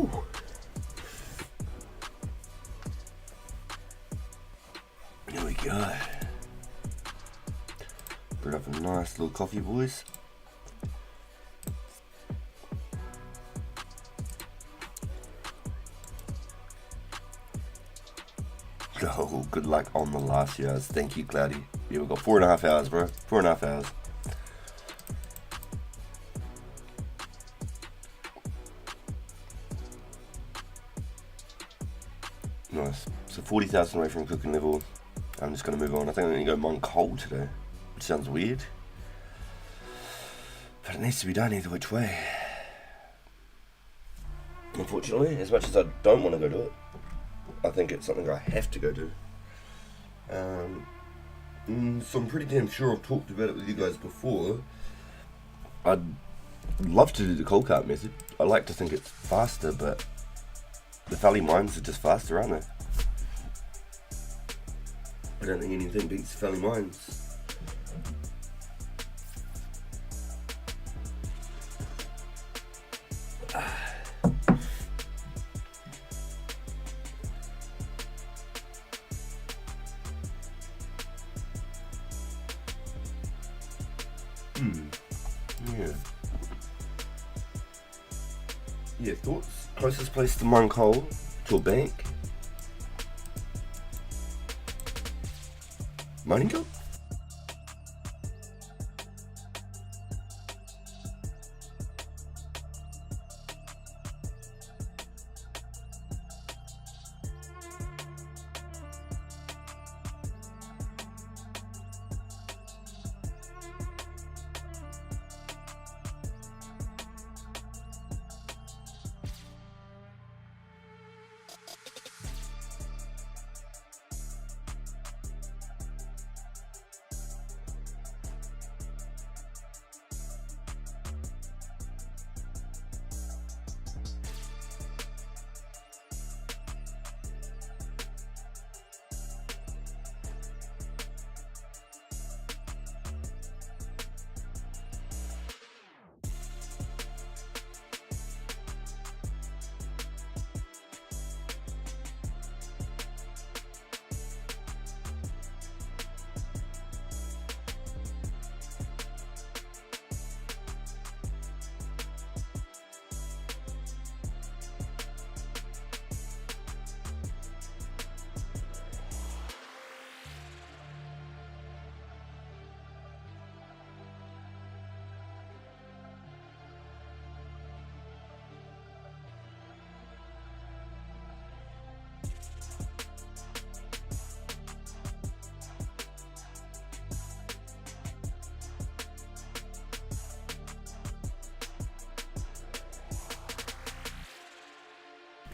Whew. There we go. Put up a nice little coffee, boys. Oh, good luck on the last years. Thank you, Cloudy. Yeah, we've got 4.5 hours, bro. 4.5 hours. Nice. So 40,000 away from cooking level. I'm just going to move on. I think I'm going to go mine cold today, which sounds weird. But it needs to be done either which way. Unfortunately, as much as I don't want to go do it, I think it's something I have to go do. So I'm pretty damn sure I've talked about it with you guys before. I'd love to do the cold cart method. I like to think it's faster, but the valley mines are just faster, aren't they? I don't think anything beats valley mines. Yeah, thoughts? Closest place to mine coal, to a bank. Mining job?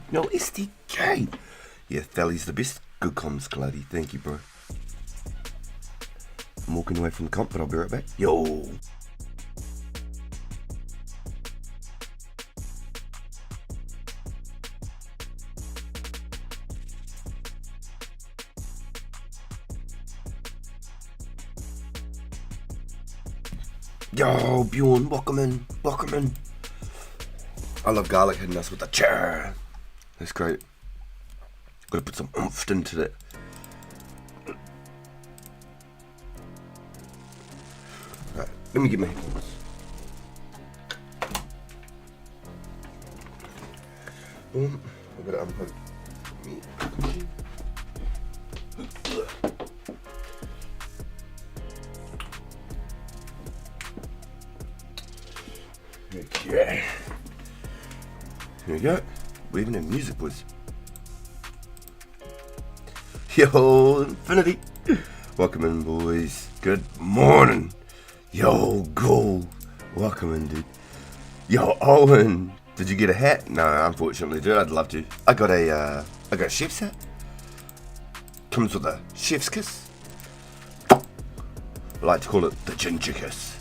No, SDK. Yeah, Valley's the best. Good comms, Cloudy. Thank you, bro. I'm walking away from the comp, but I'll be right back. Yo. Yo, Bjorn, welcome in. Welcome in. I love garlic hitting us with the chair. That's great. Gotta put some oomph into it. Right, let me get my headphones. Boom. I gotta unplug me. Okay. Here we go. We're even in music, boys. Yo, Infinity. Welcome in, boys. Good morning. Yo, Gold. Welcome in, dude. Yo, Owen. Did you get a hat? No, unfortunately, dude. I'd love to. I got a chef's hat. Comes with a chef's kiss. I like to call it the ginger kiss.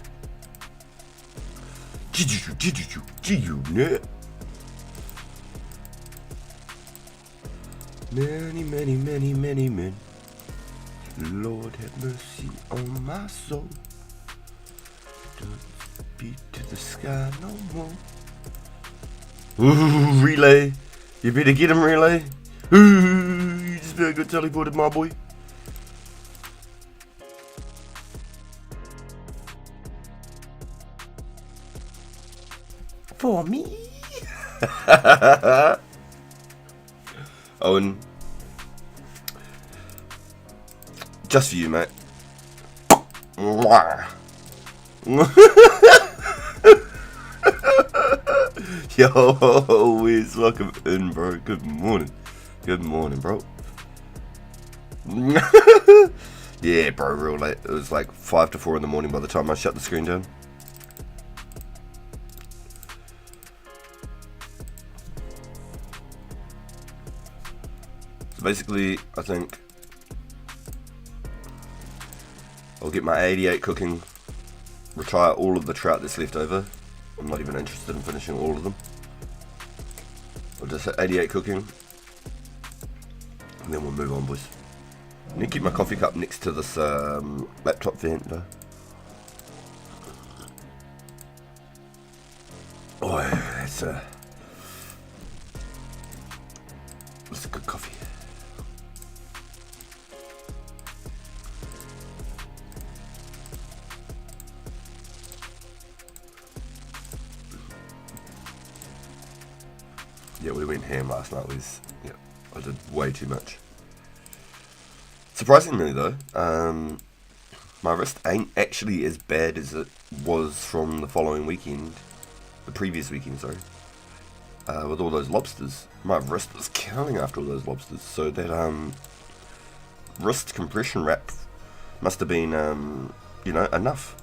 Many, many, many, many men. Lord have mercy on my soul. Don't beat to the sky no more. Ooh, relay. You better get him, relay. Ooh, you just better get teleported, my boy. For me. Owen. Just for you, mate. Yo, Wiz, welcome in, bro. Good morning. Good morning, bro. Yeah, bro, real late. It was like 5 to 4 in the morning by the time I shut the screen down. So basically, I think I'll get my 88 cooking, retire all of the trout that's left over. I'm not even interested in finishing all of them. I'll just hit 88 cooking, and then we'll move on, boys. I need to keep my coffee cup next to this laptop vent, though. Oh, that's a good coffee. Yeah, we went ham last night. I did way too much. Surprisingly though, my wrist ain't actually as bad as it was from the following weekend. The previous weekend, sorry. With all those lobsters. My wrist was killing after all those lobsters. So that wrist compression wrap must have been, enough.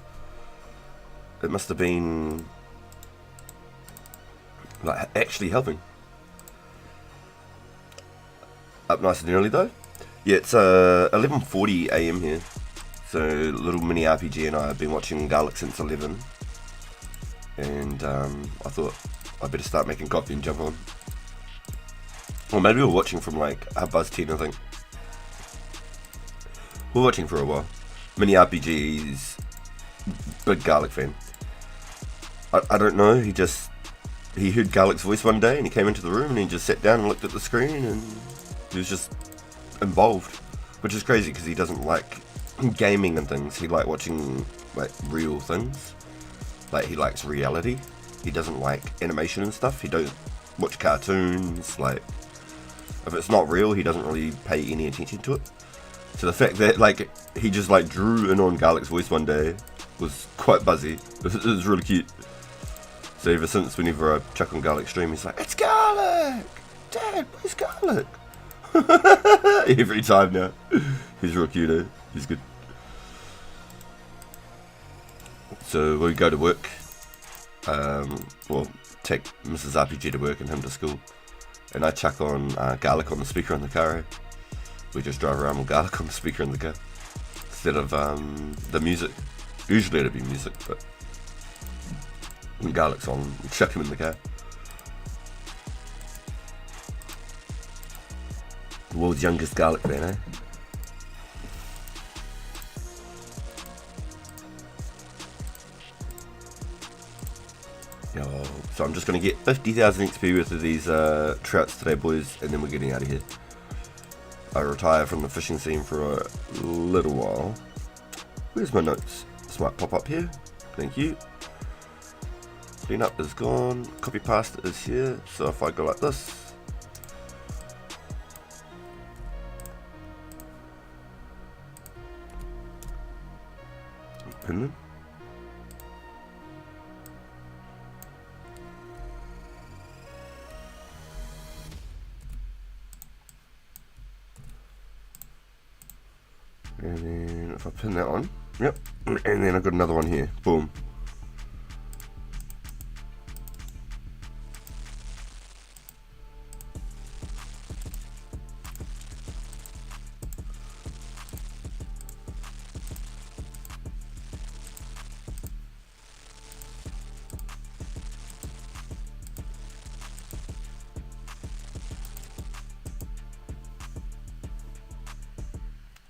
It must have been like actually helping. Up nice and early though. Yeah, it's 11:40 AM here. So little mini RPG and I have been watching Garlic since 11. And I thought I better start making coffee and jump on. Or maybe we were watching from like 10:30, I think. We're watching for a while. Mini RPG's big Garlic fan. I don't know, he heard Garlic's voice one day and he came into the room and he just sat down and looked at the screen and he was just involved, which is crazy because he doesn't like gaming and things. He likes watching like real things. Like he likes reality. He doesn't like animation and stuff. He don't watch cartoons. Like if it's not real, he doesn't really pay any attention to it. So the fact that like he just like drew in on Garlic's voice one day was quite buzzy. It was really cute. So ever since, whenever I chuck on Garlic stream, he's like, "It's Garlic! Dad, where's Garlic?" Every time now. He's real cute, eh? He's good. So we go to work. Take Mrs. RPG to work and him to school. And I chuck on Garlic on the speaker in the car. Eh? We just drive around with Garlic on the speaker in the car. Instead of the music. Usually it'd be music, but when Garlic's on, we chuck him in the car. The world's youngest Garlic fan, eh? Yo, so I'm just going to get 50,000 XP worth of these trouts today, boys, and then we're getting out of here. I retire from the fishing scene for a little while. Where's my notes? This might pop up here. Thank you. Clean up is gone. Copy pasta is here. So if I go like this. Pin them. And then if I pin that on. Yep. And then I've got another one here. Boom.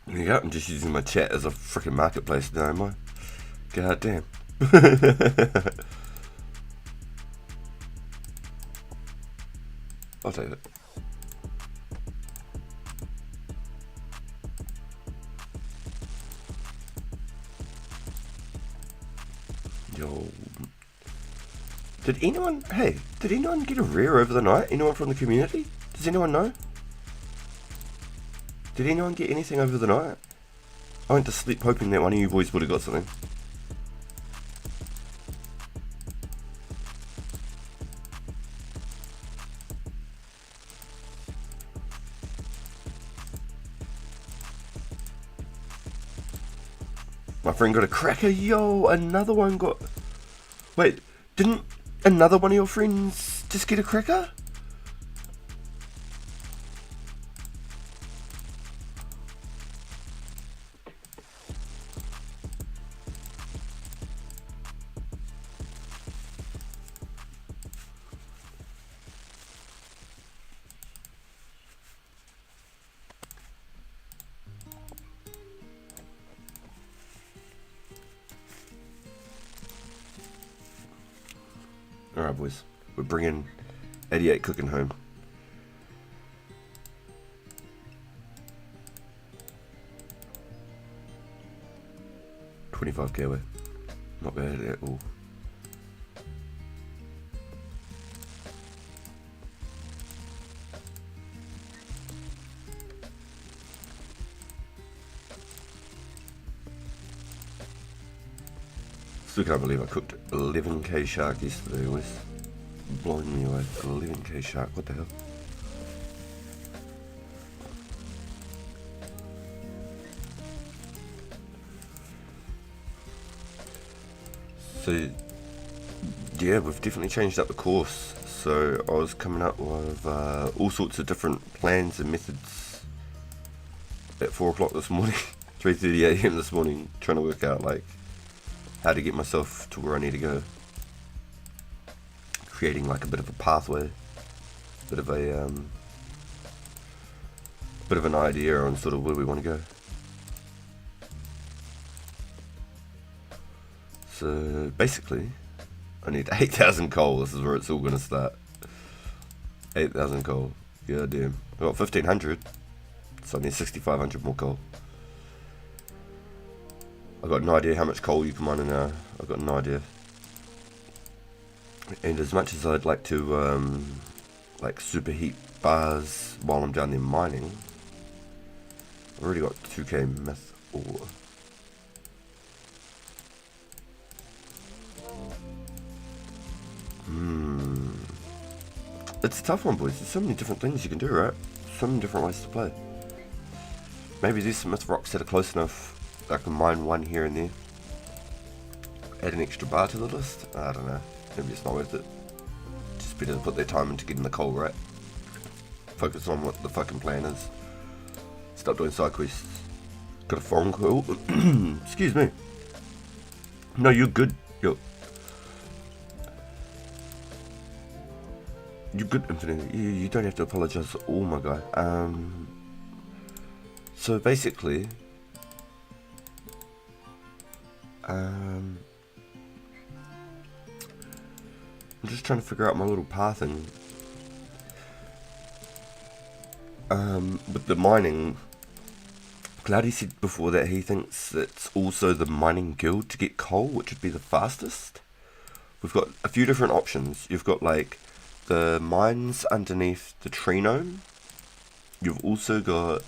There you go, I'm just using my chat as a freaking marketplace now, am I? God damn. I'll take it. Yo. Did anyone get a rare over the night? Anyone from the community? Does anyone know? Did anyone get anything over the night? I went to sleep hoping that one of you boys would have got something. My friend got a cracker. Yo, another one got... Wait, didn't another one of your friends just get a cracker? Alright boys, we're bringing 88 cooking home. $25k away. Not bad at all. Still can't believe I cooked 11k shark yesterday. It was blowing me away. 11k shark, what the hell? So, yeah, we've definitely changed up the course. So I was coming up with all sorts of different plans and methods at 4 o'clock this morning, 3:30 AM this morning, trying to work out like how to get myself to where I need to go. Creating like a bit of a pathway, bit of an idea on sort of where we want to go. So basically, I need 8,000 coal. This is where it's all going to start. 8,000 coal. Yeah, damn. I got 1,500, so I need 6,500 more coal. I've got no idea how much coal you can mine in an hour. I've got no idea. And as much as I'd like to like superheat bars while I'm down there mining, I've already got 2k myth ore. It's a tough one, boys. There's so many different things you can do, right? So many different ways to play. Maybe there's some myth rocks that are close enough I can mine one here and there. Add an extra bar to the list? I don't know. Maybe it's not worth it. Just better to put their time into getting the coal right. Focus on what the fucking plan is. Stop doing side quests. Got a phone call. Excuse me. No, you're good. You're good, Infinity. You don't have to apologize at all, my guy. So basically, I'm just trying to figure out my little pathing. With the mining, Cloudy said before that he thinks it's also the mining guild to get coal, which would be the fastest. We've got a few different options. You've got like the mines underneath the tree gnome. You've also got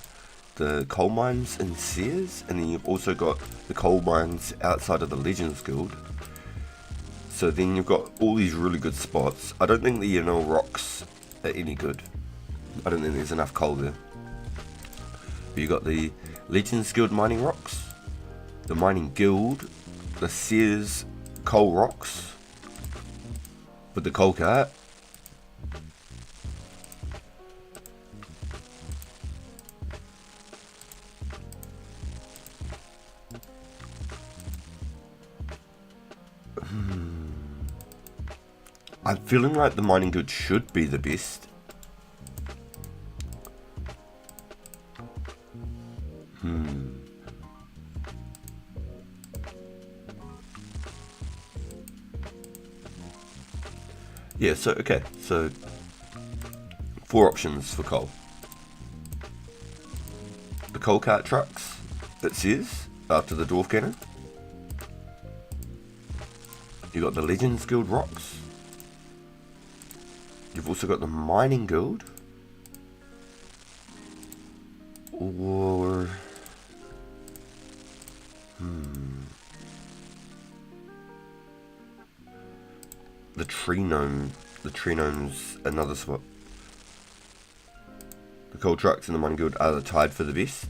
the coal mines in Sears, and then you've also got the coal mines outside of the Legends Guild. So then you've got all these really good spots. I don't think the rocks are any good. I don't think there's enough coal there. But you got the Legends Guild mining rocks, the mining guild, the Sears coal rocks with the coal cart. I'm feeling like the mining guild should be the best. Yeah, so, okay, so 4 options for coal. The coal cart trucks, it says, after the dwarf cannon. You got the Legends Guild rocks. You've also got the Mining Guild. Or the tree gnome. The tree gnome's another spot. The coal trucks and the Mining Guild are tied for the best.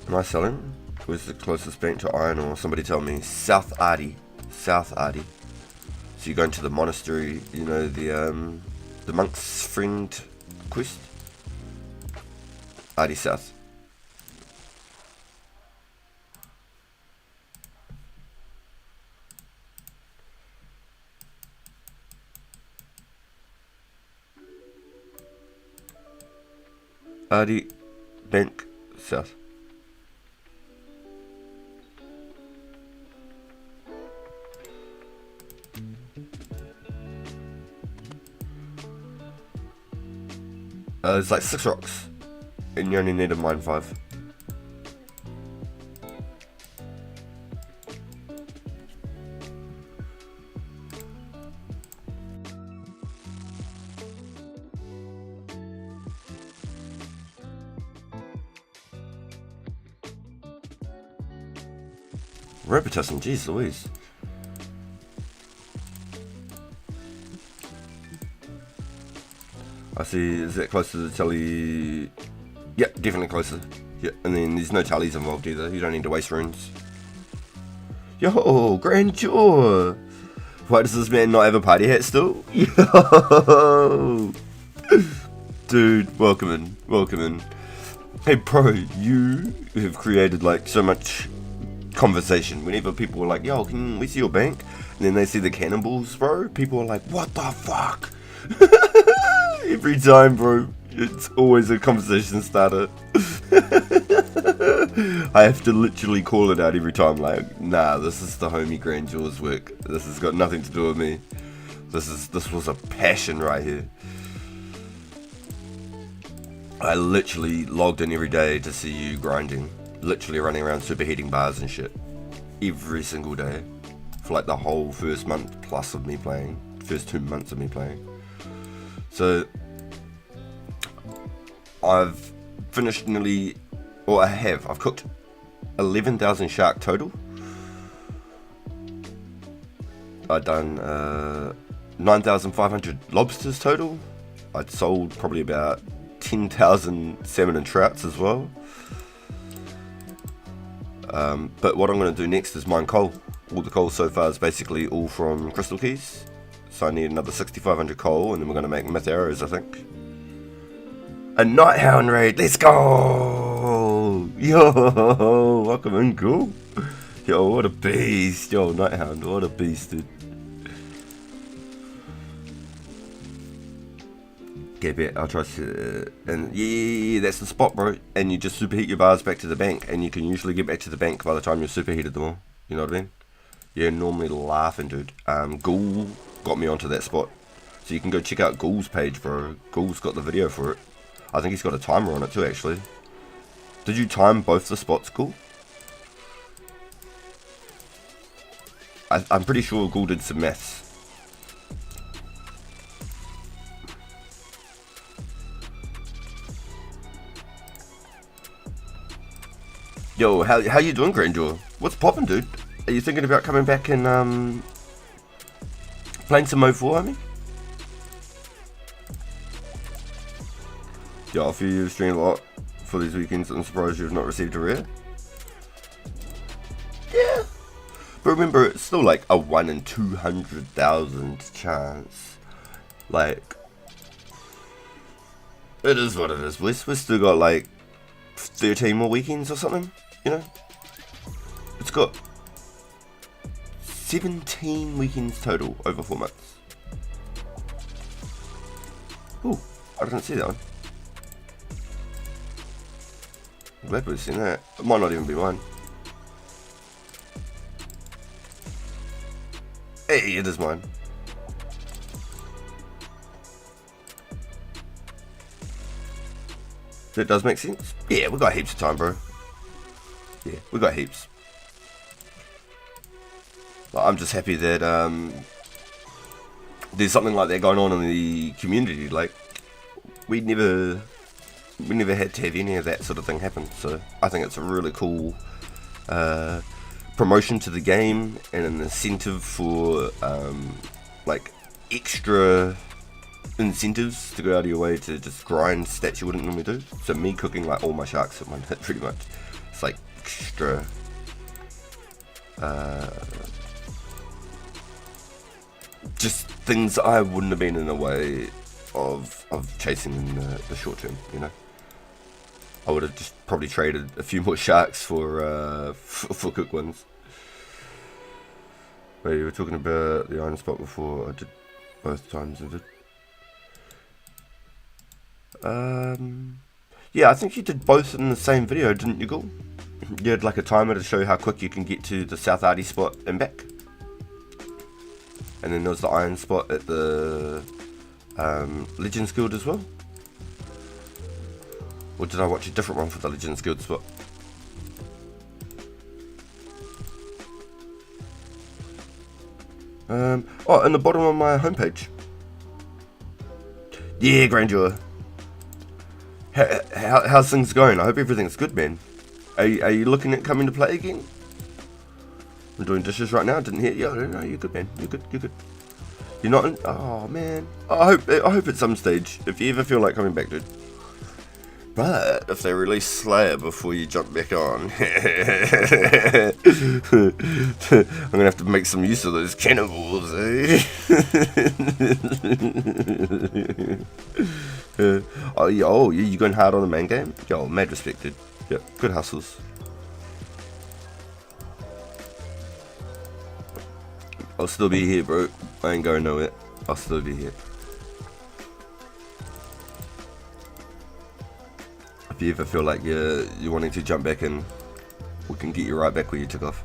Am I selling? Where's the closest bank to iron ore? Somebody tell me. South Ardi. South Ardi. So you go into the monastery, you know, the monk's friend quest. Ardi South. Ardi Bank South. It's like 6 rocks, and you only need to mine 5. Robitussin, jeez Louise. I see, is that close to the tally? Yep, definitely closer. Yep, and then there's no tallies involved either. You don't need to waste runes. Yo, grandeur! Why does this man not have a party hat still? Yo! Dude, welcome in, welcome in. Hey bro, you have created like so much conversation. Whenever people are like, yo, can we see your bank? And then they see the cannonballs, bro. People are like, what the fuck? Every time, bro. It's always a conversation starter. I have to literally call it out every time, like, nah, this is the homie Grandjaw's work. This has got nothing to do with me. This was a passion right here. I literally logged in every day to see you grinding. Literally running around superheating bars and shit. Every single day. For like the whole first month plus of me playing. First 2 months of me playing. So I've finished nearly, or I've cooked 11,000 shark total. I've done 9,500 lobsters total. I'd sold probably about 10,000 salmon and trouts as well. But what I'm going to do next is mine coal. All the coal so far is basically all from crystal keys. So I need another 6,500 coal, and then we're going to make myth arrows, I think. A night hound raid, let's go! Yo, welcome in, cool. Yo, what a beast. Yo, night hound, what a beast, dude. Okay, bet, I'll try to, and yeah, that's the spot, bro. And you just superheat your bars back to the bank, and you can usually get back to the bank by the time you've superheated them all. You know what I mean? Yeah, normally laughing, dude. Ghoul got me onto that spot. So you can go check out Ghoul's page, bro. Ghoul's got the video for it. I think he's got a timer on it too, actually. Did you time both the spots, Ghoul? I'm pretty sure Ghoul did some maths. Yo, how you doing, Grandeur? What's poppin', dude? Are you thinking about coming back and playing some Mo4, homie? Yo, I feel you've streamed a lot for these weekends. I'm surprised you've not received a rare. Yeah, but remember, it's still like a 1 in 200,000 chance. Like, it is what it is. We've still got like 13 more weekends or something, you know? It's got 17 weekends total over 4 months. Ooh, I didn't see that one. I'm glad we've seen that. It might not even be mine. Hey, it is mine. That does make sense. Yeah, we got heaps of time, bro. Yeah, we got heaps. I'm just happy that there's something like that going on in the community. Like, we never had to have any of that sort of thing happen. So I think it's a really cool promotion to the game and an incentive for like extra incentives to go out of your way to just grind stats you wouldn't normally do. So me cooking like all my sharks at one hit pretty much. It's like extra just things I wouldn't have been in the way of chasing in the short term, you know. I would have just probably traded a few more sharks for cook ones. Wait, you were talking about the iron spot before. I did both times, I did. Yeah, I think you did both in the same video, didn't you, Ghoul? You had like a timer to show how quick you can get to the South Arty spot and back. And then there was the iron spot at the Legends Guild as well. Or did I watch a different one for the Legends Guild spot? Oh, in the bottom of my homepage. Yeah, Grandeur. How's things going? I hope everything's good, man. Are you looking at coming to play again? I'm doing dishes right now. Didn't hear you. No, you're good, man. You're good. You're not in... Oh, man. I hope at some stage, if you ever feel like coming back, dude. But if they release Slayer before you jump back on, I'm gonna have to make some use of those cannibals, eh? Oh, you going hard on the main game? Yo, mad respect, dude. Yep, good hustles. I'll still be here, bro. I ain't going nowhere. I'll still be here. If you ever feel like you're wanting to jump back in, we can get you right back where you took off.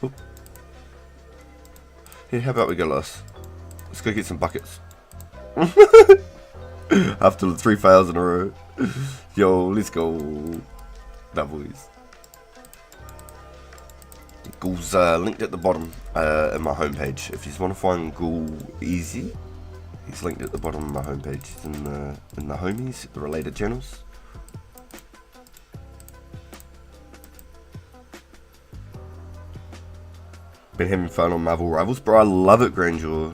Oop. Hey, how about we go lost? Let's go get some buckets. After the 3 fails in a row. Yo, let's go. Doubles. Ghoul's linked at the bottom in my homepage. If you want to find Ghoul easy, he's linked at the bottom of my homepage. He's in the homies, the related channels. Been having fun on Marvel Rivals, bro. I love it, Grandeur.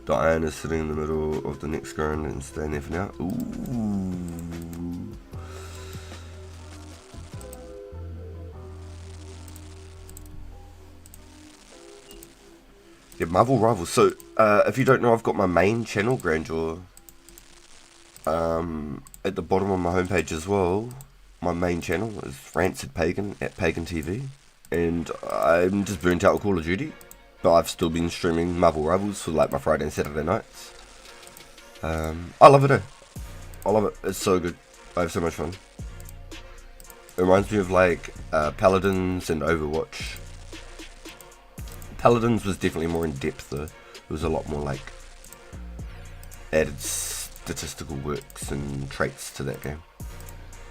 Diane is sitting in the middle of the next ground and staying there for now. Ooh. Yeah, Marvel Rivals. So, if you don't know, I've got my main channel, Grandeur, at the bottom of my homepage as well. My main channel is Rancid Pagan at Pagan TV, and I'm just burnt out with Call of Duty, but I've still been streaming Marvel Rivals for like my Friday and Saturday nights. I love it, I love it. It's so good. I have so much fun. It reminds me of like Paladins and Overwatch. Paladins was definitely more in depth though. It was a lot more like added statistical works and traits to that game.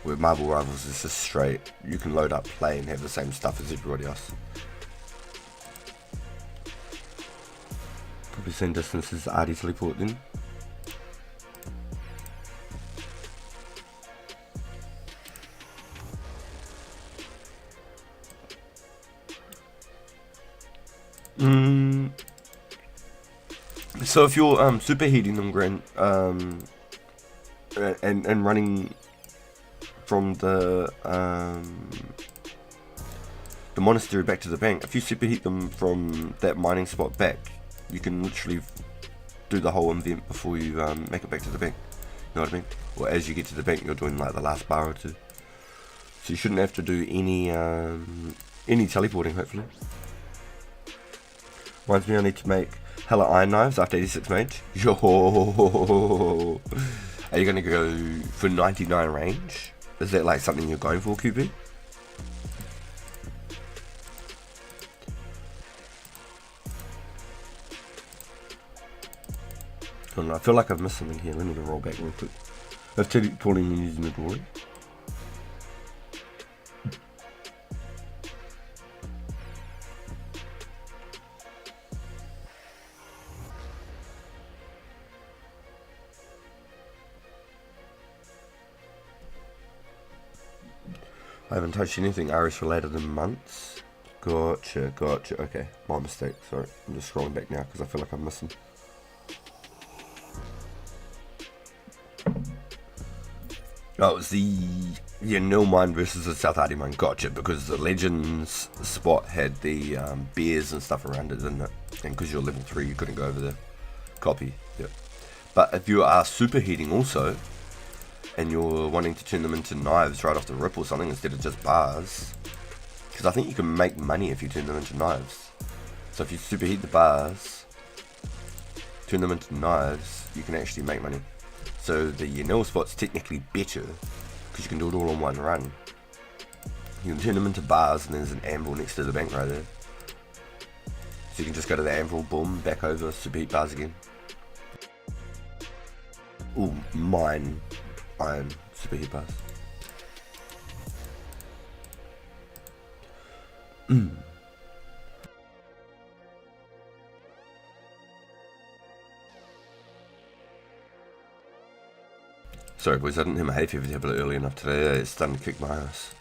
Where Marvel Rivals is just straight, you can load up, play and have the same stuff as everybody else. Probably same distance as Arty teleport then. So if you're superheating them, Grant, and running from the monastery back to the bank, if you superheat them from that mining spot back, you can literally do the whole event before you make it back to the bank. You know what I mean? Or as you get to the bank, you're doing like the last bar or two. So you shouldn't have to do any teleporting, hopefully. Reminds me, I need to make hella iron knives after 86 mage. Yo, are you gonna go for 99 range? Is that like something you're going for, QB? I don't know, I feel like I've missed something here. Let me go roll back real quick. I've teleporting and using the glory. I haven't touched anything Irish related in months. Gotcha. Okay, my mistake. Sorry, I'm just scrolling back now because I feel like I'm missing. Oh, it's the nil mine versus the South Hardy mine. Gotcha, because the Legends spot had the bears and stuff around it, didn't it? And because you're level 3, you couldn't go over there. Copy. Yep. But if you are superheating also, and you're wanting to turn them into knives right off the rip or something instead of just bars, because I think you can make money if you turn them into knives. So if you superheat the bars, turn them into knives, you can actually make money. So the nil spot's technically better because you can do it all in one run. You can turn them into bars, and there's an anvil next to the bank right there. So you can just go to the anvil, boom, back over, superheat bars again. Ooh, mine. Iron superheat bars. Sorry boys, I didn't hit my hay fever tablet early enough today. It's starting to kick my ass.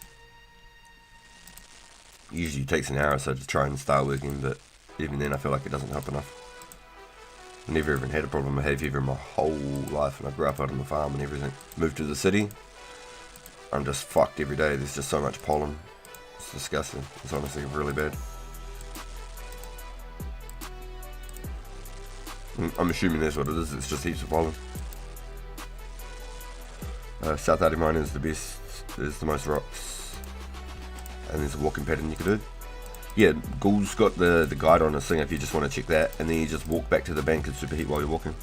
Usually it takes an hour or so to try and start working, but even then I feel like it doesn't help enough. I never even had a problem with hay fever in my whole life, and I grew up out on the farm and everything. Moved to the city, I'm just fucked every day. There's just so much pollen. It's disgusting. It's honestly really bad. I'm assuming that's what it is. It's just heaps of pollen. South Hardy mine is the best. There's the most rocks, and there's a walking pattern you can do. Yeah, Ghoul's got the guide on his thing if you just want to check that, and then you just walk back to the bank and superheat while you're walking.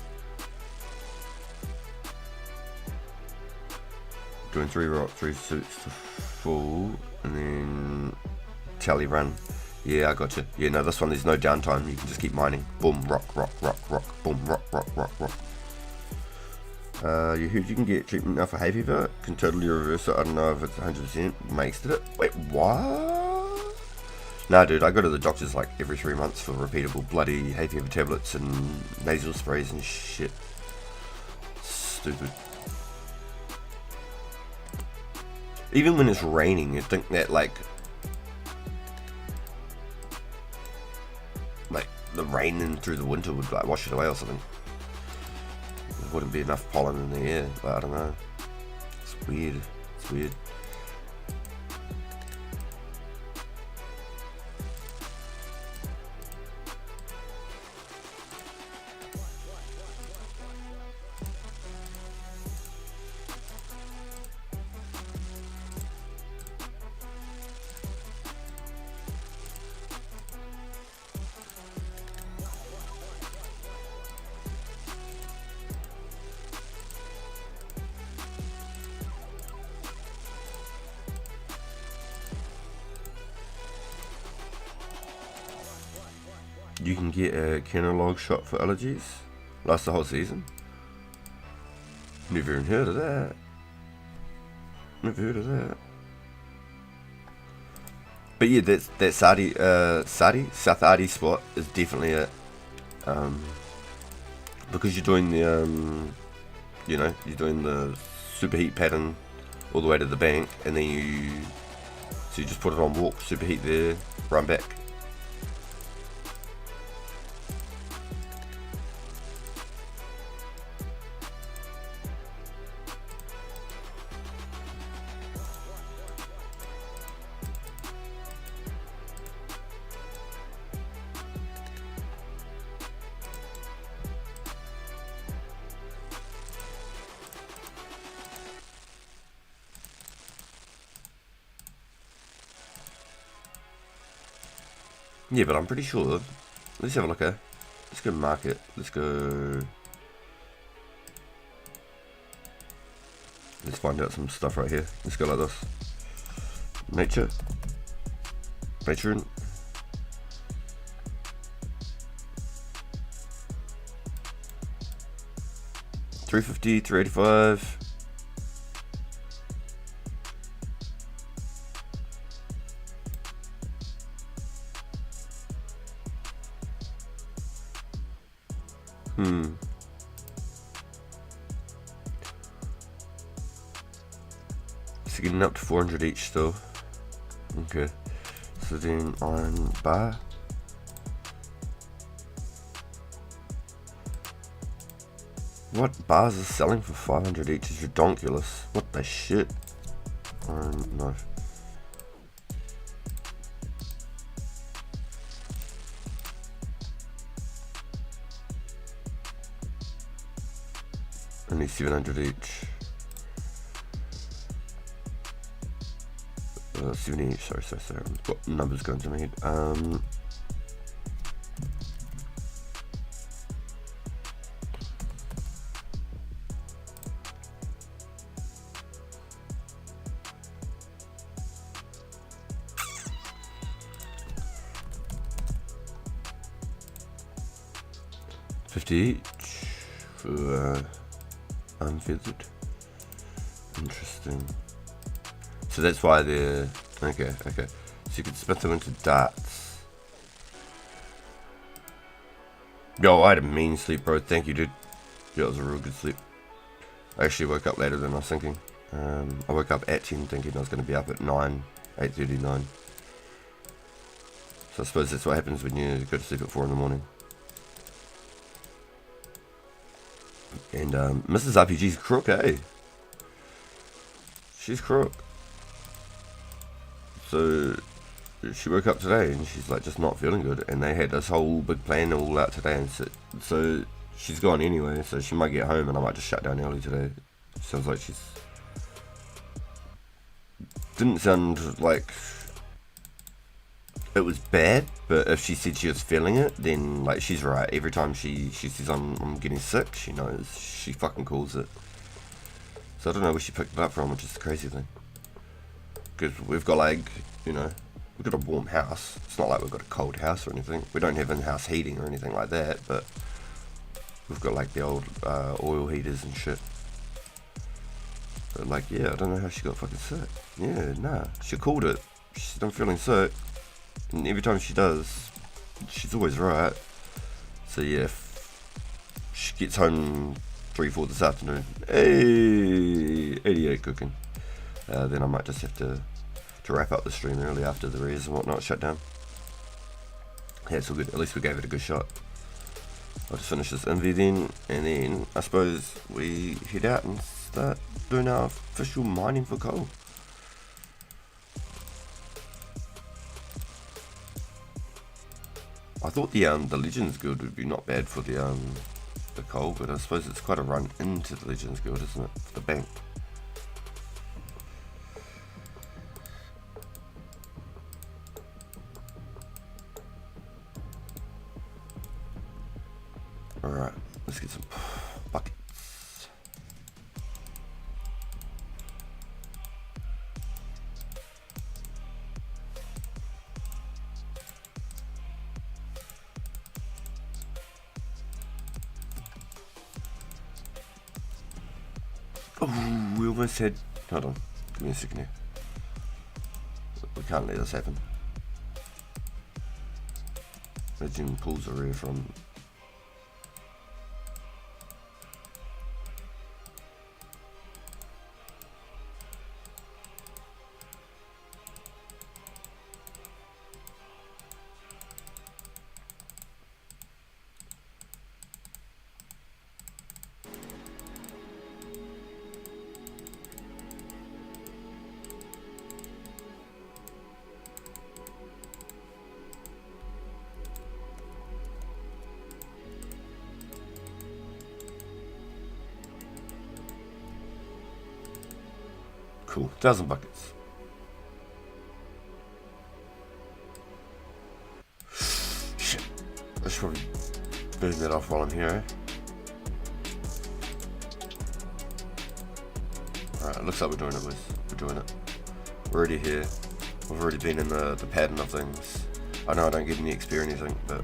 Doing 3 rock, 3 suits to full, and then tally run. Yeah, I got you. Yeah, no, this one there's no downtime. You can just keep mining. Boom, rock, boom, rock. You heard you can get treatment now for hay fever. Can totally reverse it. I don't know if it's 100% makes it. Wait, what? Nah, dude, I go to the doctors like every 3 months for repeatable bloody hay fever tablets and nasal sprays and shit. Stupid. Even when it's raining, you'd think that like the rain in through the winter would like wash it away or something. There wouldn't be enough pollen in the air, but I don't know. It's weird. It's weird. You can get a Canolog shot for allergies. Lasts the whole season. Never even heard of that. Never heard of that. But yeah, that South Hardy spot is definitely it. Because you're doing the you're doing the superheat pattern all the way to the bank, and then you just put it on walk, superheat there, run back. Yeah, but I'm pretty sure. Let's have a look at. Let's go market. Let's go. Let's find out some stuff right here. Let's go like this. Nature. Nature. 350, 385. So getting up to 400 each still. Okay. So then on bar. What bars are selling for 500 each is redonkulous. What the shit? No. Only 700 each. 70 each, sorry. What numbers going to my head? 50 each for unfeathered. Interesting. So that's why they're okay. So you can split them into darts. Yo, I had a mean sleep, bro. Thank you, dude. Yeah, it was a real good sleep. I actually woke up later than I was thinking. I woke up at 10 thinking I was going to be up at 9, 8:30, 9. So I suppose that's what happens when you go to sleep at 4 in the morning. And Mrs. RPG's crook, eh? She's crook. So she woke up today and she's like just not feeling good, and they had this whole big plan all out today, and so she's gone anyway, so she might get home and I might just shut down early today. Sounds like she's... Didn't sound like it was bad, but if she said she was feeling it, then like she's right. Every time she says I'm getting sick, she knows. She fucking calls it. So I don't know where she picked it up from, which is the crazy thing. Because we've got like, you know, we've got a warm house. It's not like we've got a cold house or anything. We don't have in-house heating or anything like that, but we've got like the old oil heaters and shit. But like, yeah, I don't know how she got fucking sick. Yeah, nah, she called it. She said I'm feeling sick. And every time she does, she's always right. So yeah, if she gets home 3-4 this afternoon, hey, 88 cooking, then I might just have to wrap up the stream early after the res and whatnot shut down. Yeah, it's all good. At least we gave it a good shot. I'll just finish this MV then, and then I suppose we head out and start doing our official mining for coal. I thought the Legends Guild would be not bad for the coal, but I suppose it's quite a run into the Legends Guild, isn't it? For the bank. Alright, let's get some buckets. Oh, we almost had... Hold on, give me a second here. We can't let this happen. Legend pulls a rear from... Cool, 1,000 buckets. Shit, I should probably burn that off while I'm here, eh? Alright, Alright, looks like we're doing it, boys. We're doing it. We're already here. We've already been in the pattern of things. I know I don't get any XP or anything, but...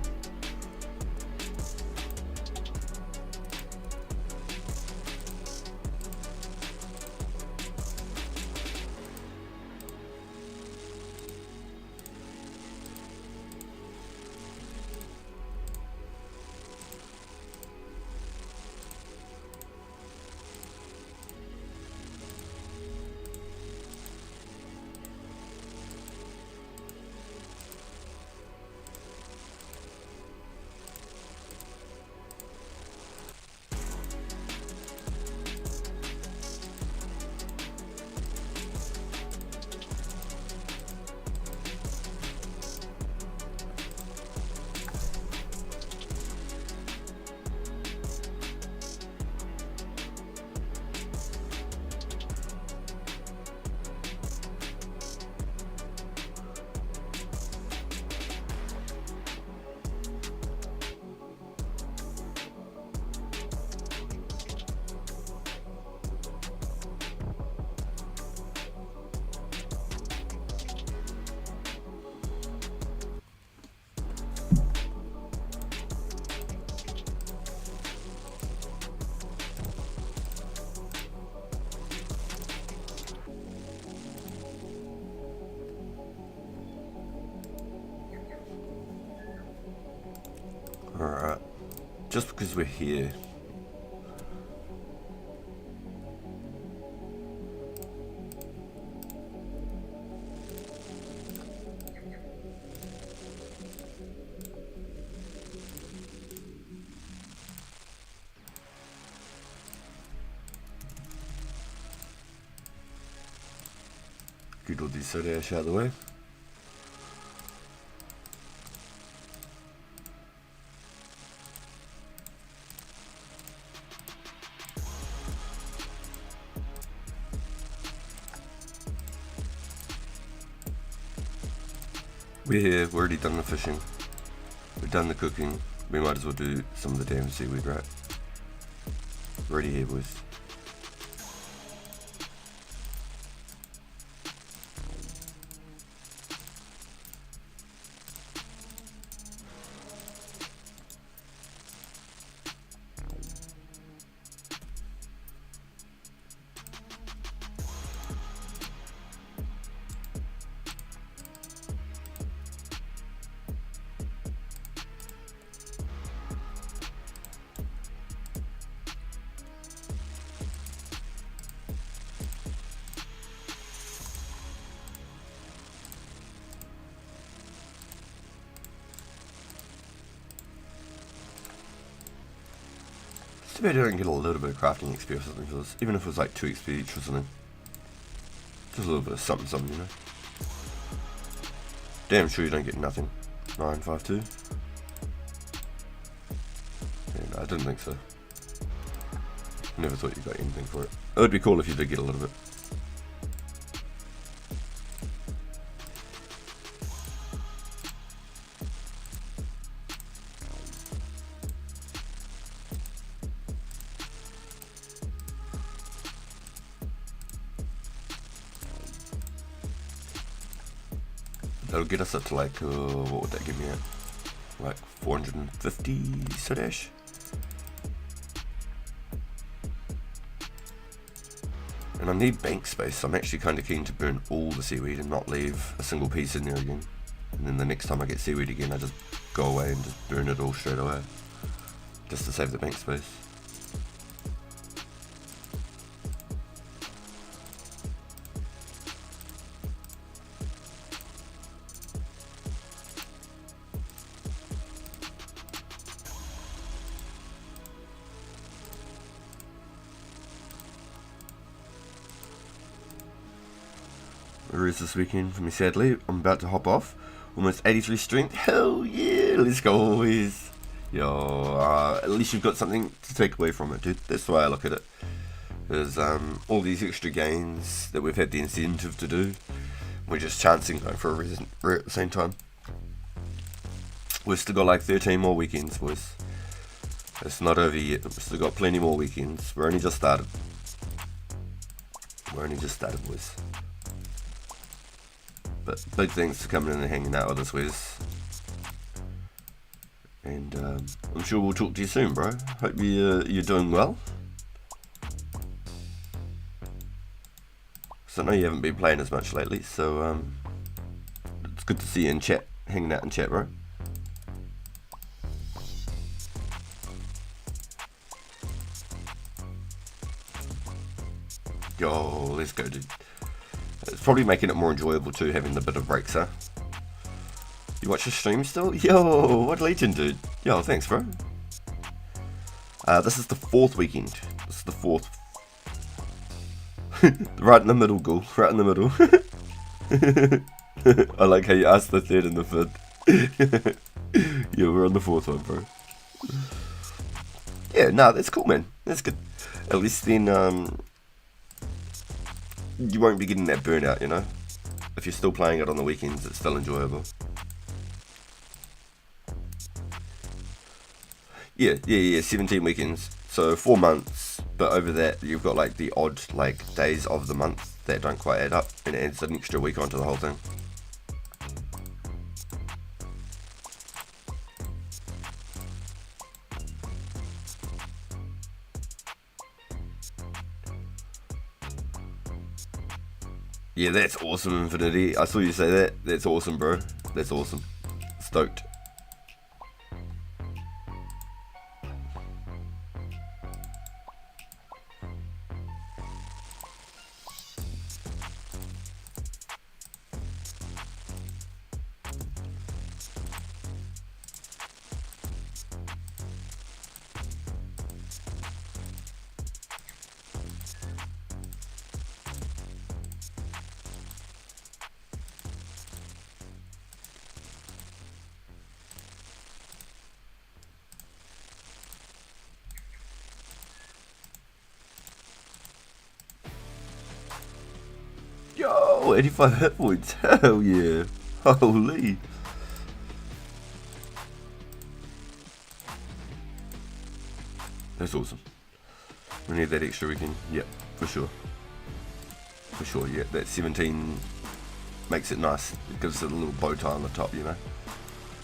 Alright. Just because we're here. Get all these soda ash out of the way. We're here, we've already done the fishing, we've done the cooking, we might as well do some of the damn seaweed, right? We're already here, boys. Maybe I don't get a little bit of crafting XP or something, even if it was like 2 XP each or something. Just a little bit of something, you know. Damn sure you don't get nothing. 952. Yeah, no, I didn't think so. Never thought you got anything for it. It would be cool if you did get a little bit. That'll get us up to like, what would that give me at? Like 450 sodash? And I need bank space, so I'm actually kind of keen to burn all the seaweed and not leave a single piece in there again. And then the next time I get seaweed again, I just go away and just burn it all straight away. Just to save the bank space. Where is this weekend for me, sadly? I'm about to hop off. Almost 83 strength. Hell yeah, let's go, boys. Yo, at least you've got something to take away from it, dude. That's the way I look at it. There's all these extra gains that we've had the incentive to do. We're just chancing going for a reason at the same time. We've still got like 13 more weekends, boys. It's not over yet. We've still got plenty more weekends. We're only just started. We're only just started, boys. But big thanks for coming in and hanging out with us, Wes. And I'm sure we'll talk to you soon, bro. Hope you're doing well. So I know you haven't been playing as much lately, so it's good to see you in chat, hanging out in chat, bro. Yo, let's go, dude. It's probably making it more enjoyable too, having the bit of breaks, huh? You watch the stream still? Yo, what legend, dude. Yo, thanks, bro. This is the 4th weekend. This is the 4th. Right in the middle, Ghoul. Right in the middle. I like how you asked the 3rd and the 5th. Yeah, we're on the 4th one, bro. Yeah, nah, that's cool, man. That's good. At least then, you won't be getting that burnout, you know? If you're still playing it on the weekends, it's still enjoyable. Yeah, 17 weekends. So 4 months, but over that you've got like the odd like days of the month that don't quite add up, and it adds an extra week onto the whole thing. Yeah, that's awesome, Infinity. I saw you say that. That's awesome, bro. That's awesome. Stoked. Yo, 85 hit points. Hell yeah. Holy. That's awesome. We need that extra weekend. Yep, for sure. For sure, yeah. That 17 makes it nice. It gives it a little bow tie on the top, you know.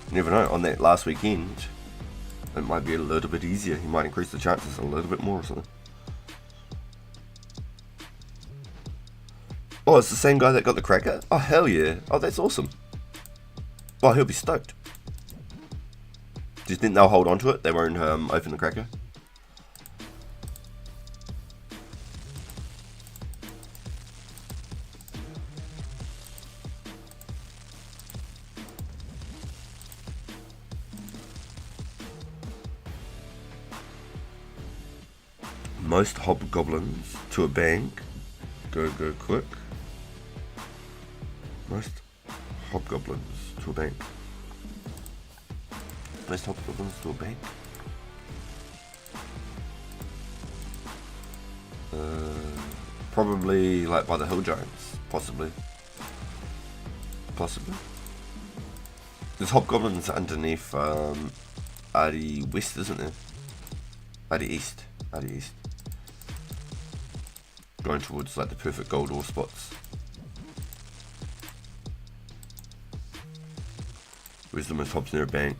You never know, on that last weekend, it might be a little bit easier. You might increase the chances a little bit more or something. Oh, it's the same guy that got the cracker? Oh, hell yeah. Oh, that's awesome. Oh, he'll be stoked. Do you think they'll hold on to it? They won't open the cracker? Most hobgoblins to a bank. Go quick. Most hobgoblins to a bank. Most hobgoblins to a bank. Probably like by the hill giants, possibly. There's hobgoblins underneath Ari West, isn't there? Ari East. Going towards like the perfect gold ore spots. Where's the most hobs near a bank?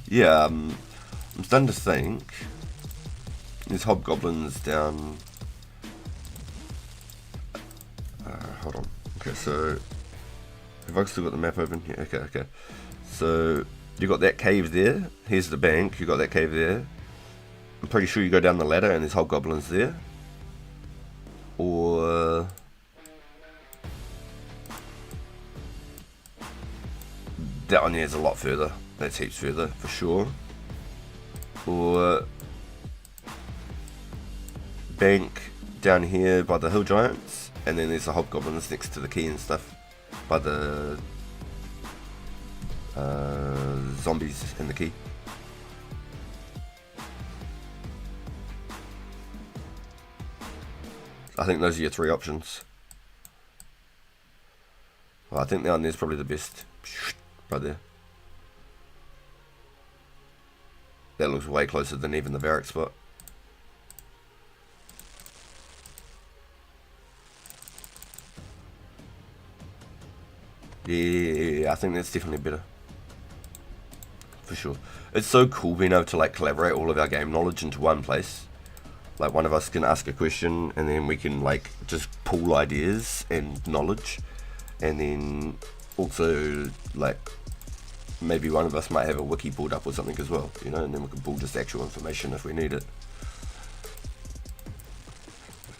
Yeah, I'm starting to think there's hobgoblins down. Hold on. Okay, so have I still got the map open? Yeah, okay. So you got that cave there. Here's the bank. You got that cave there. I'm pretty sure you go down the ladder and there's hobgoblins there. Or that one is a lot further. That's heaps further for sure. Or bank down here by the hill giants, and then there's the hobgoblins next to the key and stuff by the zombies in the key. I think those are your 3 options. Well, I think that one there's probably the best. Right there. That looks way closer than even the barrack spot. Yeah, I think that's definitely better. For sure. It's so cool being able to like collaborate all of our game knowledge into one place. Like one of us can ask a question and then we can like just pool ideas and knowledge, and then also like maybe one of us might have a wiki pulled up or something as well, you know, and then we can pull just actual information if we need it.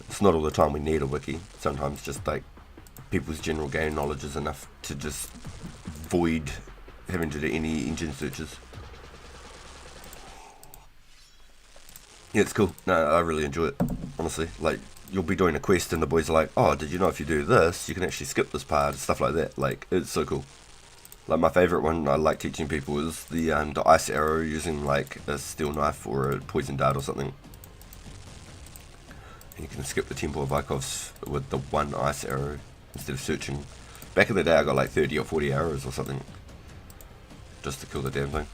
It's not all the time we need a wiki. Sometimes just like people's general game knowledge is enough to just void having to do any engine searches. Yeah, it's cool. No, I really enjoy it, honestly. Like, you'll be doing a quest and the boys are like, oh, did you know if you do this, you can actually skip this part, stuff like that. Like, it's so cool. Like, my favourite one I like teaching people is the ice arrow using, like, a steel knife or a poison dart or something. And you can skip the Temple of Ikovs with the one ice arrow instead of searching. Back in the day, I got like 30 or 40 arrows or something just to kill the damn thing.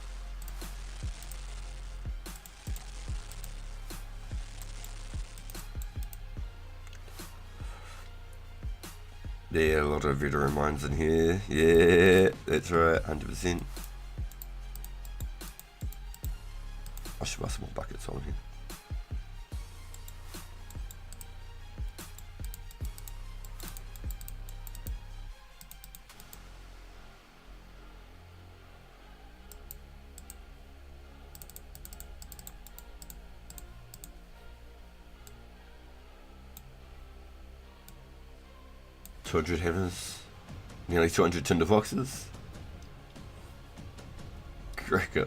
Yeah, a lot of veteran mines in here. Yeah, that's right, 100%. I should buy some more buckets on here. $200 hammers, nearly 200 tinder foxes. Cracker.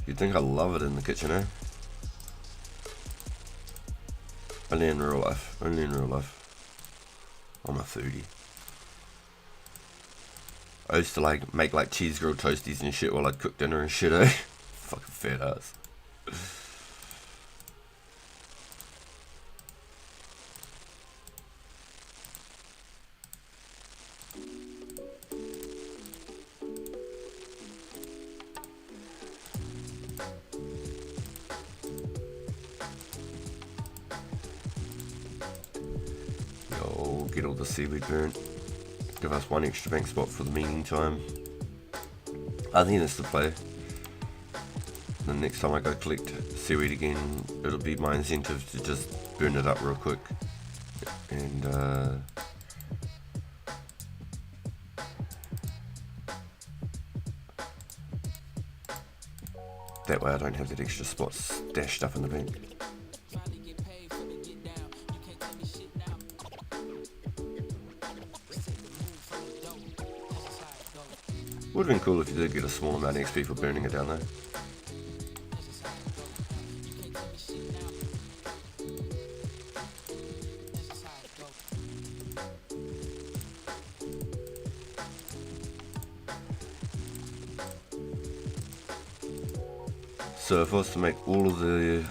You'd think I love it in the kitchen, eh? Only in real life. Only in real life. I'm a foodie. I used to like make like cheese grilled toasties and shit while I'd cook dinner and shit, eh? Fucking fat ass. Yo, get all the seaweed burnt. Give us one extra bank spot for the meantime. I think that's the play. The next time I go collect seaweed again, it'll be my incentive to just burn it up real quick. And that way I don't have that extra spot stashed up in the bank. Would have been cool if you did get a small amount of XP for burning it down though. So if I was to make all of the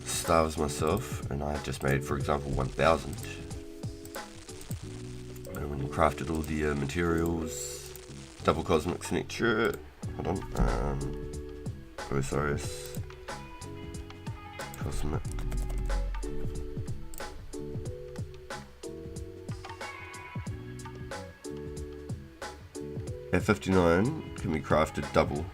staves myself, and I just made, for example, 1,000, and when you crafted all the materials, double cosmic signature, hold on, Osiris, cosmic, at 59 can be crafted double.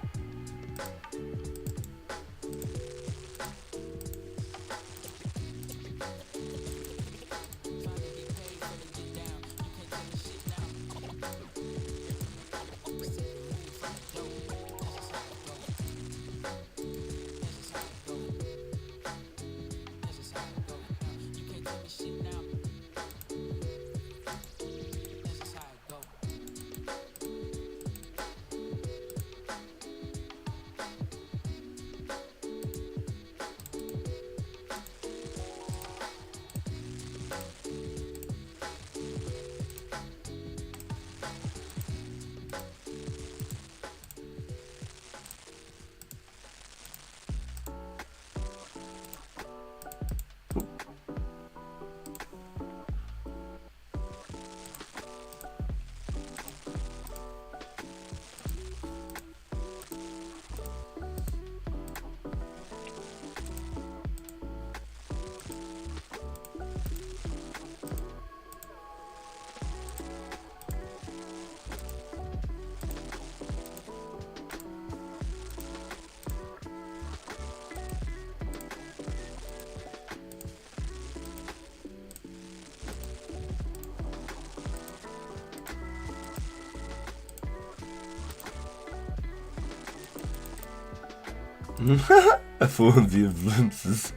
I formed the influences.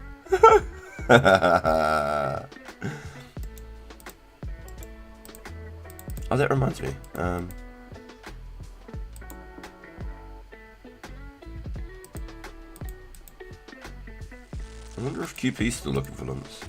Oh, that reminds me. I wonder if QP's still looking for limits.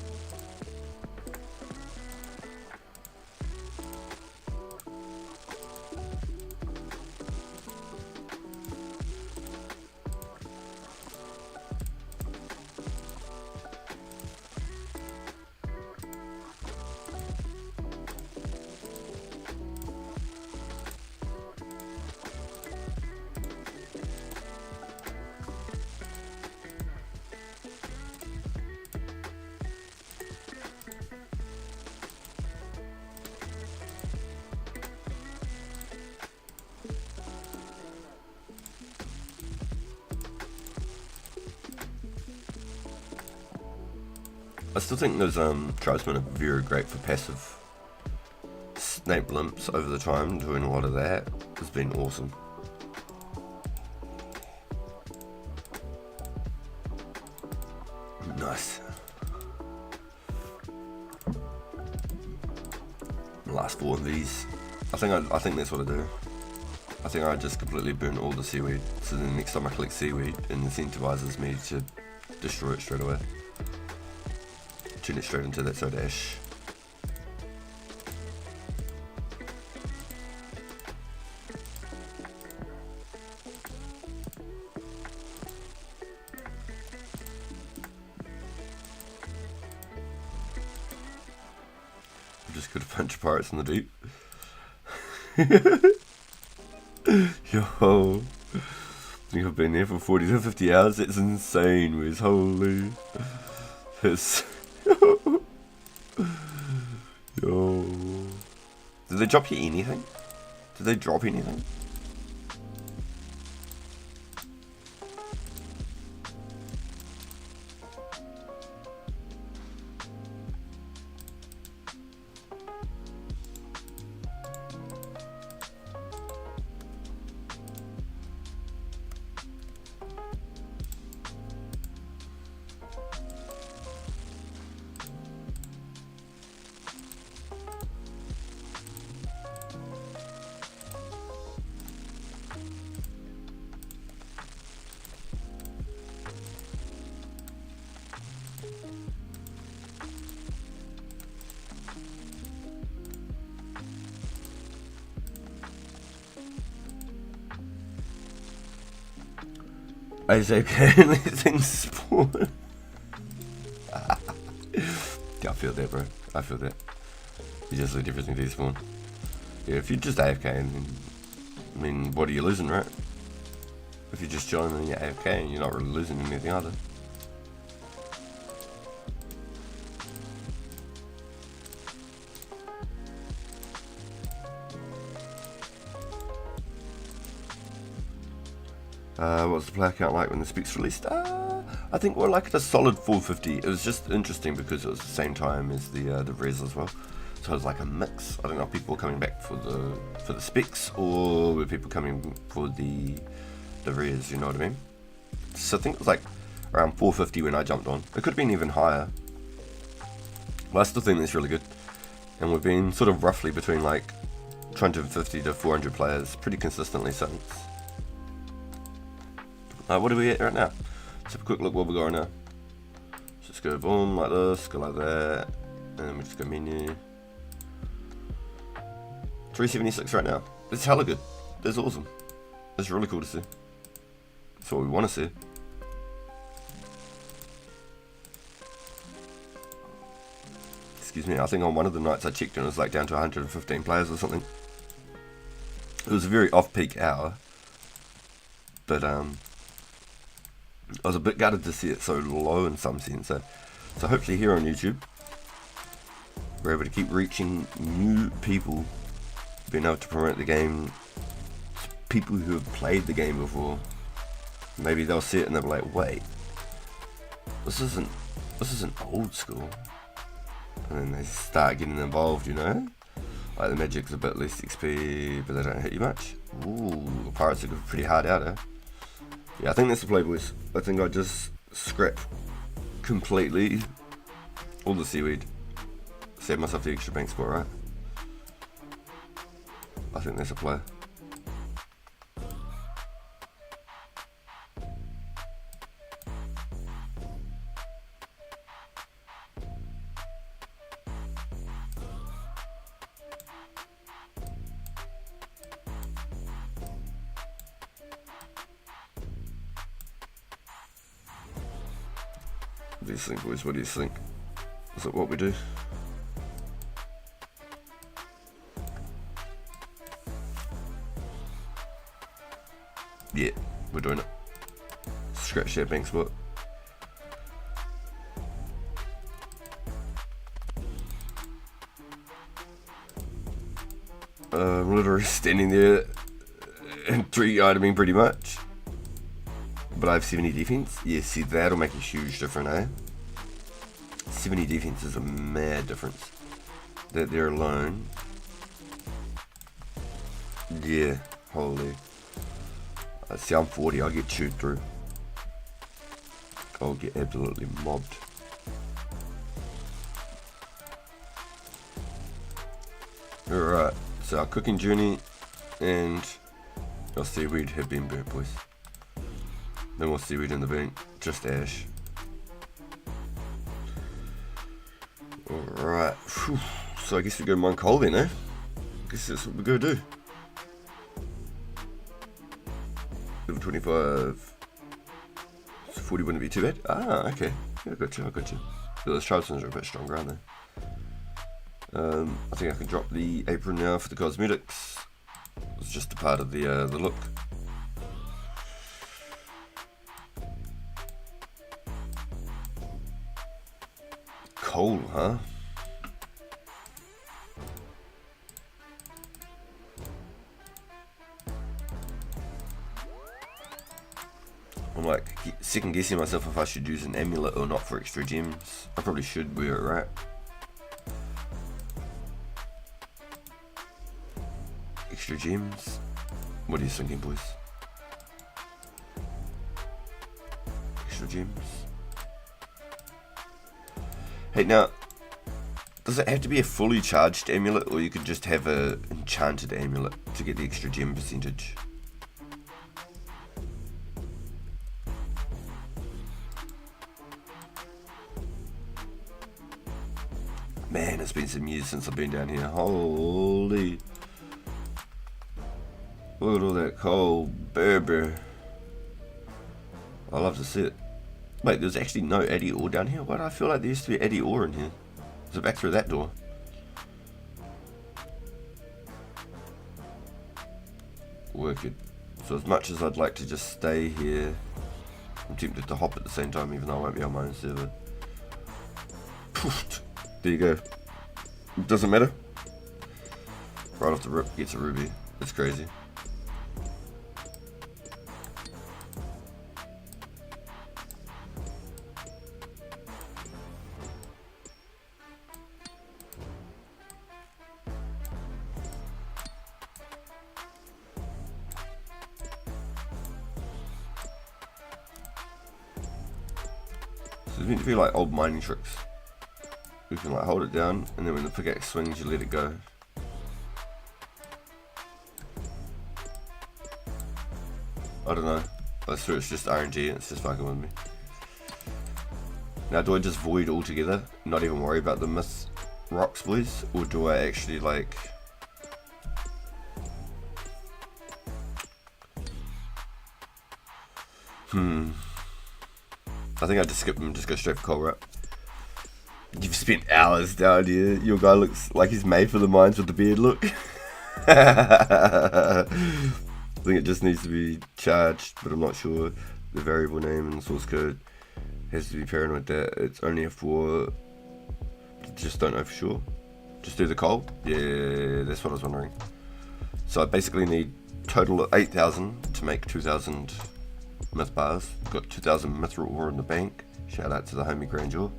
I still think those tribesmen are very great for passive. Snape limps over the time, doing a lot of that has been awesome. Nice. Last 4 of these. I think that's what I do. I think I just completely burn all the seaweed, so then next time I collect seaweed, it incentivizes me to destroy it straight away. Turn it straight into that soda ash. I'm just got a bunch of pirates in the deep. Yo, I've been there for 40 to 50 hours. That's insane, Wiz. Holy. That's. Yo. Did they drop you anything? Did they drop anything? I say, okay, let things spawn. Yeah, I feel that, bro. I feel that. You just let everything despawn. Yeah, if you're just AFK, I mean, what are you losing, right? If you're just chilling and you're AFK, you're not really losing anything either. What's the player count like when the Specs released? I think we're like at a solid 450. It was just interesting because it was the same time as the res as well. So it was like a mix. I don't know if people were coming back for the Specs or were people coming for the res, you know what I mean? So I think it was like around 450 when I jumped on. It could have been even higher. But I still think that's really good. And we've been sort of roughly between like 250 to 400 players pretty consistently since. What are we at right now? Let's have a quick look what we got right now. Just go boom, like this, go like that, and then we just go menu. 376 right now. That's hella good. That's awesome. That's really cool to see. That's what we want to see. Excuse me, I think on one of the nights I checked and it was like down to 115 players or something. It was a very off-peak hour. But I was a bit gutted to see it so low in some sense. So hopefully here on YouTube, we're able to keep reaching new people, being able to promote the game to people who have played the game before. Maybe they'll see it and they'll be like, wait, this isn't old school. And then they start getting involved, you know? Like the magic's a bit less XP, but they don't hit you much. Ooh, the pirates are pretty hard out, eh? Yeah, I think that's the play, boys. I think I just scrap completely all the seaweed. Save myself the extra bank spot, right? I think that's a play. What do you think, boys? What do you think? Is that what we do? Yeah, we're doing it. Scratch that bank spot. I'm literally standing there and 3 iteming pretty much. But I have 70 defense. Yeah, see, that'll make a huge difference, eh? 70 defense is a mad difference. That there alone. Yeah, holy. See, I'm 40, I'll get chewed through. I'll get absolutely mobbed. Alright, so our cooking journey and our seaweed have been burnt, boys. No more seaweed in the bank, just ash. Alright, so I guess we go mine coal then, eh? I guess that's what we're gonna do. Level 25. So 40 wouldn't be too bad. Ah, okay. Yeah, I got you. Those Charleston's are a bit stronger, aren't they? I think I can drop the apron now for the cosmetics. It's just a part of the look. Coal, huh? I'm like second guessing myself if I should use an amulet or not for extra gems. I probably should wear it, right? Extra gems? What are you thinking, boys? Extra gems? Hey, now, does it have to be a fully charged amulet, or you could just have a enchanted amulet to get the extra gem percentage? Man, it's been some years since I've been down here. Holy. Look at all that coal, baby. I love to see it. Wait, there's actually no Addy ore down here? Why do I feel like there used to be Addy ore in here? Is it back through that door? Wicked. So as much as I'd like to just stay here, I'm tempted to hop at the same time, even though I won't be on my own server. Poof. There you go. Doesn't matter. Right off the rip, gets a ruby. It's crazy. So it's meant to be like old mining tricks. You can like hold it down, and then when the pickaxe swings, you let it go. I don't know. I swear it's just RNG and it's just fucking with me. Now, do I just void altogether, not even worry about the myth rocks, boys, or do I actually like? I think I just skip them and just go straight for coal, right? You've spent hours down here. Your guy looks like he's made for the mines with the beard look. I think it just needs to be charged, but I'm not sure. The variable name and the source code has to be paranoid that it's only for. Just don't know for sure. Just do the coal? Yeah, that's what I was wondering. So I basically need total of 8,000 to make 2,000 myth bars. Got 2,000 mithril ore in the bank. Shout out to the homie Grandeur.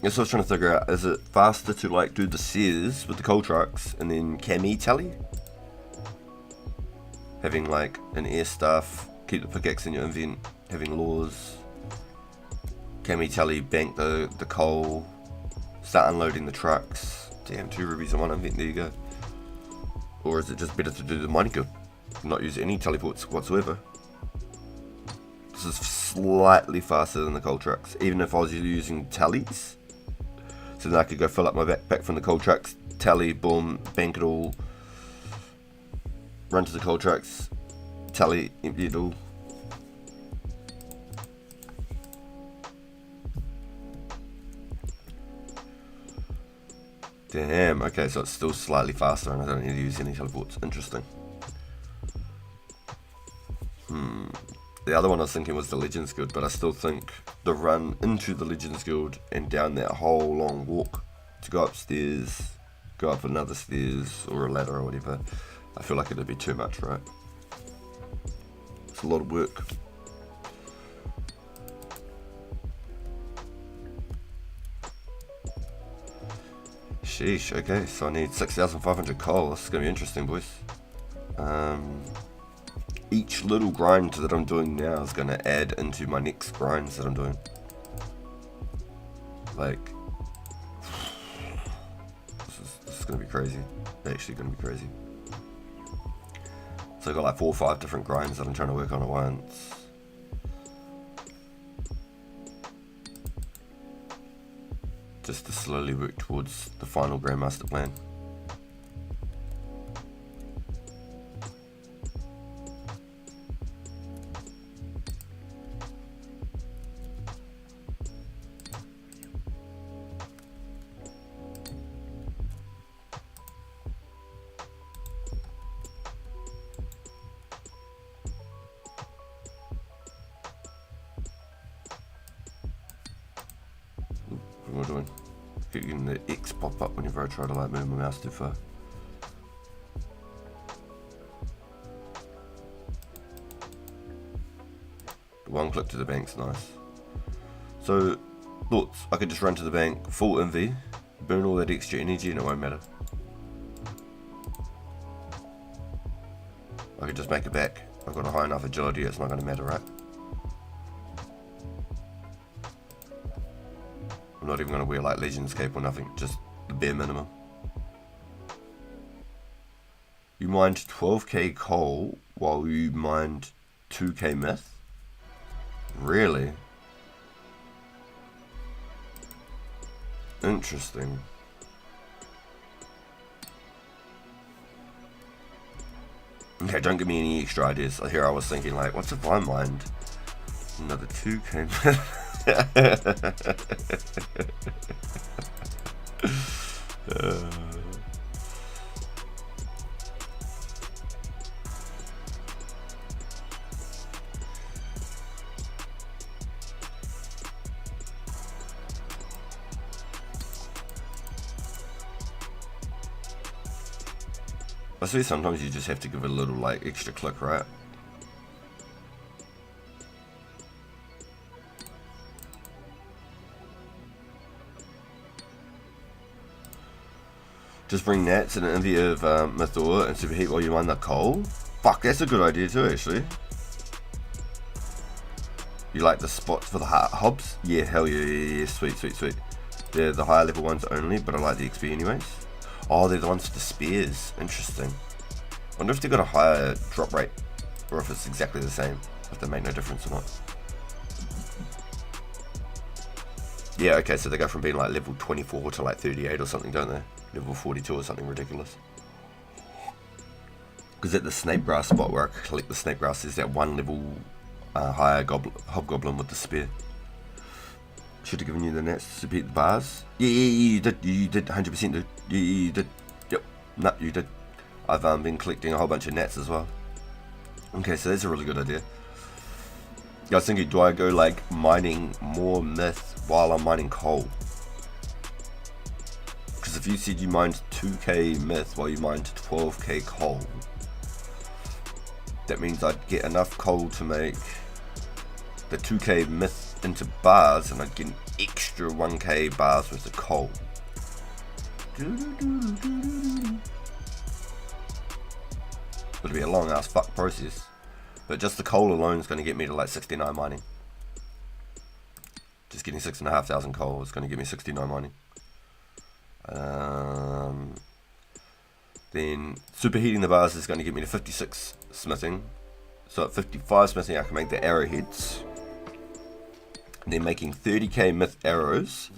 That's what I was trying to figure out. Is it faster to like do the sears with the coal trucks and then cami tally? Having like an air staff, keep the pickaxe in your invent, having laws, cami tally, bank the coal, start unloading the trucks. Damn, 2 rubies in one invent, there you go. Or is it just better to do the mining guild? Not use any teleports whatsoever. This is slightly faster than the coal trucks, even if I was using tallies. So then I could go fill up my backpack from the coal trucks, tally, boom, bank it all, run to the coal trucks, tally, empty it all. Damn, okay, so it's still slightly faster and I don't need to use any teleports. Interesting. The other one I was thinking was the Legends Guild, but I still think the run into the Legends Guild and down that whole long walk to go upstairs, go up another stairs or a ladder or whatever, I feel like it'd be too much, right? It's a lot of work. Sheesh, okay, so I need 6,500 coal. This is going to be interesting, boys. Each little grind that I'm doing now is going to add into my next grinds that I'm doing. Like, this is going to be crazy. Actually going to be crazy. So I've got like 4 or 5 different grinds that I'm trying to work on at once. Just to slowly work towards the final Grandmaster plan. What am I doing? Getting the X pop up whenever I try to like move my mouse too far. One click to the bank's nice. So, thoughts, I could just run to the bank, full MV, burn all that extra energy and it won't matter. I could just make it back. I've got a high enough agility, it's not going to matter, right? I'm not even going to wear like Legends Cape or nothing, just the bare minimum. You mined 12k coal while you mined 2k myth? Really? Interesting. Okay, don't give me any extra ideas. Here I was thinking like, what's if I mined another 2k myth? I see sometimes you just have to give it a little like extra click, right? Just bring nats and an envy of Mythor and superheat while you mine the coal. Fuck, that's a good idea too, actually. You like the spots for the hobs? Yeah, hell yeah, sweet, sweet, sweet. They're the higher level ones only, but I like the XP anyways. Oh, they're the ones with the spears. Interesting. Wonder if they got a higher drop rate, or if it's exactly the same, if they make no difference or not. Yeah, okay, so they go from being like level 24 to like 38 or something, don't they? Level 42 or something ridiculous. Because at the snake grass spot where I collect the snake grass, there's that one level higher hobgoblin with the spear. Should have given you the nats to beat the bars. Yeah, you did 100% dude. Yeah, you did. Yep, no, you did. I've been collecting a whole bunch of nats as well. Okay, so that's a really good idea. I was thinking, do I go like mining more myth while I'm mining coal? Because if you said you mined 2k myth while you mined 12k coal, that means I'd get enough coal to make the 2k myth into bars, and I'd get extra 1k bars worth of coal. It'll be a long ass fuck process. But just the coal alone is going to get me to like 69 mining. Just getting 6,500 coal is going to give me 69 mining. Then superheating the bars is going to get me to 56 smithing. So at 55 smithing I can make the arrowheads. And then making 30k myth arrows.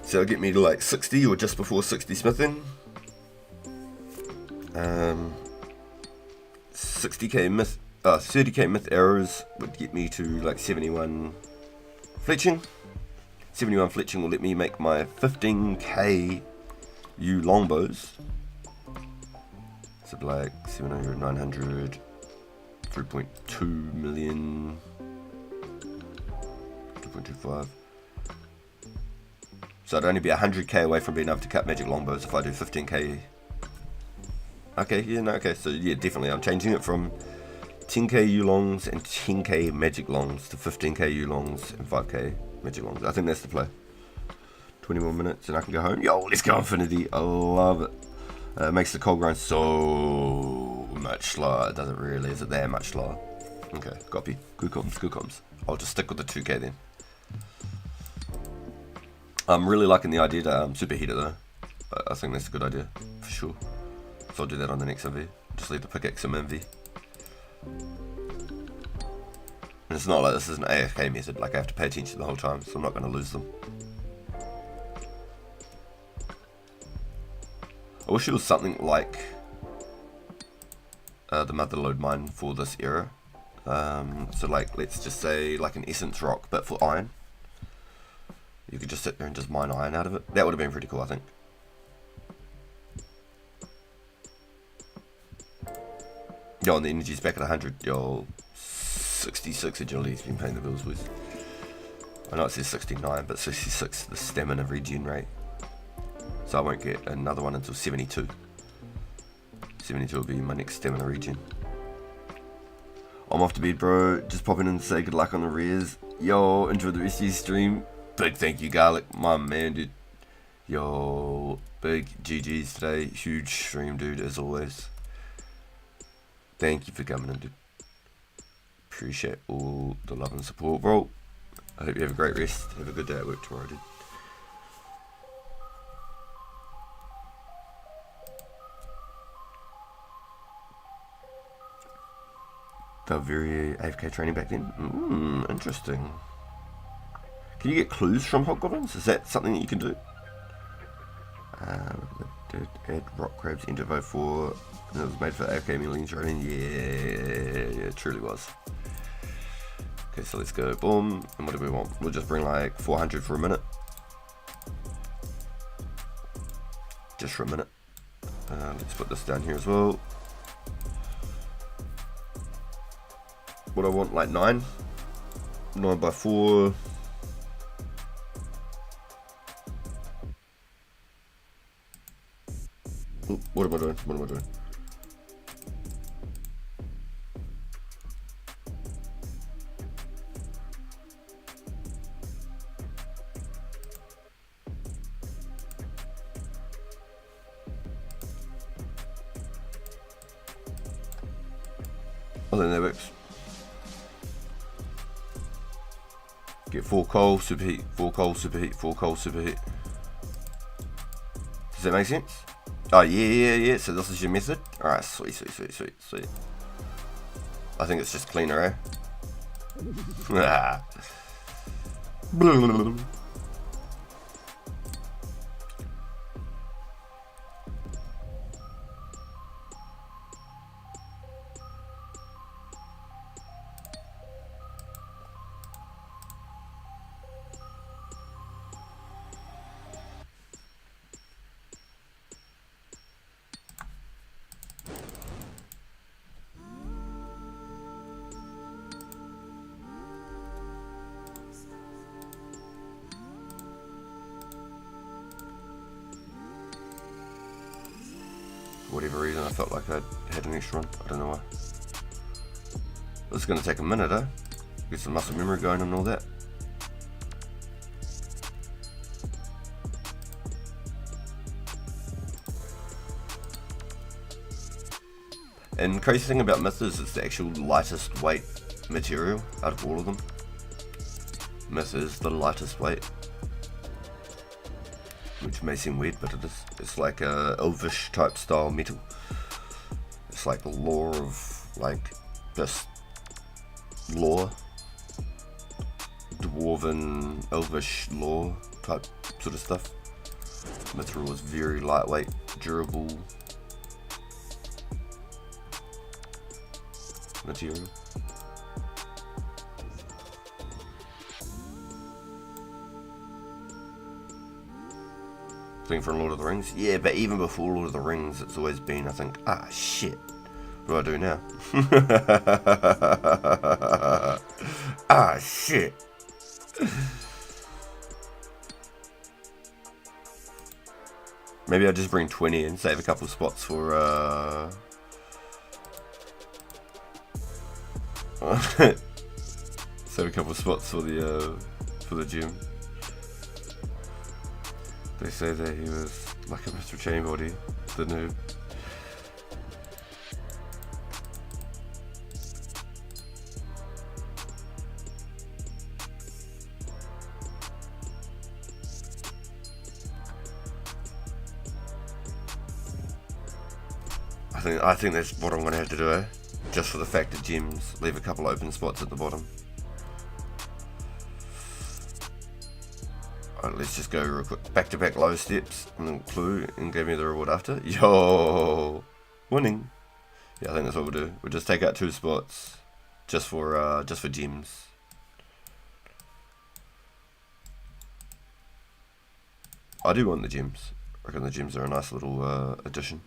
So it'll get me to like 60 or just before 60 smithing. 30k myth arrows would get me to like 71 fletching. 71 fletching will let me make my 15k longbows. So like 700, 900, 3.2 million, 2.25. So I'd only be 100k away from being able to cut magic longbows if I do 15k. Okay, yeah, no, okay, so yeah, definitely I'm changing it from 10k U-longs and 10k magic longs to 15k U-longs and 5k magic longs. I think that's the play. 20 more minutes and I can go home. Yo, let's go Infinity. I love it. It makes the coal grind so much slower. It doesn't really, is it that much slower? Okay, copy. Good comms, good comms. I'll just stick with the 2k then. I'm really liking the idea to superheat it though. I think that's a good idea, for sure. So I'll do that on the next MV. Just leave the pickaxe in MV. And it's not like this is an AFK method, like I have to pay attention the whole time, so I'm not going to lose them. I wish it was something like the Motherlode mine for this era. So like, let's just say like an essence rock, but for iron. You could just sit there and just mine iron out of it. That would have been pretty cool, I think. Yo, and the energy's back at 100. Yo, 66 agility's been paying the bills with. I know it says 69, but 66 the stamina regen rate. So I won't get another one until 72. 72 will be my next stamina regen. I'm off to bed, bro. Just popping in to say good luck on the rears. Yo, enjoy the rest of your stream. Big thank you, Garlic, my man, dude. Yo, big GG's today. Huge stream, dude, as always. Thank you for coming in, dude. Appreciate all the love and support, bro. I hope you have a great rest. Have a good day at work tomorrow, dude. They were very AFK training back then. Interesting. Can you get clues from hobgoblins? Is that something that you can do? Did add rock crabs into Vo 4 and it was made for AFK millions running. Yeah, it truly was. Okay, so let's go. Boom. And what do we want? We'll just bring like 400 for a minute. Just for a minute. Let's put this down here as well. What I want, like 9 by 4. Ooh, what am I doing? What am I doing? I think that works. Get 4 coal, superheat, 4 coal, superheat, 4 coal, superheat. Does that make sense? Oh yeah. So this is your method. All right, sweet. I think it's just cleaner, eh? For whatever reason, I felt like I had an extra one. I don't know why. This is going to take a minute, eh? Get some muscle memory going and all that. And the crazy thing about Myth is it's the actual lightest weight material out of all of them. Myth is the lightest weight, which may seem weird, but it is. It's like a elvish type style metal. It's like the lore of like just lore, dwarven, elvish lore type sort of stuff. Mithril is very lightweight, durable material. Thing for Lord of the Rings? Yeah, but even before Lord of the Rings, it's always been, I think, ah, shit. What do I do now? Ah, shit. Maybe I'll just bring 20 and save a couple spots for, save a couple spots for the gym. They say that he was like a Mr. Chainbody, the noob. I think that's what I'm gonna have to do, just for the fact of gems. Leave a couple open spots at the bottom. Alright, let's just go real quick. Back-to-back low steps, and then clue, and give me the reward after. Yo, winning. Yeah, I think that's what we'll do. We'll just take out 2 spots, just for gems. I do want the gems. I reckon the gems are a nice little addition.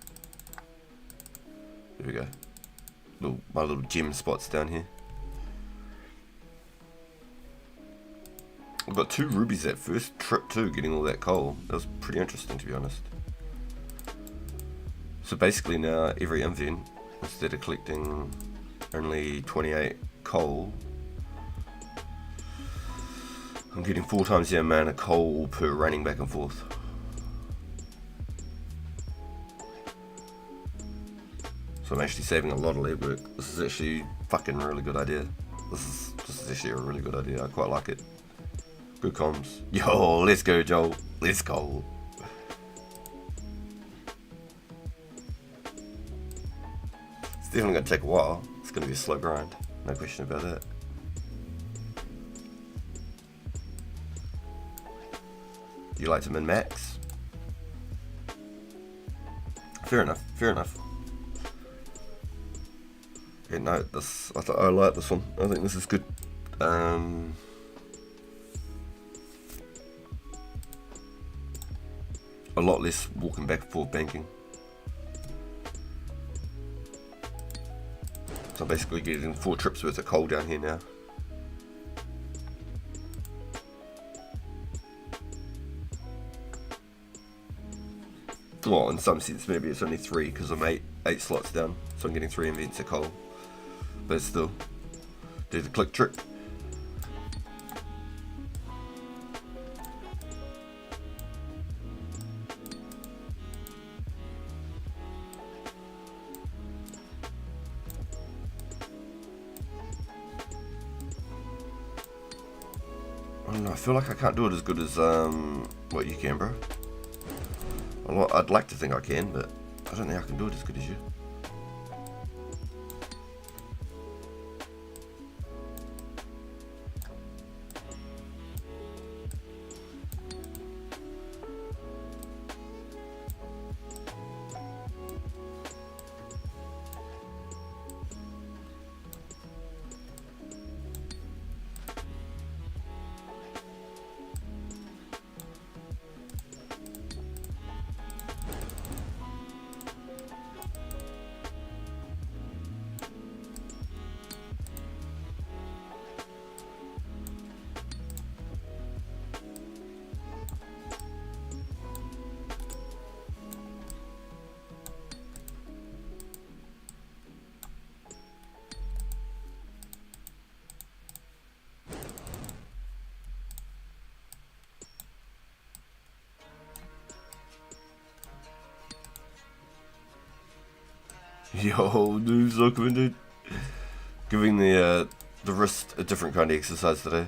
There we go. My little gem spots down here. I got 2 rubies that first trip too, getting all that coal. That was pretty interesting, to be honest. So basically now every invent, instead of collecting only 28 coal, I'm getting 4 times the amount of coal per running back and forth. So I'm actually saving a lot of legwork. This is actually fucking really good idea. This is actually a really good idea. I quite like it. Good comms. Yo, let's go, Joel. Let's go. It's definitely gonna take a while. It's gonna be a slow grind. No question about that. You like to min-max? Fair enough. Fair enough. Yeah, no, I like this one. I think this is good. A lot less walking back and forth banking. So I'm basically getting 4 trips worth of coal down here now. Well, in some sense maybe it's only 3 because I'm 8 slots down, so I'm getting 3 invents of coal. But still, do the click trick. I don't know, I feel like I can't do it as good as what you can, bro. I'd like to think I can, but I don't think I can do it as good as you. Yo, dude, so coming, dude. Giving the wrist a different kind of exercise today.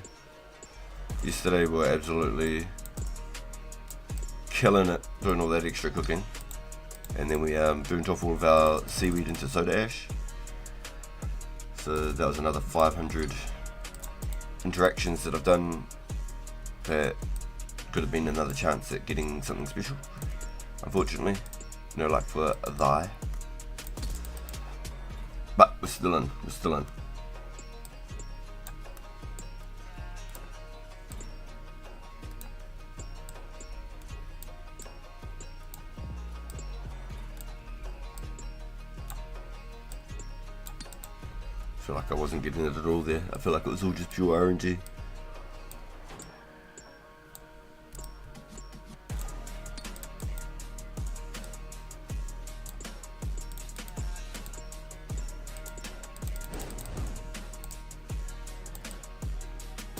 Yesterday we were absolutely killing it, doing all that extra cooking. And then we burnt off all of our seaweed into soda ash. So that was another 500 interactions that I've done that could have been another chance at getting something special. Unfortunately, no luck for a thigh. But we're still in, I feel like I wasn't getting it at all there. I feel like it was all just pure RNG.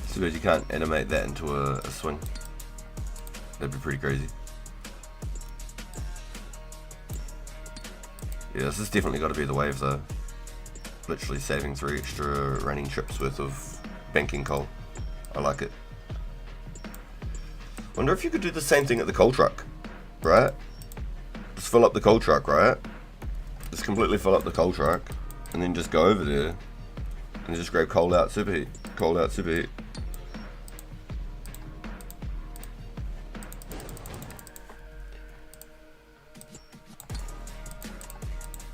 So you can't animate that into a swing. That'd be pretty crazy. Yeah, this has definitely got to be the wave though. Literally saving 3 extra running trips worth of banking coal. I like it. Wonder if you could do the same thing at the coal truck, right? Just fill up the coal truck, right? Just completely fill up the coal truck, and then just go over there and just grab coal out superheat. Coal out superheat.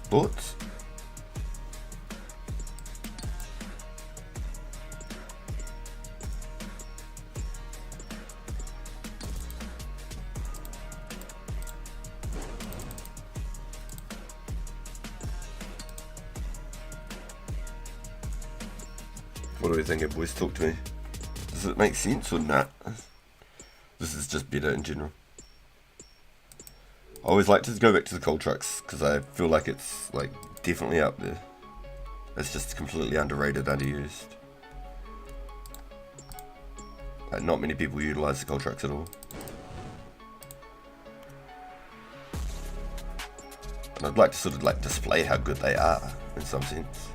But what do we think, boys? Talk to me. Does it make sense or not? This is just better in general. I always like to go back to the coal trucks because I feel like it's like definitely up there. It's just completely underrated, underused. Like, not many people utilize the coal trucks at all. And I'd like to sort of like display how good they are in some sense.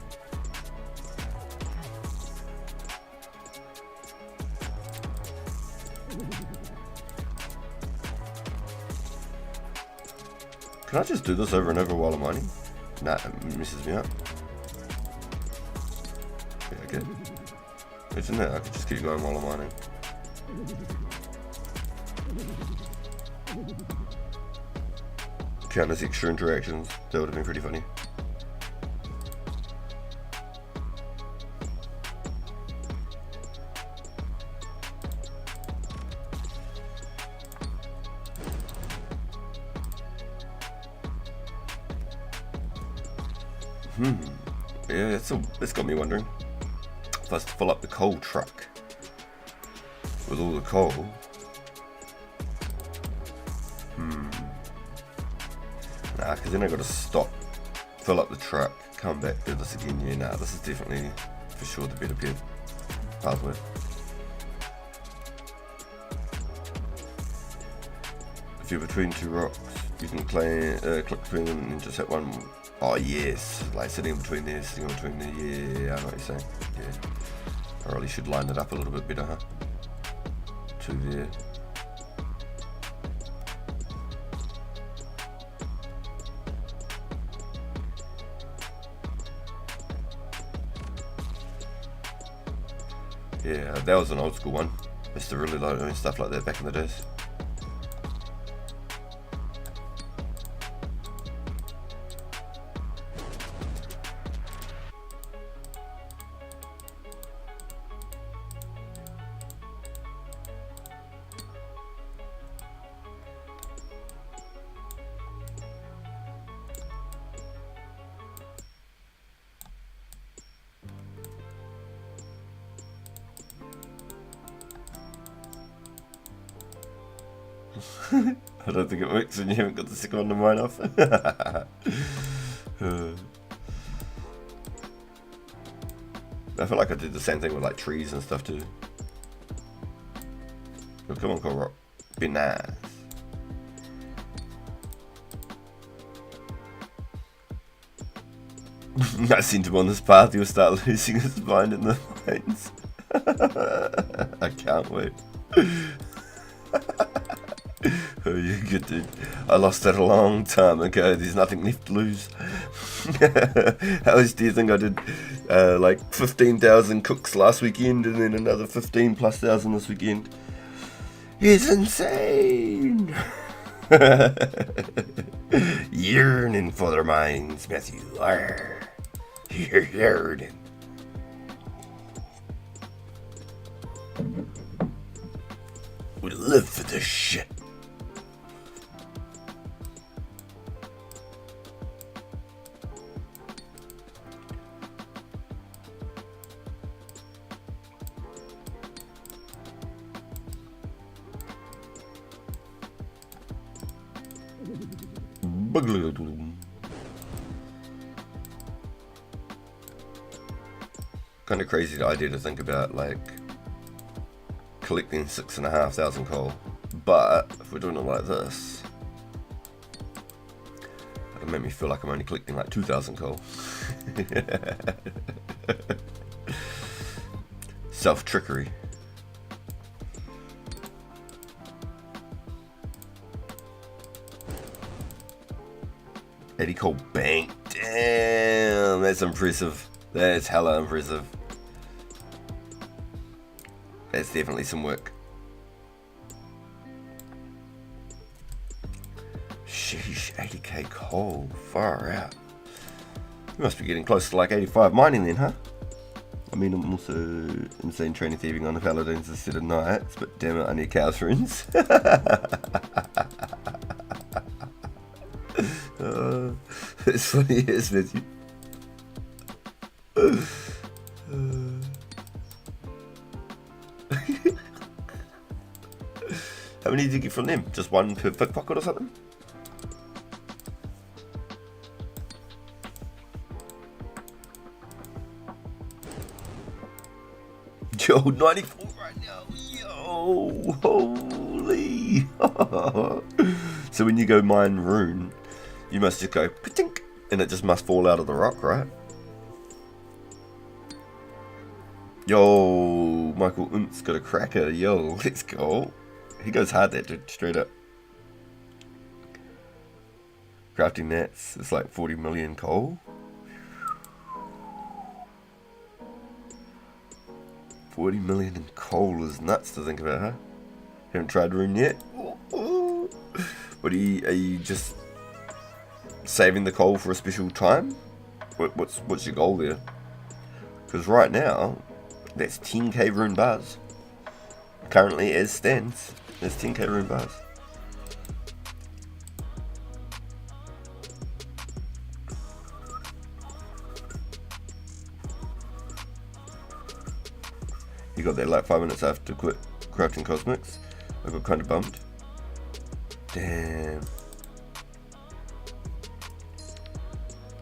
Can I just do this over and over while I'm mining? Nah, it messes me up. Yeah, okay. Isn't it? I could just keep going while I'm mining. Count as extra interactions. That would have been pretty funny. Yeah, it's got me wondering. If I was to fill up the coal truck with all the coal. Nah, because then I gotta stop, fill up the truck, come back, do this again. Yeah, nah, this is definitely for sure the better pathway. If you're between two rocks, you can click between them and just hit one. Oh yes, like sitting in between there, yeah, I know what you're saying. Yeah. I really should line it up a little bit better, huh? Two there. Yeah, that was an old school one. I used to really like doing stuff like that back in the days. I don't think it works when you haven't got the second one to mine off. I feel like I did the same thing with like trees and stuff too. Oh, come on, Coral Rock. Be nice. I sent him on this path, he'll start losing his mind in the mines. I can't wait. Oh, you're good, dude. I lost that a long time ago. There's nothing left to lose. How much do you think I did? Like 15,000 cooks last weekend, and then another 15 plus thousand this weekend. It's insane. Yearning for their minds, Matthew. You're yearning. We live for this shit. Kind of crazy the idea to think about, like, collecting 6,500 coal, but if we're doing it like this, it'll make me feel like I'm only collecting like 2,000 coal. Self-trickery. Eddie Cole bank. Damn, that's impressive. That's hella impressive. That's definitely some work. Sheesh, 80k coal. Far out. You must be getting close to like 85 mining then, huh? I mean, I'm also insane training thieving on the paladins instead of knights, but damn it, I need cows runes. It's funny as Matthew. How many did you get from them? Just one per pickpocket or something? Yo, 94 right now. Yo, holy. So when you go mine rune, you must just go patink, and it just must fall out of the rock, right? Yo, Michael Unt's got a cracker. Yo, let's go. He goes hard, that dude, straight up. Crafting nets, it's like 40 million coal. 40 million in coal is nuts to think about, huh? Haven't tried rune yet? What are you just saving the coal for a special time? What's your goal there? Because right now, that's 10k rune bars. Currently, as stands, there's 10k rune bars. You got that like 5 minutes after quit crafting cosmics. I got kind of bummed. Damn.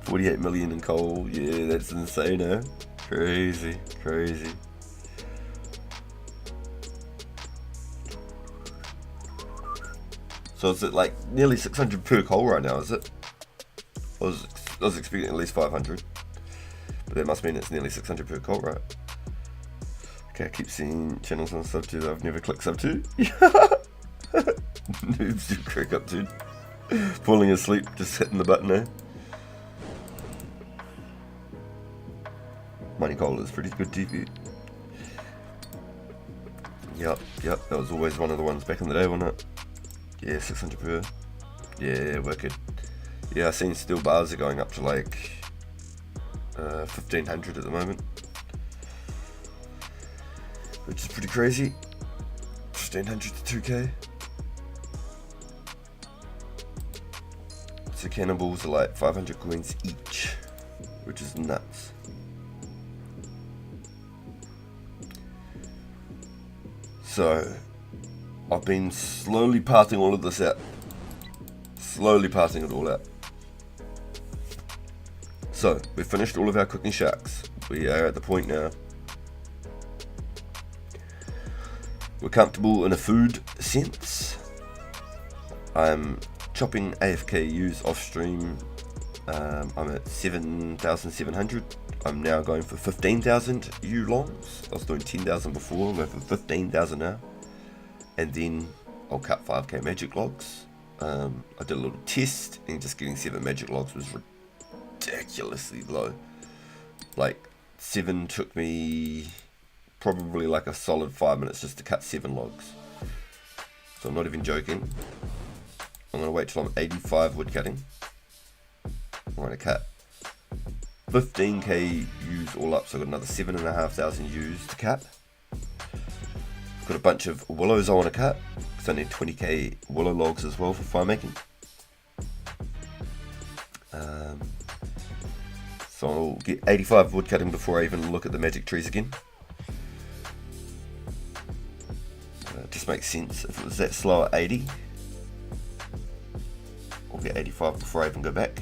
48 million in coal. Yeah, that's insane, eh? Crazy, crazy. So is it like nearly 600 per coal right now, is it? I was expecting at least 500. But that must mean it's nearly 600 per coal, right? Okay, I keep seeing channels on sub 2 that I've never clicked sub to. Noobs do crack up, dude. Falling asleep, just hitting the button there. Mining coal is pretty good TP. Yep, that was always one of the ones back in the day, wasn't it? Yeah, 600 per. Yeah, wicked. Yeah, I've seen steel bars are going up to like 1,500 at the moment. Which is pretty crazy. 1,500 to 2k. So cannonballs are like 500 coins each, which is nuts. So, I've been slowly pathing all of this out. Slowly pathing it all out. So, we've finished all of our cooking sharks. We are at the point now. We're comfortable in a food sense. I'm chopping AFK use off stream I'm at 7,700. I'm now going for 15,000 U longs. I was doing 10,000 before, I'm going for 15,000 now. And then I'll cut 5k magic logs. I did a little test, and just getting 7 magic logs was ridiculously low. Like 7 took me probably like a solid 5 minutes just to cut 7 logs. So I'm not even joking. I'm going to wait till I'm 85 wood cutting. I'm going to cut 15k U's all up, so I've got another 7,500 U's to cut. I've got a bunch of willows I want to cut, because I need 20k willow logs as well for fire making. So I'll get 85 wood cutting before I even look at the magic trees again. It just makes sense. If it was that slow at 80, I'll get 85 before I even go back.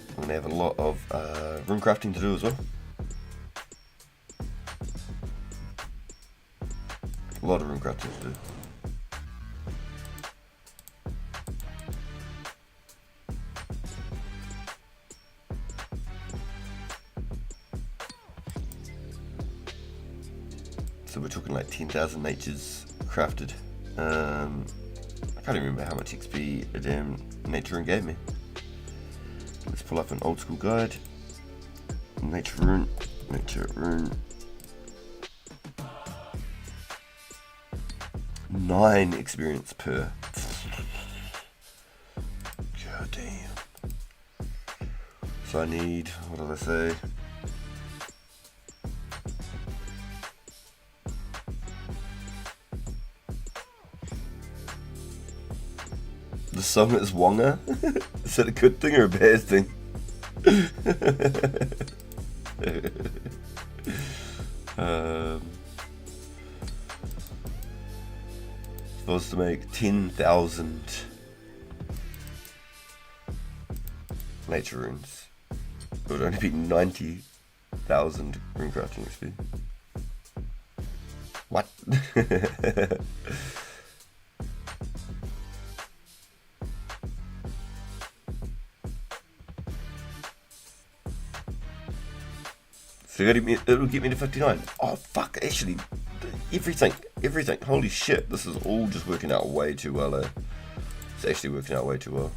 I'm going to have a lot of rune crafting to do as well. A lot of rune crafting to do. So we're talking like 10,000 natures crafted. I can't even remember how much XP a damn nature rune gave me. Let's pull up an old school guide. Nature rune. 9 experience per. God damn. So I need, what did I say? The song is Wonga. Is that a good thing or a bad thing? Supposed to make 10,000 nature runes. It would only be 90,000 rune crafting XP. What? So it'll get me to 59. Oh fuck, actually, everything, holy shit, this is all just working out way too well. It's actually working out way too well.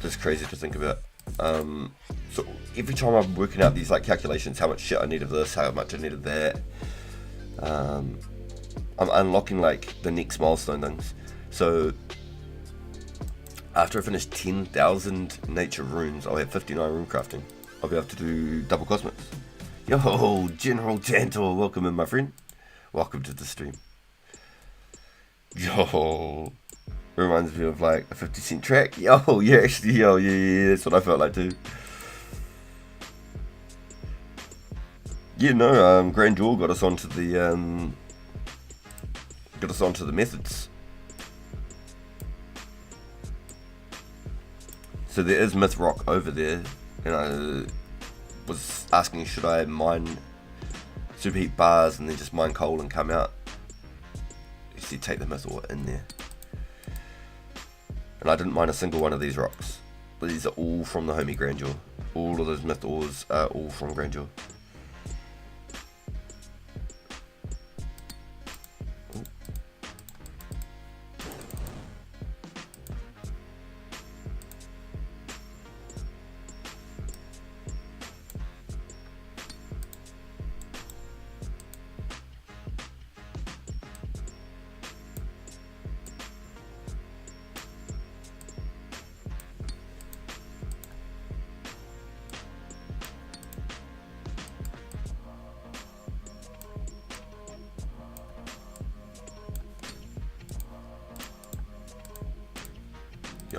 Just crazy to think about. So every time I'm working out these like calculations, how much shit I need of this, how much I need of that, I'm unlocking like the next milestone things. So after I finish 10,000 nature runes, I'll have 59 rune crafting. I'll be able to do double cosmics. Yo, General Tantor, welcome in, my friend. Welcome to the stream. Yo, reminds me of like a 50 Cent track. Yo, yeah, actually, yeah, that's what I felt like too. Yeah, no, Grand Jewel got us onto the methods. So there is Myth Rock over there, and I was asking should I mine superheat bars and then just mine coal and come out. You see, take the myth ore in there. And I didn't mine a single one of these rocks. But these are all from the homie Grand Jewel. All of those myth ores are all from Grand Jewel.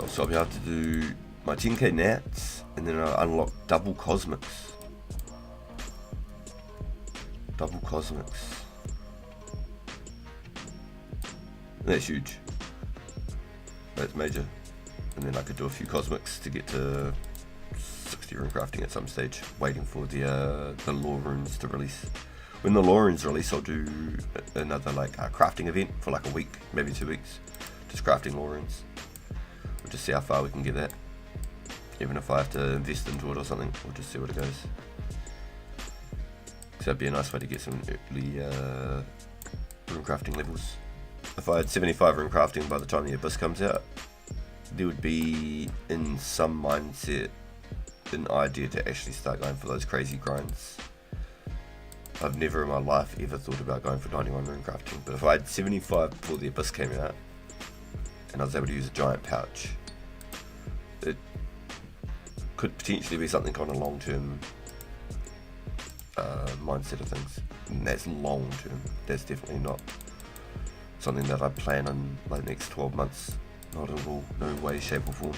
So I'll be able to do my 10k nats, and then I'll unlock double cosmics. Double cosmics. That's huge. That's major. And then I could do a few cosmics to get to 60 rune crafting at some stage, waiting for the lore runes to release. when the Lawrence release, I'll do another like crafting event for like a week, maybe 2 weeks, just crafting Lawrence. We'll just see how far we can get that. Even if I have to invest into it or something, we'll just see what it goes. So that'd be a nice way to get some early rune crafting levels. If I had 75 rune crafting by the time the Abyss comes out, there would be in some mindset an idea to actually start going for those crazy grinds. I've never in my life ever thought about going for 91 rune crafting, but if I had 75 before the Abyss came out and I was able to use a giant pouch, it could potentially be something on a long term mindset of things. And that's long term, that's definitely not something that I plan on like next 12 months, not at all, no way, shape or form.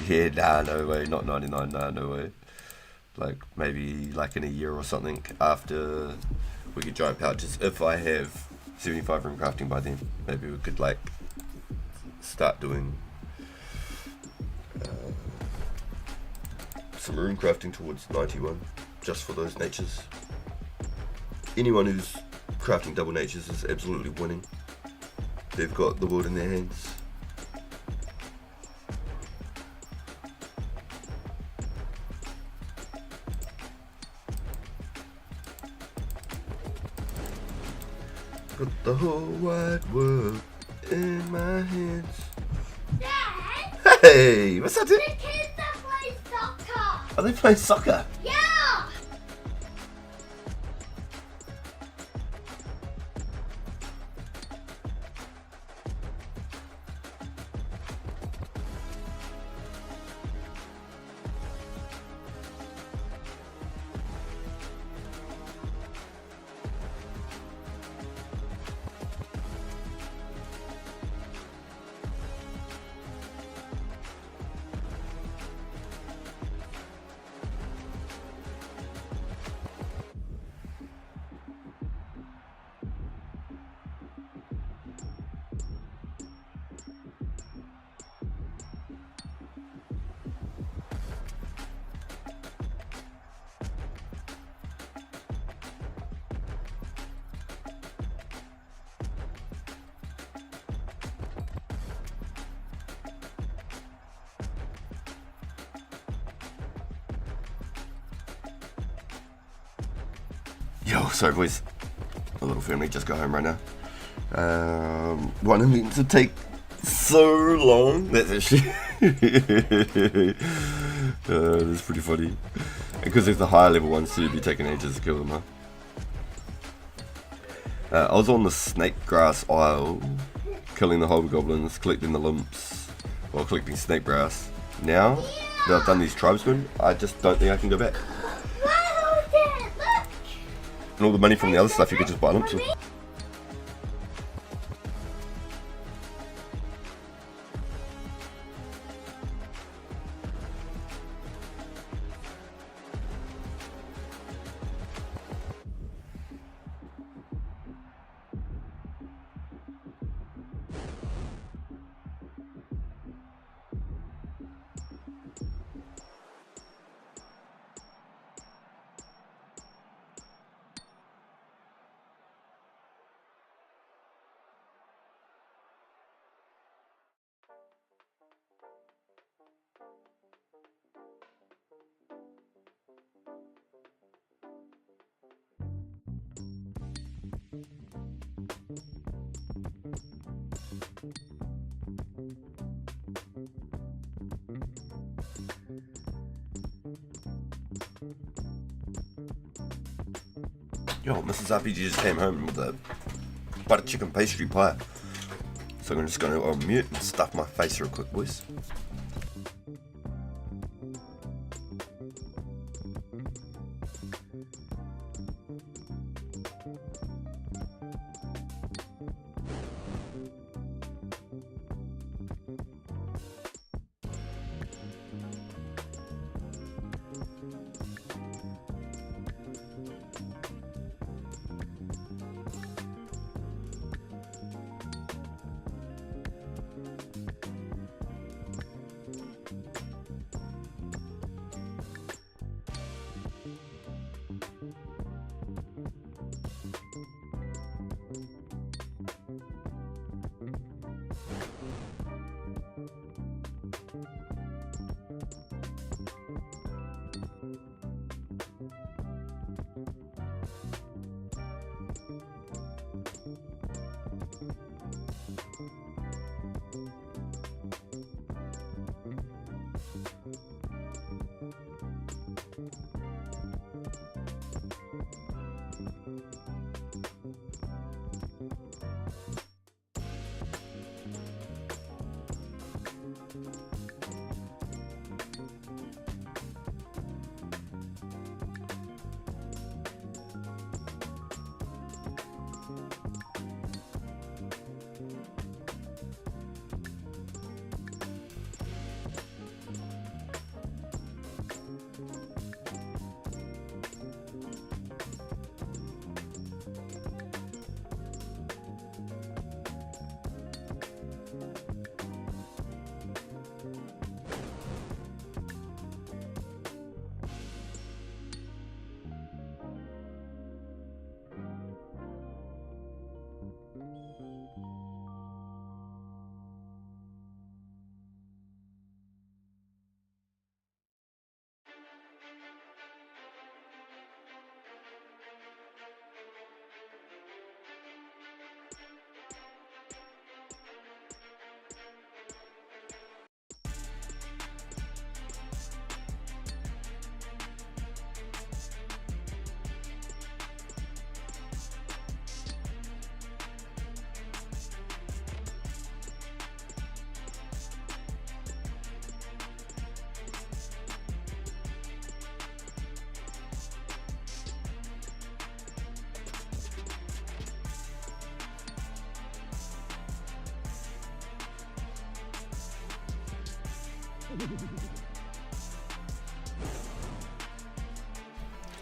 Yeah, nah, no way, not 99, nah, no way. Like maybe like in a year or something after we get giant pouches, if I have 75 rune crafting by then, maybe we could like start doing some rune crafting towards 91 just for those natures. Anyone who's crafting double natures is absolutely winning. They've got the world in their hands. Got the whole wide world in my hands. Dad! Hey, what's that, dude? The kids are playing soccer! Are they playing soccer? Yeah! Yo, sorry boys, my little family just got home right now. One of them to take so long. That's actually that's pretty funny. Because there's the higher level ones, so you'd be taking ages to kill them, huh? I was on the snake grass isle, killing the hobgoblins, collecting the lumps, while collecting snake grass. Now that I've done these tribesmen, I just don't think I can go back. And all the money from the other stuff you could just buy lumps with. Yo, Mrs. RPG just came home with a butter chicken pastry pie. So I'm just going to mute and stuff my face real quick, boys.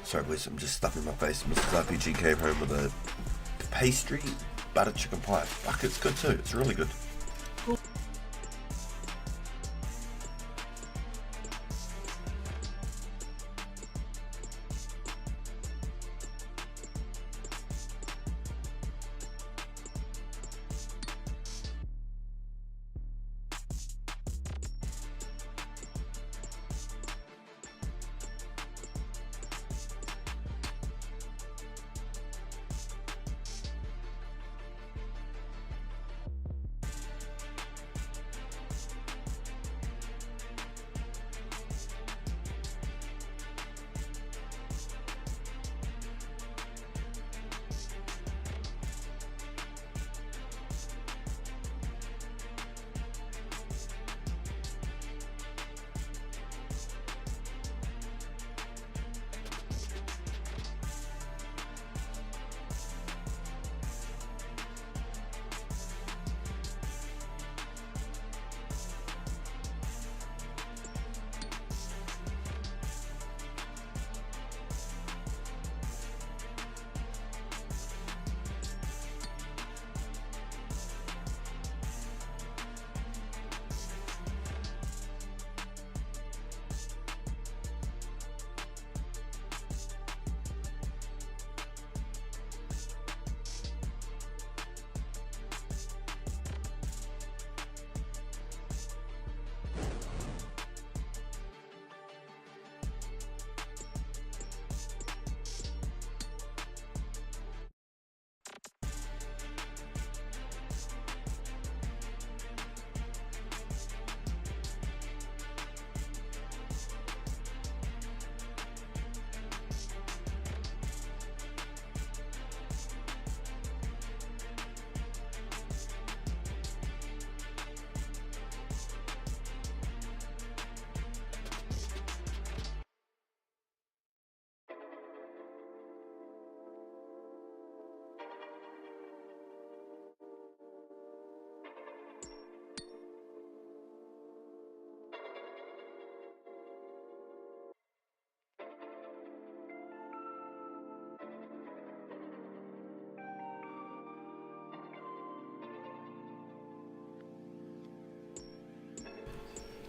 Sorry boys, I'm just stuffing my face. Mrs. RPG came home with a pastry butter chicken pie. Fuck, it's good too. It's really good.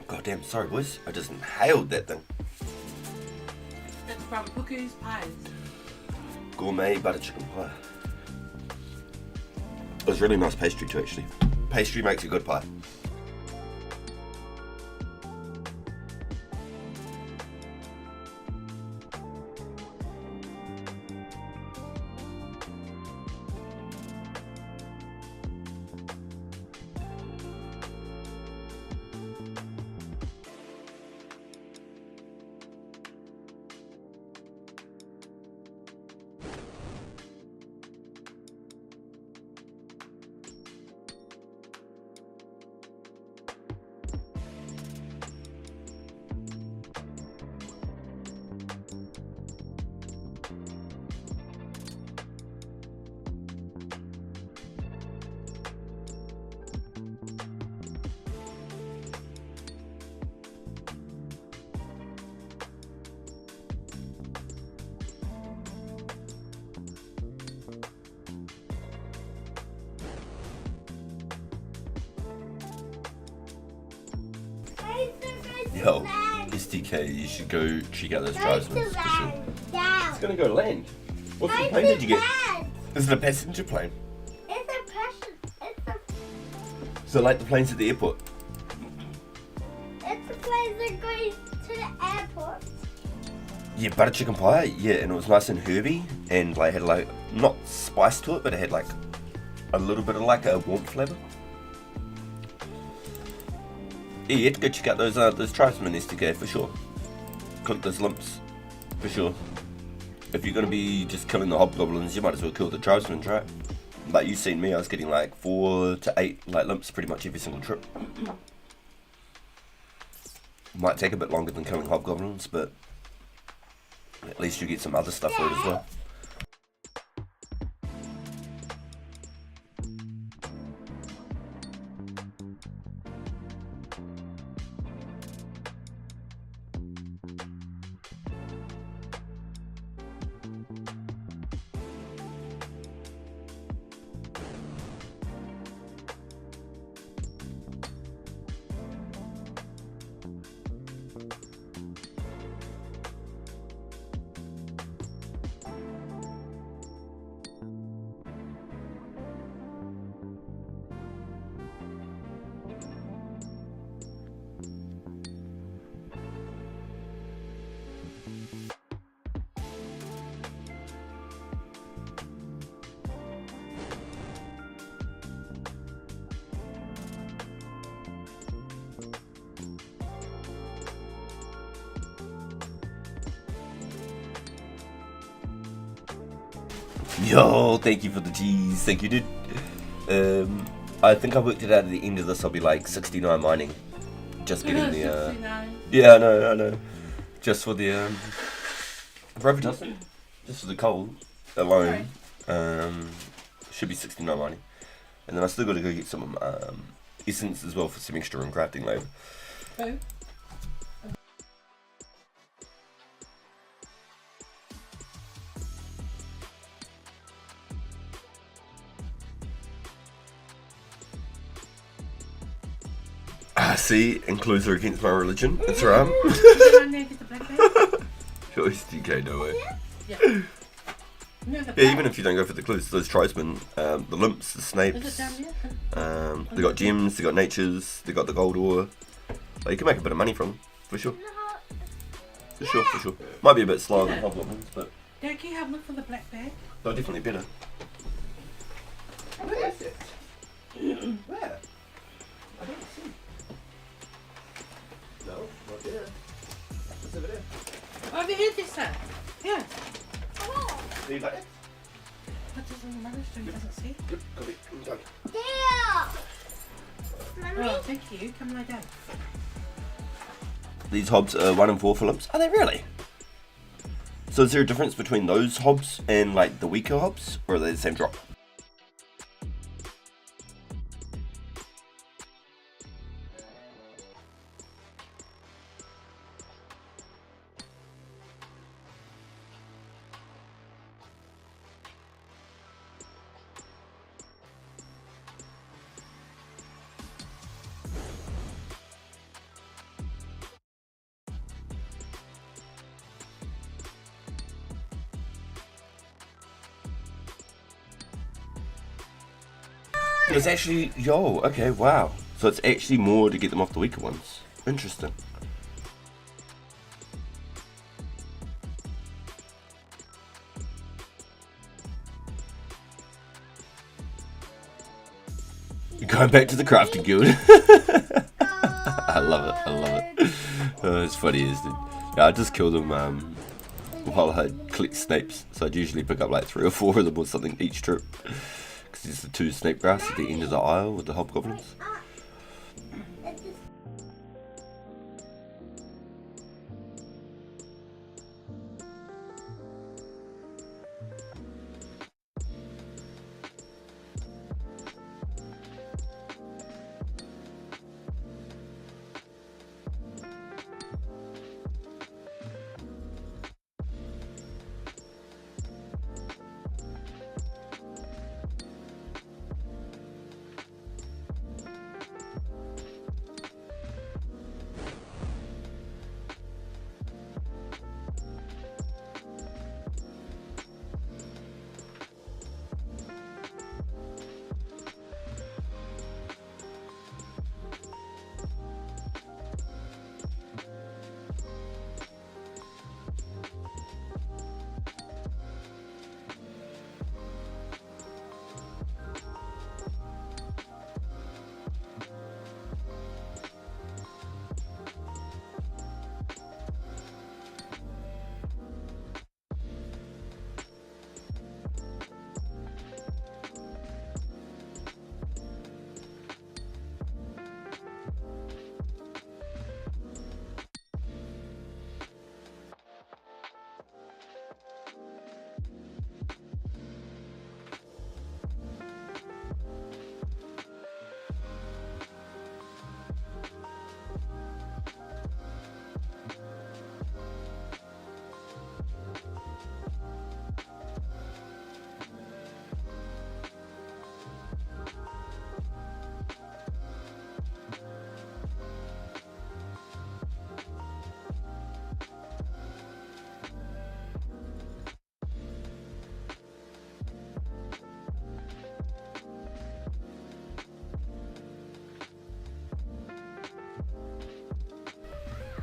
Goddamn, sorry boys, I just inhaled that thing. It's from Cookies Pies. Gourmet butter chicken pie. It was really nice pastry too, actually. Pastry makes a good pie. Yo, SDK, you should go check out those tribesmen for sure. It's gonna go land. What sort of plane did you get? Is it a passenger plane? It's a So like the planes at the airport? It's a plane that goes to the airport. Yeah, butter chicken pie, yeah, and it was nice and herby, and like had like, not spice to it, but it had like a little bit of like a warmth flavour. Yeah, you have to go check out those tribesmen SDK for sure. Click those links for sure. If you're gonna be just killing the hobgoblins, you might as well kill the tribesmen, right? Like you seen me, I was getting like 4 to 8 like limps pretty much every single trip. Might take a bit longer than killing hobgoblins, but at least you get some other stuff for it as well. Yo, thank you for the cheese. Thank you, dude. I think I worked it out at the end of this. I'll be like 69 mining. Just getting the. 69. Yeah, I know. Just for the for everything. Just for the coal alone. Should be 69 mining. And then I still got to go get some essence as well for some extra room crafting labour. Oh. See, includes her against my religion. That's right. Down there, get the black bag. Sure, DK, no way. Yeah. No, the Yeah, black. even if you don't go for the clues, those tribesmen, the limps, the Is it snapes, down there? they got gems, they got natures, they got the gold ore. Like, you can make a bit of money from them, for sure. For sure. Might be a bit slower than hobgoblins, but Dad, can you have a look for the black bag? they're definitely better. Where is it? Where? I don't see. No, not there. It's over there. Over here, this side. Here. Do you got it? What does the milestone doesn't see? Good, got it. I'm done. There. Oh, thank you. Come lie down. These hobs are 1 in 4 Phillips. Are they really? So is there a difference between those hobs and like the weaker hobs, or are they the same drop? It's actually, okay, wow. So it's actually more to get them off the weaker ones. Interesting. Going back to the crafting guild. I love it. Oh, it's funny, isn't it? Yeah, I just killed them while I collect snakes. So I'd usually pick up like 3 or 4 of them or something each trip. Because it's the 2 snake grass at the end of the aisle with the hobgoblins.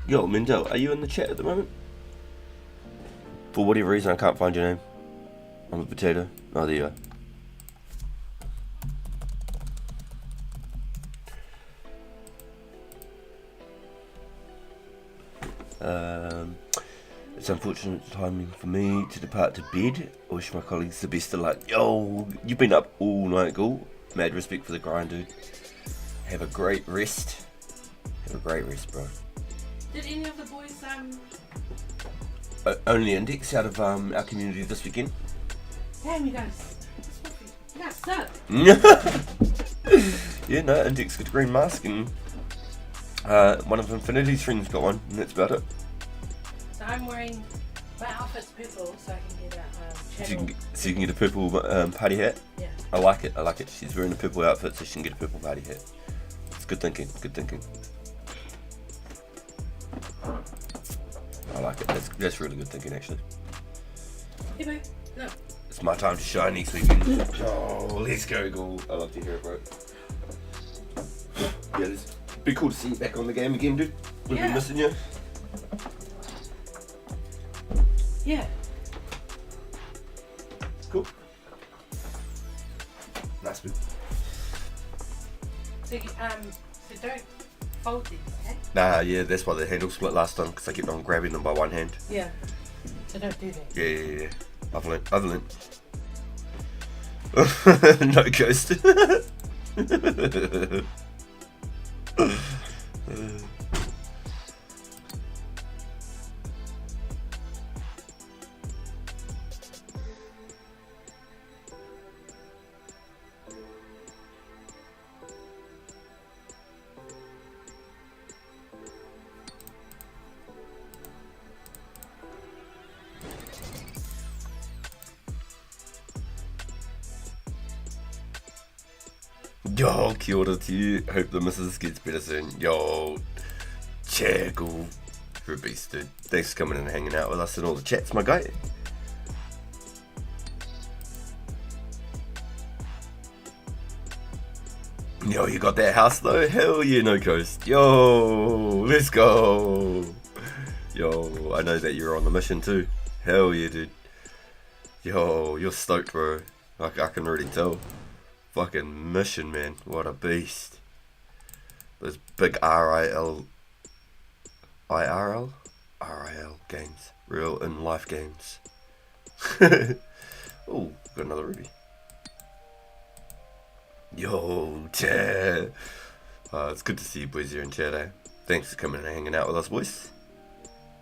Yo, Mindell, are you in the chat at the moment? For whatever reason, I can't find your name. I'm a potato. Oh, there you are. It's unfortunate timing for me to depart to bed. I wish my colleagues the best of luck. Yo, you've been up all night, Ghoul. Mad respect for the grind, dude. Have a great rest. Have a great rest, bro. Did any of the boys Only Index out of our community this weekend. Damn, you guys. You guys suck. Yeah, no, Index got a green mask and one of Infinity's friends got one, and that's about it. So I'm wearing my outfit's purple, so I can get a channel. So you can get a purple party hat. Yeah. I like it. She's wearing a purple outfit, so she can get a purple party hat. It's good thinking. I like it. That's really good thinking, actually. Hey, bro. No. It's my time to shine next weekend. Oh, let's go, Ghoul. I love to hear it, bro. Yeah, it's be cool to see you back on the game again, dude. We've been missing you. Yeah. Cool. Nice move. So don't fold these, eh? Nah, yeah, that's why the handle split last time, because I kept on grabbing them by one hand. Yeah. So don't do that. Yeah. I've learned. No ghost. Yo, kia ora to you. Hope the missus gets better soon. Yo, Chaggle. You're a beast, dude. Thanks for coming and hanging out with us in all the chats, my guy. Yo, you got that house though? Hell yeah, no coast. Yo, let's go. Yo, I know that you're on the mission too. Hell yeah, dude. Yo, you're stoked, bro. I can already tell. Fucking mission, man. What a beast. Those big RIL games. Real in life games. Oh, got another ruby. Yo, chat. It's good to see you boys here in chat, eh? Thanks for coming and hanging out with us, boys.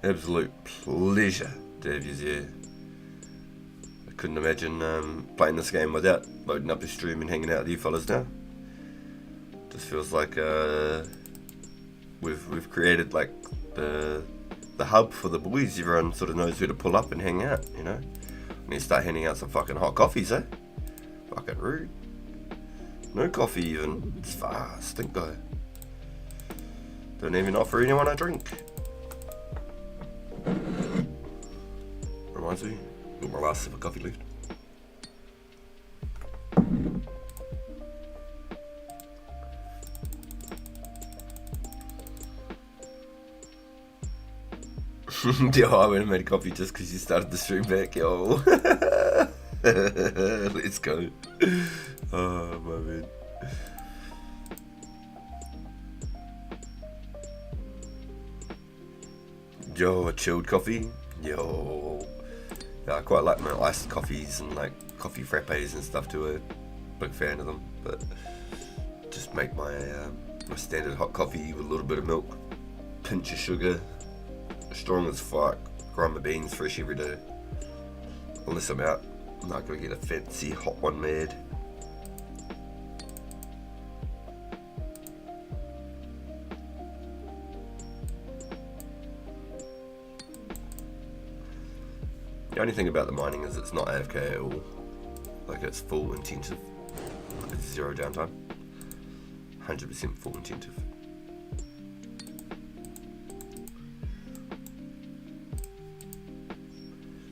Absolute pleasure to have you here. I couldn't imagine playing this game without loading up the stream and hanging out with you fellas now. Just feels like we've created like the hub for the boys. Everyone sort of knows who to pull up and hang out, you know. We need to start handing out some fucking hot coffees, eh? Fucking rude. No coffee even. It's far stink guy. Don't even offer anyone a drink. Reminds me, got my last sip of coffee left. Yo, I went and made coffee just because you started the stream back, yo. Let's go. Oh, my man. Yo, a chilled coffee? Yo. Yeah, I quite like my iced coffees and like coffee frappes and stuff too. I'm a big fan of them, but just make my my standard hot coffee with a little bit of milk, pinch of sugar, strong as fuck, grind my beans fresh every day. Unless I'm out, I'm not gonna get a fancy hot one made. The only thing about the mining is it's not AFK at all. Like it's full intensive. It's zero downtime. 100% full intensive.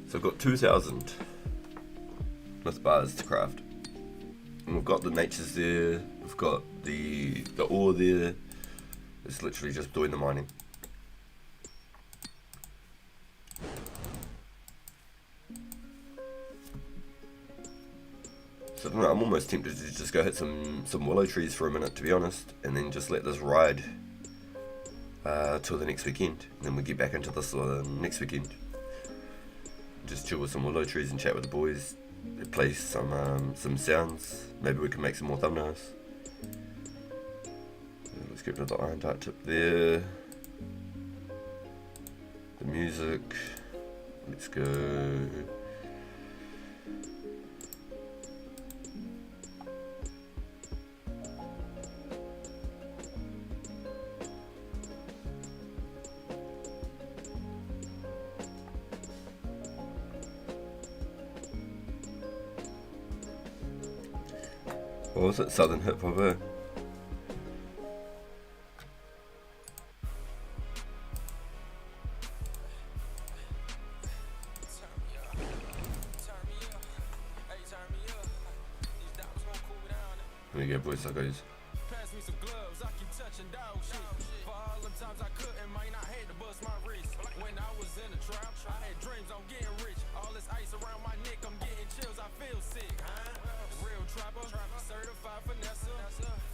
So I've got 2,000 with bars to craft. And we've got the natures there, we've got the ore there. It's literally just doing the mining. So I don't know, I'm almost tempted to just go hit some willow trees for a minute, to be honest, and then just let this ride till the next weekend. And then we get back into this next weekend. just chill with some willow trees and chat with the boys. Play some sounds. Maybe we can make some more thumbnails. Let's get another iron dart tip there. The music. Let's go. What was it? Southern hip hop, eh? There you go, boys, that goes. Pass me some gloves, I keep touching dog shit. For all the times I couldn't, man, I had to bust my wrist. When I was in the trap, I had dreams on getting rich. All this ice around my neck, I'm getting chills, I feel sick. Real trapper, certified finesse.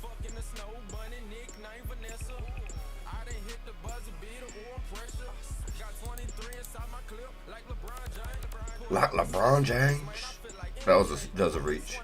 Fucking the snow bunny, nickname Vanessa. I done hit the buzzer beater or pressure. Got 23 inside my clip, like LeBron James. Like LeBron James. That was a reach.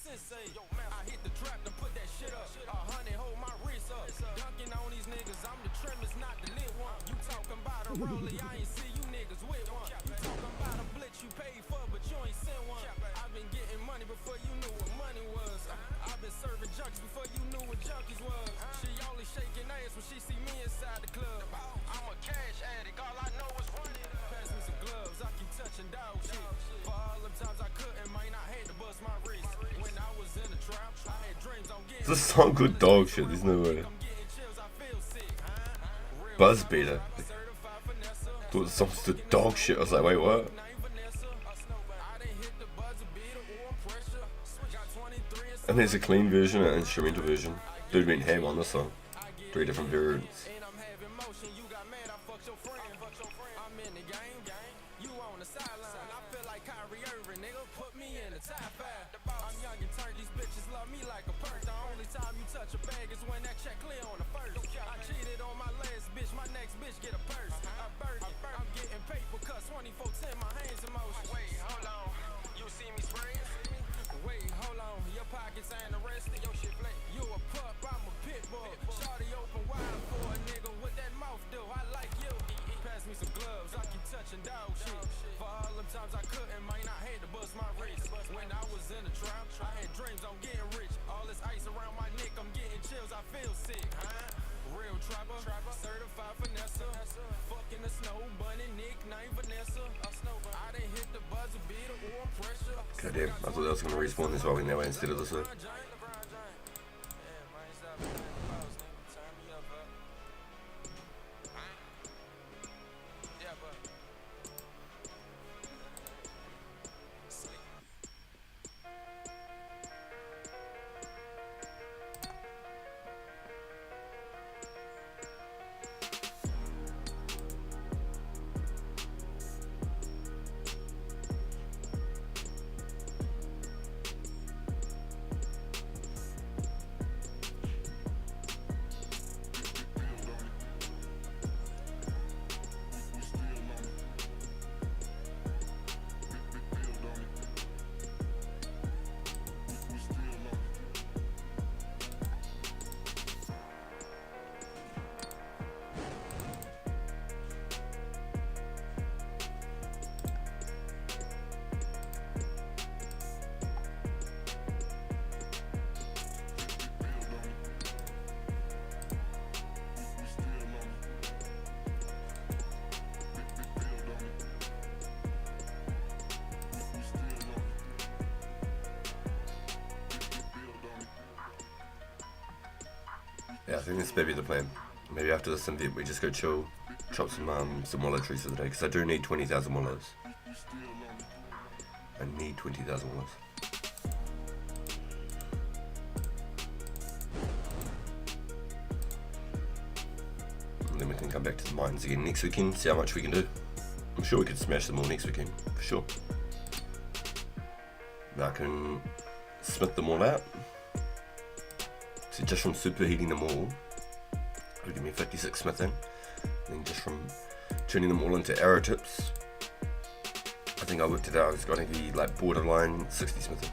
I hit the trap to put that shit up. 100 hold my wrist up. Dunking on these niggas, I'm the trimmers, not the lit one. You talking about a rollie, I ain't see you niggas with one. You talking about a blitz you paid for, but you ain't sent one. I've been getting money before you knew what money was. I've been serving junkies before you knew what junkies was. She only shaking ass when she see me inside the club. I'm a cash addict, all I know is running. Pass me some gloves, I keep touching dog shit. For all the times I couldn't, man, I had to bust my wrist. When I was in the trap, I had dreams on getting. This is some good dog shit, there's no way. Buzz beater. Thought the song's the dog shit. I was like, wait, what? And there's a clean version and an instrumental version. Dude went ham on this song. 3 different variants. I'm young and turn these bitches love me like a perk. The only time you touch a bag is when that check clear on the first. I cheated on my last bitch, my next bitch get a purse. I burn it, I'm getting paper cuts 24/10, my hands in motion. Wait, hold on, you see me spray? Wait, hold on, your pockets ain't arrested, your shit flat. You a pup, I'm a pit bull. Shawty open wide for a nigga with that mouth do. I like you. Pass me some gloves, I keep touching dog shit. For all them times I couldn't, man, I had to bust my wrist. When I was in the trap, I had dreams on getting rich. All this ice around my neck, I'm getting chills, I feel sick. Real trapper, certified finesse. Fucking the snow bunny, nickname Vanessa. I done hit the buzzer beater or pressure. God damn, I thought that was gonna respawn this way that way instead of this way. Yeah, I think this may be the plan. Maybe after this event we just go chill, chop some willow trees for the day, because I do need 20,000 willows. I need 20,000 willows. And then we can come back to the mines again next weekend, see how much we can do. I'm sure we could smash them all next weekend, for sure. I can smith them all out. So just from superheating them all, It'll give me 56 smithing. And just from turning them all into arrow tips, I think I worked it out, it's going to be like borderline 60 smithing.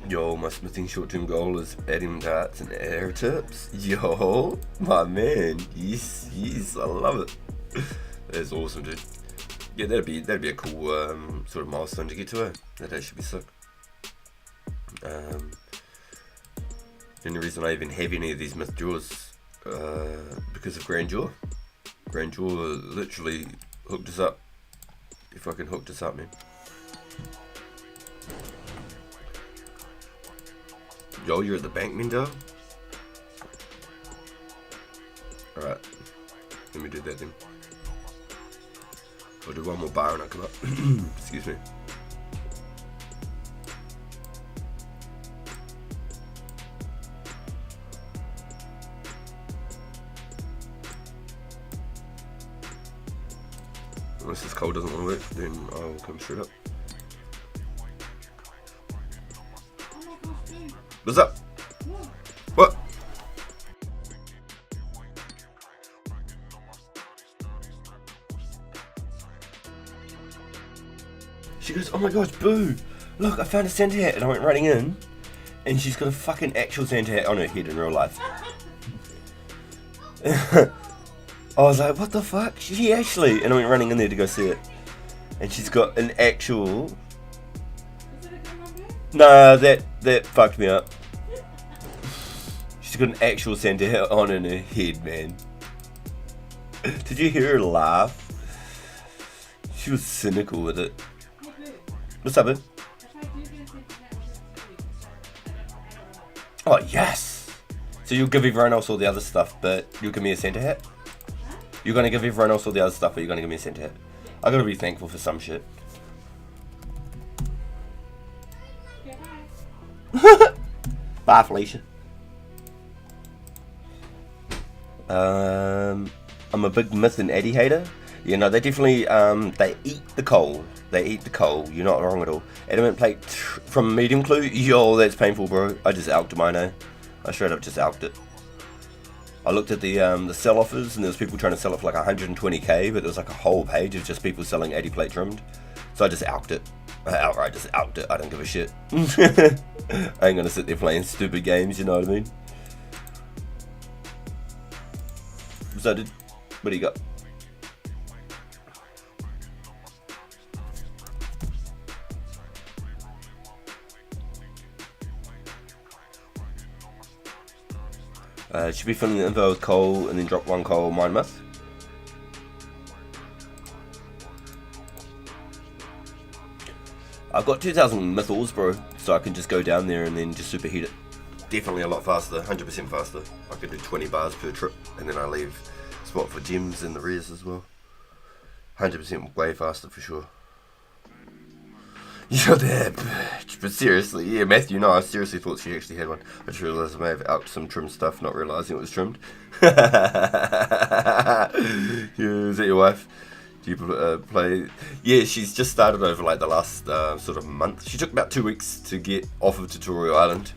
Yo, my smithing short-term goal is adding darts and air tips. Yo, my man, yes, I love it. That's awesome, dude. Yeah, that'd be a cool sort of milestone to get to. That should be sick. And the reason I even have any of these myth jaws, because of Grandjaw. Grandjaw literally hooked us up. He fucking hooked us up, man. Yo, you're at the bank, Mindo? Alright. Let me do that then. I'll do one more bar and I'll come up. Excuse me. Unless this code doesn't want to work, then I'll come straight up. What's up? What? She goes, oh my gosh, boo! Look, I found a Santa hat, and I went running in, and she's got a fucking actual Santa hat on her head in real life. I was like, what the fuck? She actually, and I went running in there to go see it, and she's got an actual. Is it a good one, babe? Nah, that fucked me up. She's got an actual Santa hat on in her head, man. Did you hear her laugh? She was cynical with it. Hey, babe. What's up, babe? If I do get a Santa hat, I'll just tell you, 'cause I don't know. Oh, yes! So you'll give everyone else all the other stuff, but you'll give me a Santa hat? Huh? You're gonna give everyone else all the other stuff, but you're gonna give me a Santa hat? I gotta be thankful for some shit. Okay, bye. Bye, Felicia. I'm a big myth and Addy hater. You know, they definitely, they eat the coal. They eat the coal. You're not wrong at all. Adamant plate from medium clue. Yo, that's painful, bro. I just alked mine, eh? I straight up just alked it. I looked at the sell offers, and there was people trying to sell it for like 120k, but there was like a whole page of just people selling 80 plate trimmed. So I just alked it. I outright just alked it. I don't give a shit. I ain't gonna sit there playing stupid games, you know what I mean? So dude, what do you got? Should be filling the info with coal and then drop one coal mine myth. I've got 2,000 myth ores, bro, so I can just go down there and then just superheat it. Definitely a lot faster, 100% faster. I could do 20 bars per trip, and then I leave spot for gems in the rears as well. 100% way faster for sure. You're that bitch. But seriously, yeah, Matthew, no, I seriously thought she actually had one. I just realised I may have out some trim stuff, not realising it was trimmed. Yeah, is that your wife? Do you play? Yeah, she's just started over like the last sort of month. She took about 2 weeks to get off of Tutorial Island.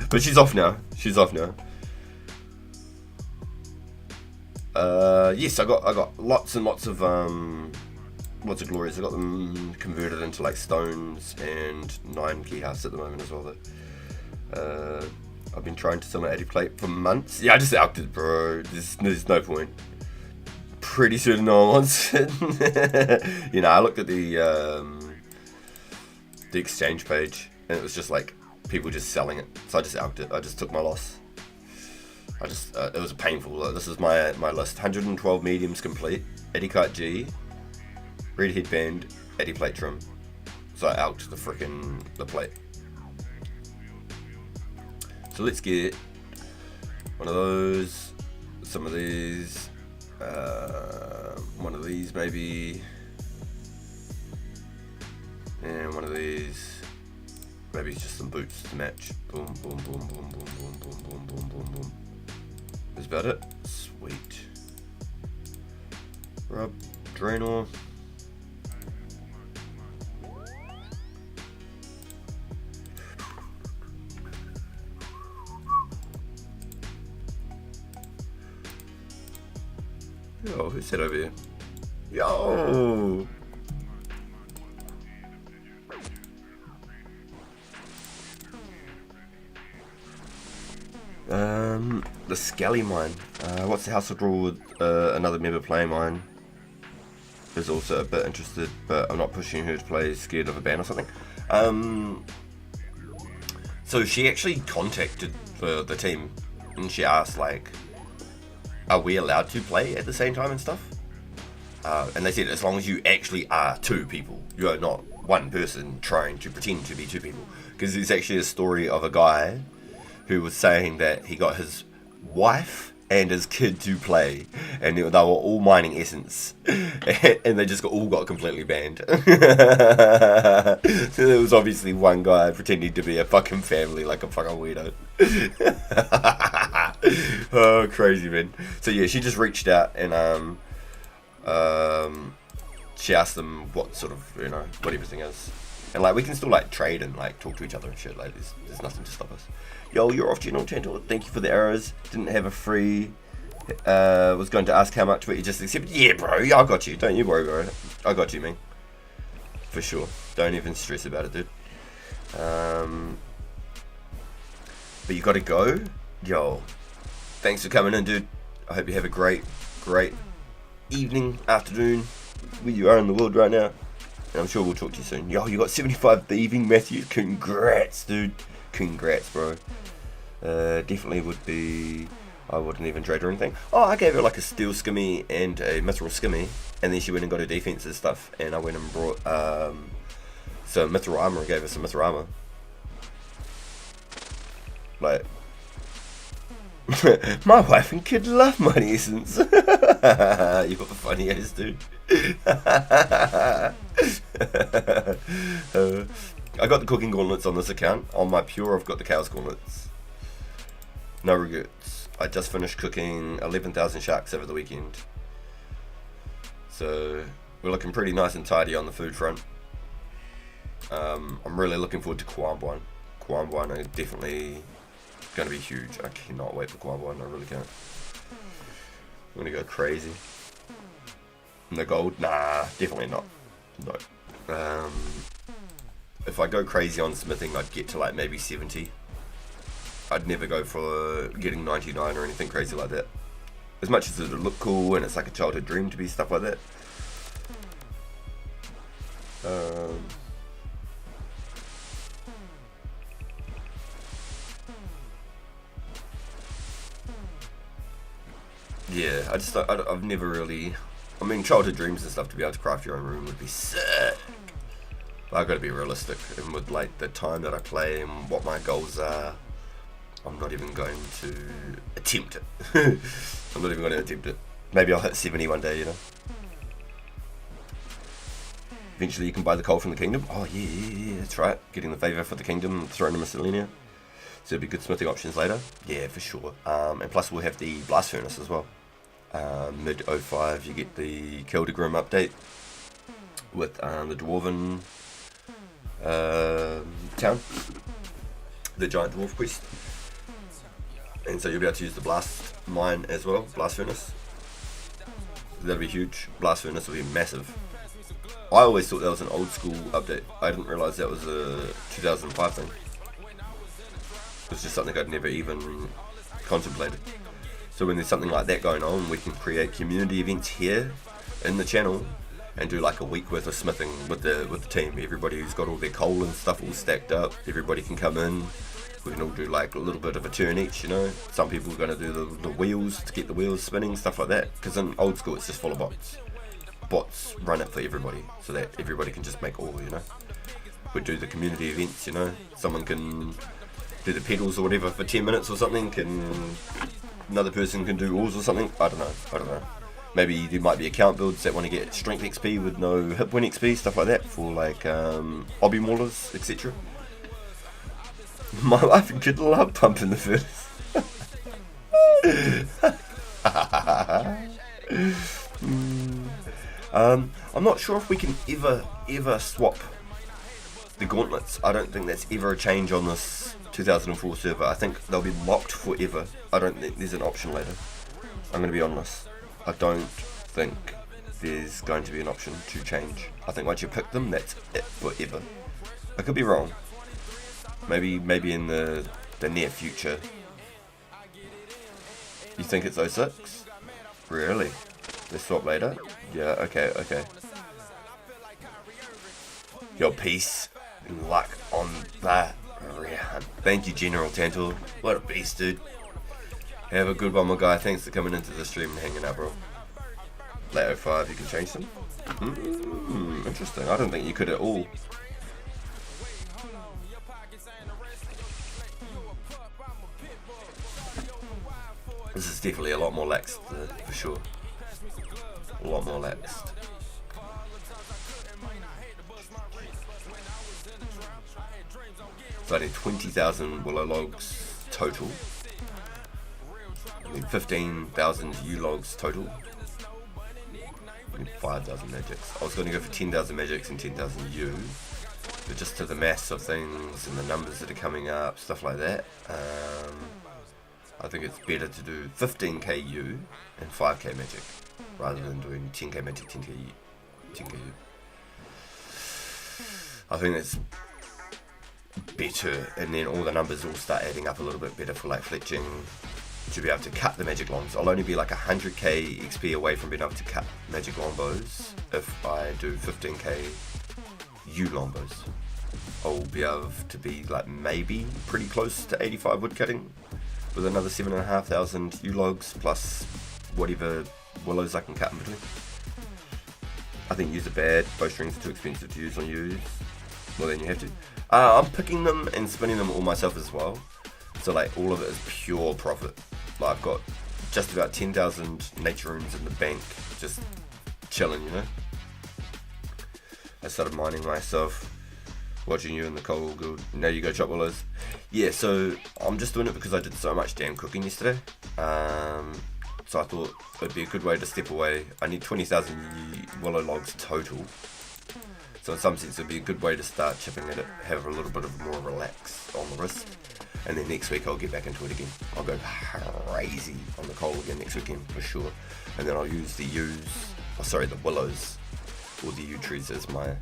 But she's off now. She's off now. Yes, I got lots and lots of lots of glories. I got them converted into like stones and 9 key hearts at the moment as well though. I've been trying to sell an 80 plate for months. Yeah, I just alked it, bro. There's no point. Pretty certain no one wants it. You know, I looked at the exchange page and it was just like people just selling it. So I just alked it. I just took my loss. It was painful. This is my list. 112 mediums complete. Eddie Kite G. Red headband. Eddie plate trim. So I alked the plate. So let's get one of those some of these. One of these maybe. And one of these. Maybe just some boots to match. Boom, boom, boom, boom, boom, boom, boom, boom, boom, boom, boom. That's about it. Sweet. Rub, drain off. Yo, who's that over here? Yo! The Skelly mine. What's the house of rule with another member playing mine? Is also a bit interested, but I'm not pushing her to play, scared of a ban or something. So she actually contacted the team and she asked, like, are we allowed to play at the same time and stuff? And they said as long as you actually are two people, you are not one person trying to pretend to be two people. Because there's actually a story of a guy who was saying that he got his wife and his kid to play, and they were all mining essence, and they just all got completely banned. So there was obviously one guy pretending to be a fucking family, like a fucking weirdo. Oh, crazy, man. So yeah, she just reached out and she asked them what sort of, you know, what everything is, and like we can still like trade and like talk to each other and shit. Like there's nothing to stop us. Yo, you're off, General Tantal. Thank you for the arrows. Didn't have a free. Was going to ask how much, but you just accepted. Yeah, bro. Yeah, I got you. Don't you worry, bro. I got you, man. For sure. Don't even stress about it, dude. But you gotta go. Yo, thanks for coming in, dude. I hope you have a great evening, afternoon, where you are in the world right now. And I'm sure we'll talk to you soon. Yo, you got 75 thieving, Matthew. Congrats, dude. Congrats, bro. Definitely would be. I wouldn't even trade or anything. Oh, I gave her like a steel skimmy and a mithril skimmy, and then she went and got her defenses stuff, and I went and brought some mithril armor. I gave her some mithril armor. Like, my wife and kid love money essence. You got the funny ass, dude. I got the cooking gauntlets on this account. On my pure, I've got the chaos gauntlets. No regrets. I just finished cooking 11,000 sharks over the weekend. So we're looking pretty nice and tidy on the food front. I'm really looking forward to Kwambwan. Kwambwan is definitely going to be huge. I cannot wait for Kwambwan. I really can't. I'm going to go crazy. The gold? Nah, definitely not. No. If I go crazy on smithing, I'd get to like maybe 70. I'd never go for getting 99 or anything crazy like that. As much as it would look cool and it's like a childhood dream to be stuff like that. Yeah, I've never really. I mean, childhood dreams and stuff to be able to craft your own room would be sick. But I've got to be realistic, and with like the time that I play and what my goals are, I'm not even going to attempt it. I'm not even going to attempt it. Maybe I'll hit 70 one day, you know. Eventually you can buy the coal from the kingdom. Oh yeah, that's right. Getting the favour for the kingdom, throwing in Miscellanea. So there'll be good smithing options later. Yeah, for sure. And plus we'll have the blast furnace as well. Mid 05 you get the Keldegrim update with the Dwarven town, the giant dwarf quest, and so you'll be able to use the blast mine as well, blast furnace. That'll be huge. Blast furnace will be massive. I always thought that was an old school update. I didn't realise that was a 2005 thing. It was just something I'd never even contemplated. So when there's something like that going on, we can create community events here in the channel and do like a week worth of smithing with the team. Everybody who's got all their coal and stuff all stacked up, everybody can come in. We can all do like a little bit of a turn each, you know. Some people are going to do the wheels to get the wheels spinning, stuff like that. Because in old school it's just full of bots. Bots run it for everybody, so that everybody can just make all, you know. We do the community events, you know. Someone can do the pedals or whatever for 10 minutes or something, can another person can do ores or something. I don't know. Maybe there might be account builds that want to get strength XP with no hit point XP, stuff like that, for like hobby maulers, etc. My wife and kid love pumping the furnace. I'm not sure if we can ever swap the gauntlets. I don't think that's ever a change on this 2004 server. I think they'll be locked forever. I don't think there's an option later. I'm going to be honest. I don't think there's going to be an option to change. I think once you pick them, that's it forever. I could be wrong. Maybe in the near future. You think it's 06? Really? They swap later? Yeah, okay. Your peace and luck on that round. Thank you, General Tantal. What a beast, dude. Have a good one, my guy. Thanks for coming into the stream and hanging out, bro. Late 05, you can change them? Interesting. I don't think you could at all. This is definitely a lot more laxed, for sure. A lot more laxed. So I need 20,000 willow logs total. I need 15,000 U logs total. I need 5,000 magics. I was going to go for 10,000 magics and 10,000 U. But just to the mass of things and the numbers that are coming up, stuff like that. I think it's better to do 15k U and 5k magic rather than doing 10k magic, 10k U. I think it's better, and then all the numbers will start adding up a little bit better for like fletching, to be able to cut the magic longs. I'll only be like 100k XP away from being able to cut magic longbows if I do 15k U longbows. I'll be able to be like maybe pretty close to 85 wood cutting with another 7,500 U logs plus whatever willows I can cut in between. I think use are bad. Bowstrings are too expensive to use on use. Well, then you have to. I'm picking them and spinning them all myself as well. So like all of it is pure profit. Like I've got just about 10,000 nature runes in the bank, just chilling, you know. I started mining myself, watching you in the coal guild. Now you go chop willows. Yeah, so I'm just doing it because I did so much damn cooking yesterday. So I thought it'd be a good way to step away. I need 20,000 willow logs total. So in some sense it'd be a good way to start chipping at it, have a little bit of more relax on the wrist. And then next week I'll get back into it again. I'll go crazy on the coal again next weekend for sure. And then I'll use the the willows or the yew trees as my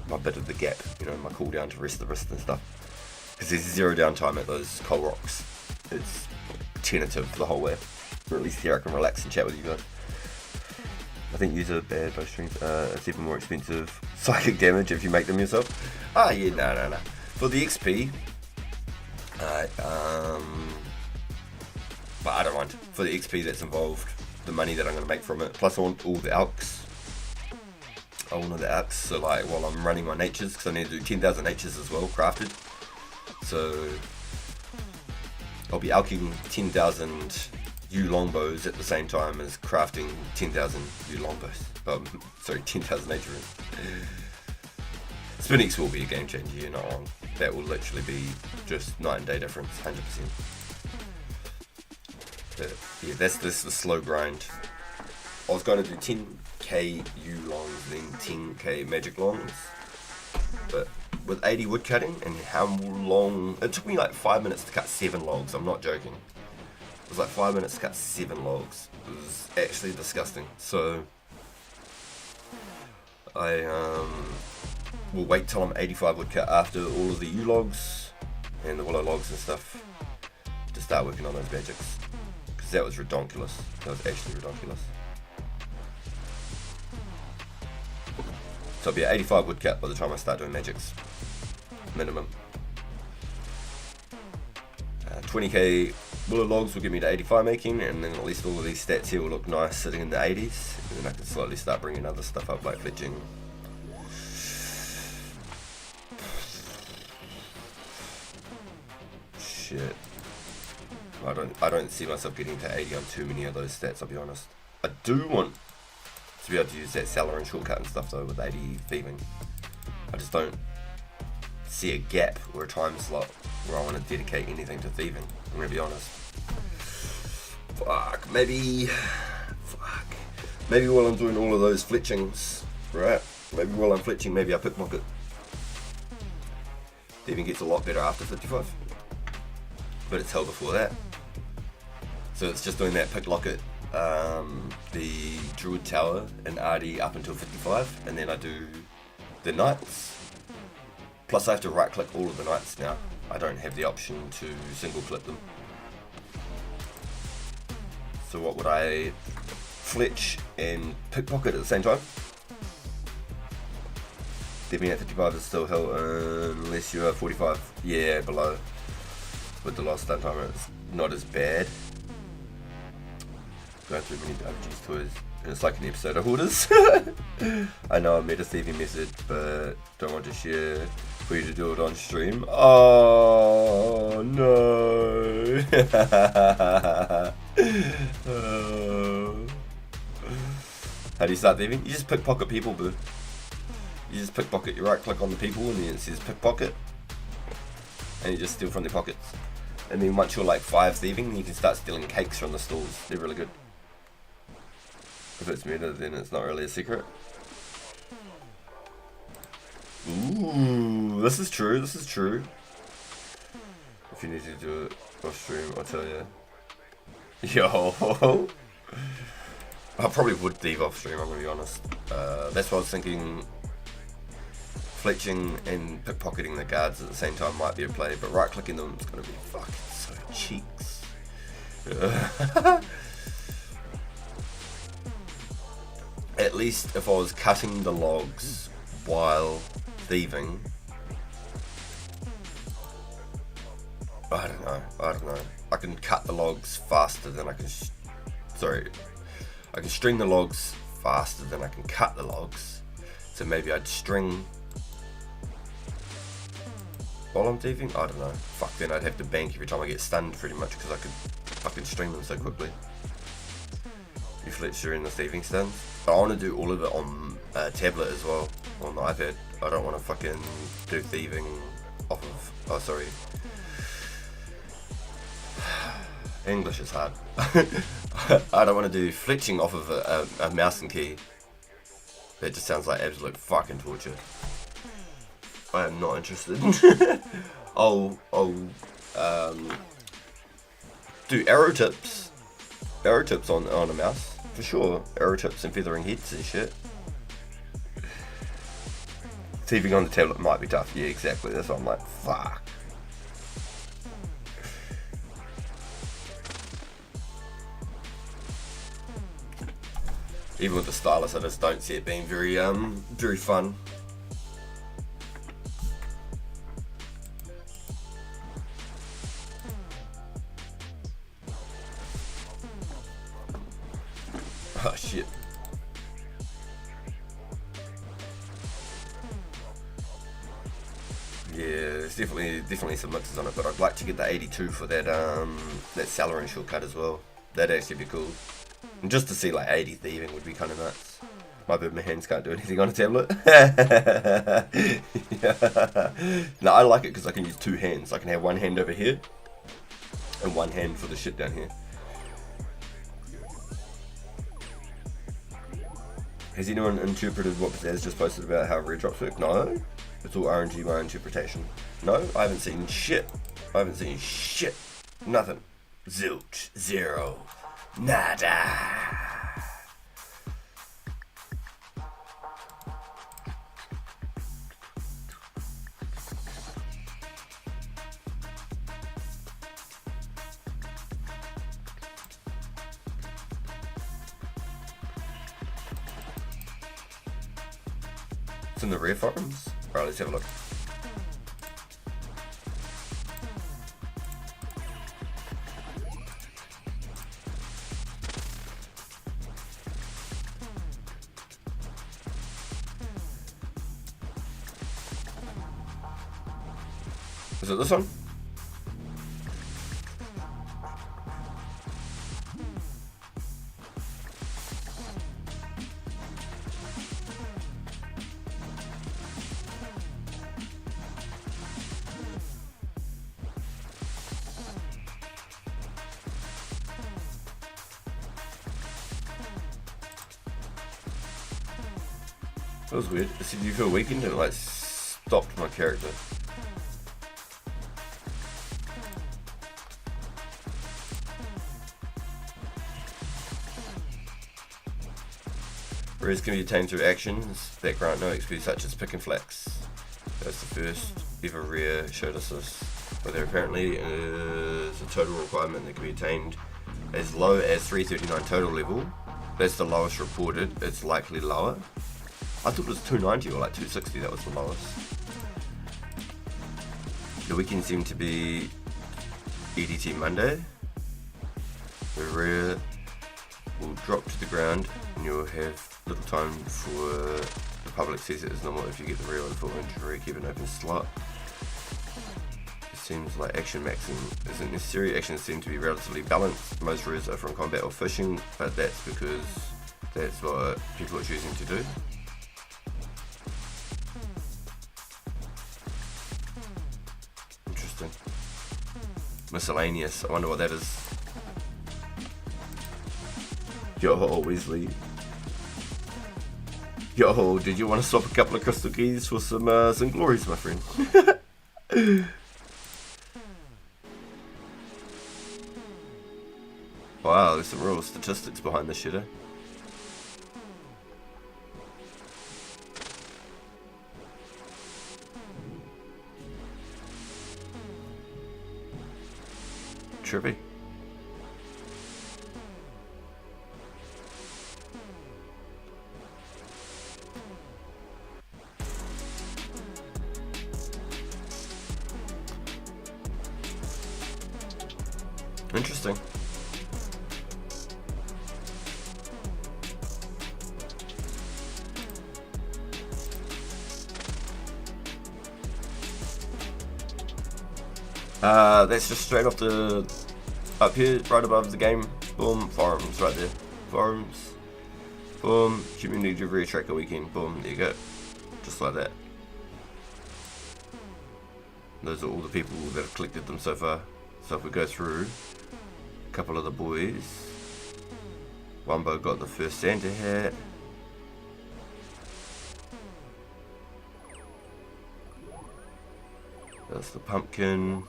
my bit of the gap, you know, my cooldown to rest the wrist and stuff. Because there's zero downtime at those coal rocks. It's tentative the whole way. Or at least here I can relax and chat with you guys. I think use are bad bowstrings. It's even more expensive. Psychic damage if you make them yourself. Ah, yeah, no. For the XP, but I don't mind. For the XP that's involved, the money that I'm going to make from it. Plus I want all the alks. I want all the alks, so like while I'm running my natures, because I need to do 10,000 natures as well, crafted. So I'll be alking 10,000 U longbows at the same time as crafting 10,000 U longbows. 10,000 nature runes. Spinix will be a game changer, you're not wrong. That will literally be just night and day difference, 100%. But yeah, that's the slow grind. I was going to do 10k U longs, then 10k magic longs. But with 80 wood cutting and how long, it took me like 5 minutes to cut 7 logs, I'm not joking. It was like 5 minutes to cut 7 logs. It was actually disgusting. So I will wait till I'm 85 wood cut after all of the U logs and the willow logs and stuff to start working on those magics. Because that was redonkulous. That was actually redonkulous. So I'll be at 85 wood cut by the time I start doing magics. Minimum. 20k willow logs will get me to 85 making, and then at least all of these stats here will look nice sitting in the 80s, and then I can slowly start bringing other stuff up like fletching. shit. I don't see myself getting to 80 on too many of those stats, I'll be honest. I do want to be able to use that Salarin shortcut and stuff though with 80 thieving. I just don't see a gap or a time slot where I want to dedicate anything to thieving. I'm gonna be honest. Maybe while I'm doing all of those fletchings, right? Maybe while I'm fletching, maybe I pickpocket. Thieving gets a lot better after 55, but it's hell before that. So it's just doing that picklocket, the Druid Tower and RD up until 55, and then I do the Knights. Plus I have to right click all of the Knights now. I don't have the option to single click them. So what would I fletch and pickpocket at the same time? Thieving at 55 is still hell unless you are 45. Yeah, below. With the last stun timer, it's not as bad. Going through many RPGs toys, and it's like an episode of Hoarders. I know I made a thieving method, but don't want to share for you to do it on stream. Oh no! How do you start thieving? You just pickpocket people, boo. You just pickpocket. You right click on the people, and then it says pickpocket, and you just steal from their pockets. And then once you're like 5 thieving, you can start stealing cakes from the stalls. They're really good. If it's meta, then it's not really a secret. Ooh, this is true, this is true. If you need to do it off stream, I'll tell you. Yo! I probably would thieve off stream, I'm gonna be honest. That's why I was thinking fletching and pickpocketing the guards at the same time might be a play, but right clicking them is gonna be fucking so cheeks. At least if I was cutting the logs while thieving, I don't know. I can cut the logs faster than I can. I can string the logs faster than I can cut the logs. So maybe I'd string while I'm thieving. I don't know. Fuck. Then I'd have to bank every time I get stunned, pretty much, because I could string them so quickly. You fletch during the thieving stuns. But I want to do all of it on tablet as well, on the iPad. I don't want to fucking do thieving off of. Oh, sorry. English is hard. I don't want to do fletching off of a mouse and key. That just sounds like absolute fucking torture. I am not interested. I'll do arrow tips on a mouse for sure. Arrow tips and feathering heads and shit. Thieving on the tablet might be tough. Yeah, exactly. That's why I'm like, fuck. Even with the stylus, I just don't see it being very fun. Oh shit. Yeah, there's definitely some mixes on it, but I'd like to get the 82 for that Salarin shortcut as well. That'd actually be cool. And just to see like 80 thieving would be kind of nuts. My hands can't do anything on a tablet. Yeah. No, I like it because I can use 2 hands. I can have one hand over here and one hand for the shit down here. Has anyone interpreted what Pizzazz just posted about how rare drops work? No. It's all RNG, my interpretation. No, I haven't seen shit. Nothing. Zilch. Zero. Nada. It's in the rare forums. Alright, let's have a look. Is it this one? That was weird. It said you feel weakened and it like stopped my character. Rares can be attained through actions that grant no XP, such as pick and flex. That's the first ever rare showed us this. But there apparently is a total requirement that can be attained as low as 339 total level. That's the lowest reported. It's likely lower. I thought it was 290 or like 260, that was the lowest. The weekend seemed to be EDT Monday. The rare will drop to the ground and you'll have little time for the public sees it as normal if you get the rare on full inventory, keep an open slot. It seems like action maxing isn't necessary. Actions seem to be relatively balanced. Most rares are from combat or fishing, but that's because that's what people are choosing to do. Interesting. Miscellaneous, I wonder what that is. Yo, Weasley. Yo, did you want to swap a couple of crystal keys for some glories, my friend? Wow, there's some real statistics behind this shit, eh? Trippy. Interesting. That's just straight off the up here, right above the game. Boom, forums right there. Forums. Boom, community review tracker weekend. Boom, there you go. Just like that. Those are all the people that have collected them so far. So if we go through a couple of the boys, Wumbo got the first Santa hat. That's the pumpkin.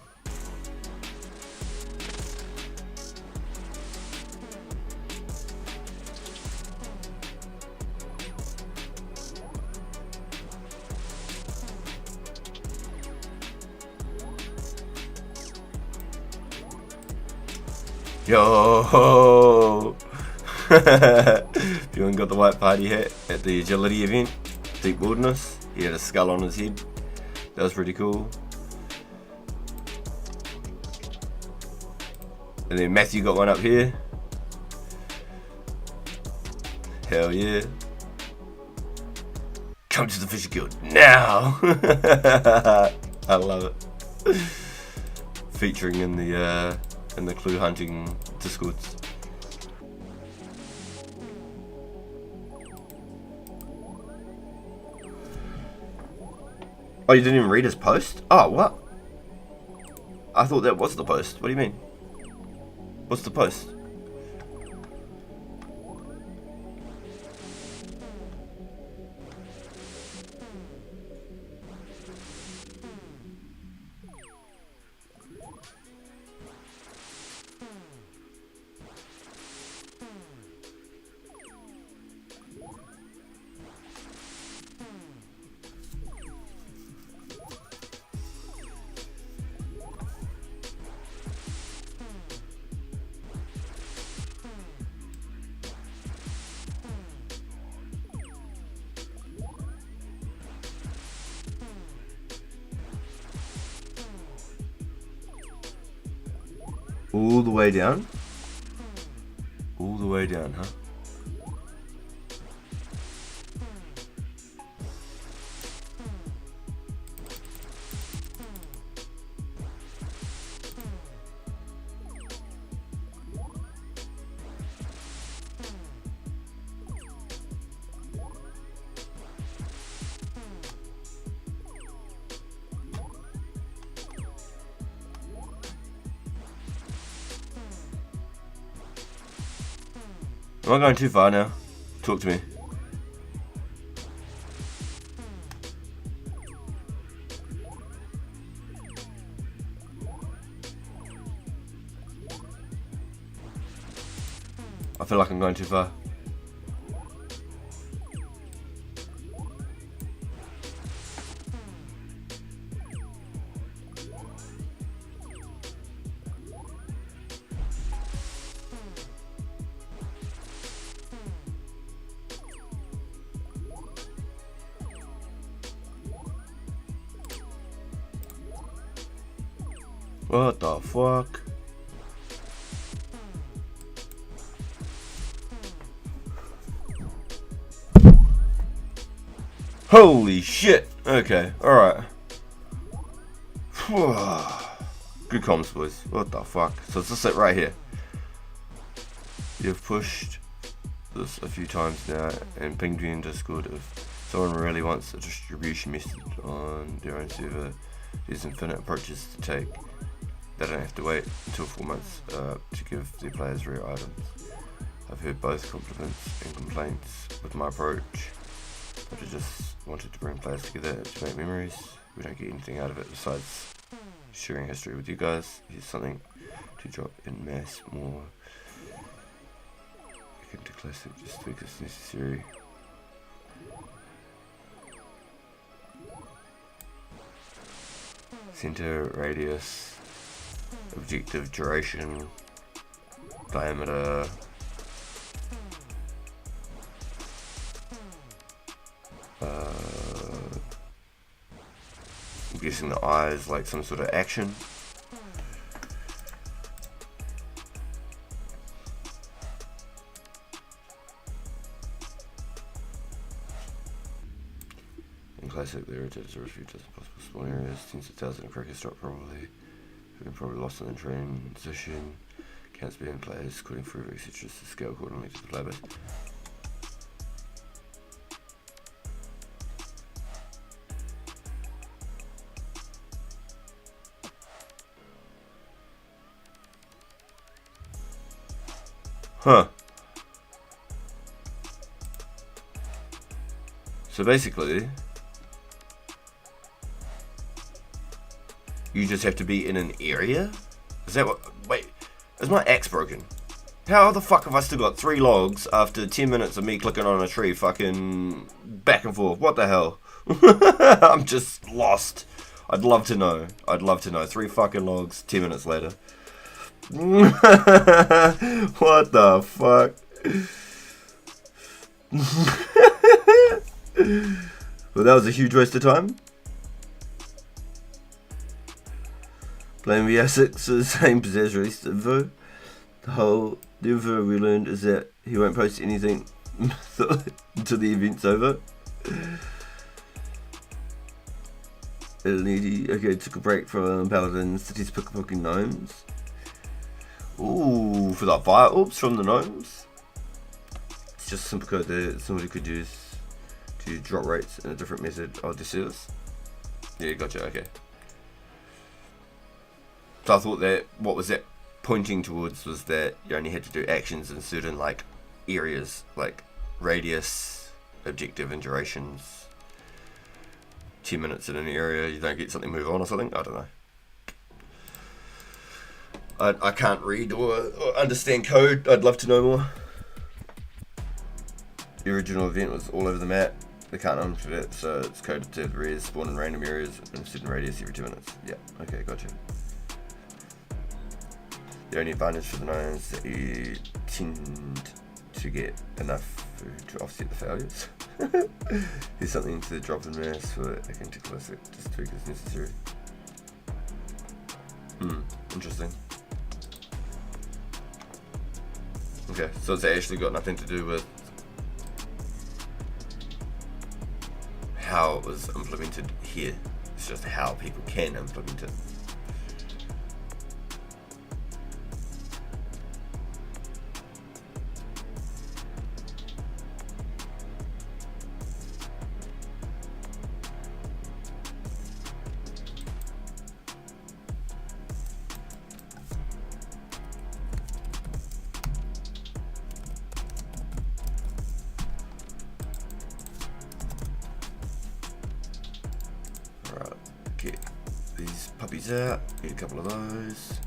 Yo! Bjorn got the white party hat at the agility event, Deep Wilderness. He had a skull on his head. That was pretty cool. And then Matthew got one up here. Hell yeah. Come to the Fisher Guild now! I love it. Featuring in the clue hunting discords. Oh, you didn't even read his post? Oh, what? I thought that was the post. What do you mean? What's the post? All the way down? All the way down, huh? Am I going too far now? Talk to me. feel like I'm going too far. What the fuck? Holy shit! Okay, alright. Good comms, boys. What the fuck? So it's just it right here. You've pushed this a few times now and pinged me in Discord. If someone really wants a distribution method on their own server, there's infinite approaches to take. They don't have to wait until 4 months to give their players rare items. I've heard both compliments and complaints with my approach, but I just wanted to bring players together to make memories. We don't get anything out of it besides sharing history with you guys. Here's something to drop in mass more akin to classic, just tweak as necessary. Center, radius, objective, duration, diameter, I'm guessing the eye is like some sort of action. In classic, there are a few dozen possible spawn areas, tens of thousands of crickets drop probably. Have been probably lost in the transition. Counts being players, squatting through, etc. to scale accordingly to the player base. Huh. So basically, you just have to be in an area? Is that what? Wait, is my axe broken? How the fuck have I still got 3 logs after 10 minutes of me clicking on a tree fucking back and forth? What the hell? I'm just lost. I'd love to know. 3 fucking logs, 10 minutes later. What the fuck? Well, that was a huge waste of time. Playing the E66, same as released info. The info we learned is that he won't post anything until the event's over. Okay, took a break from paladins to test pickpocketing gnomes. Ooh, for that fire orbs from the gnomes. It's just a simple code that somebody could use to drop rates in a different method of the service. Yeah, gotcha, okay. So I thought that what was that pointing towards was that you only had to do actions in certain like areas, like radius, objective, and durations. 10 minutes in an area, you don't get something move on or something. I don't know. I can't read or understand code. I'd love to know more. The original event was all over the map. They can't unfit it, so it's coded to res spawn in random areas in a certain radius every 2 minutes. Yeah, okay, gotcha. The only advantage for the gnomes is that you tend to get enough food to offset the failures. Here's something to drop in mass for akin to classic, just tweak as necessary. Interesting. Okay, so it's actually got nothing to do with how it was implemented here. It's just how people can implement it. Alright, get these puppies out, get a couple of those.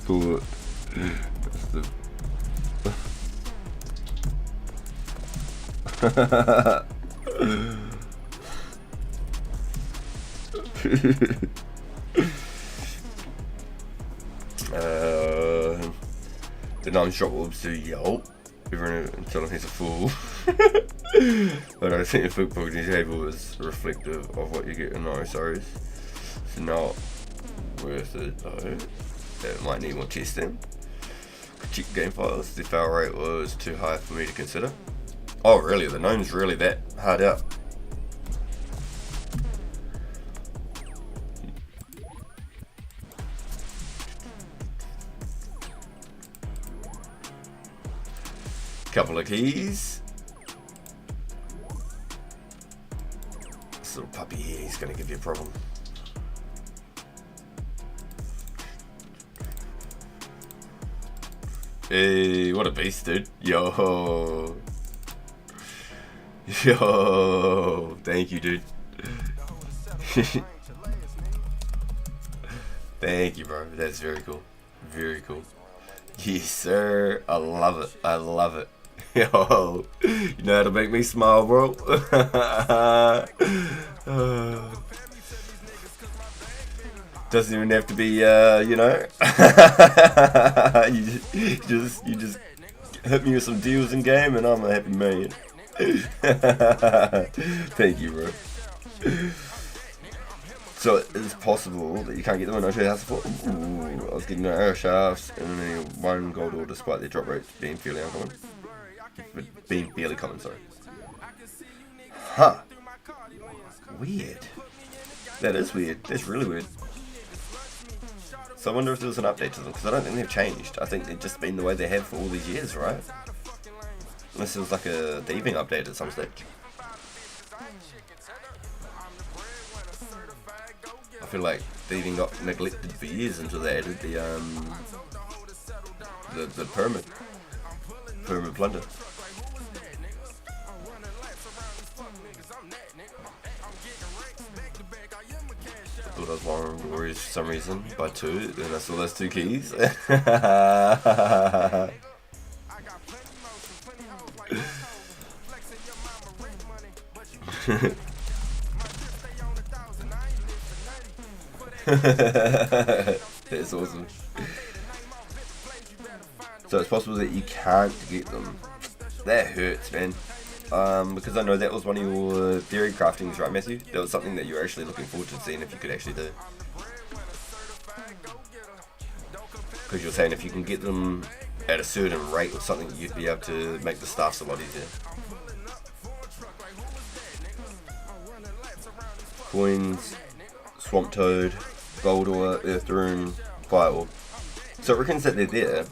Cool. That's the... The non-shot orbs do yo. Everyone until he's a fool. But I think the football table is reflective of what you get in RSRs. It's not worth it though. It might need more testing. Check game files. The fail rate was too high for me to consider. Oh really? The gnome's really that hard out? Couple of keys. This little puppy here, he's gonna give you a problem. Hey, what a beast, dude. Yo. Yo. Thank you, dude. Thank you, bro. That's very cool. Very cool. Yes, sir. I love it. I love it. Yo, you know how to make me smile, bro. Doesn't even have to be, you know. you just hit me with some deals in game, and I'm a happy man. Thank you, bro. So it's possible that you can't get them in no house support. Ooh, I was getting no arrow shafts and only one gold ore despite their drop rates being fairly uncommon. But being barely common, sorry. Huh. Weird. That is weird. That's really weird. So I wonder if there was an update to them, because I don't think they've changed. I think they've just been the way they have for all these years, right? Unless it was like a thieving update at some stage. I feel like thieving got neglected for years until they added the permit plunder. I thought I was Warren Warriors for some reason by 2, then I saw those 2 keys. That's awesome. So it's possible that you can't get them. That hurts, man. Because I know that was one of your theory craftings, right, Matthew? That was something that you were actually looking forward to seeing if you could actually do. Because you're saying if you can get them at a certain rate or something, you'd be able to make the staffs a lot easier. Coins, swamp toad, gold ore, earth rune, fire ore. So it reckons that they're there.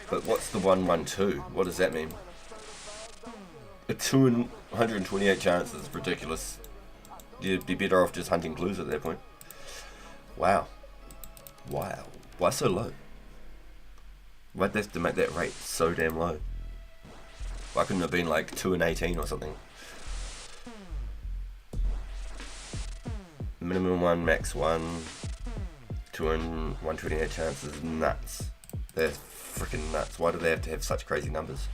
But what's the 112? What does that mean? A 2 in 128 chance is ridiculous. You'd be better off just hunting clues at that point. Wow. Wow. Why so low? Why'd they have to make that rate so damn low? Why couldn't it have been like 2 in 18 or something? Minimum 1, max 1. 2 in 128 chances is nuts. They're freaking nuts. Why do they have to have such crazy numbers?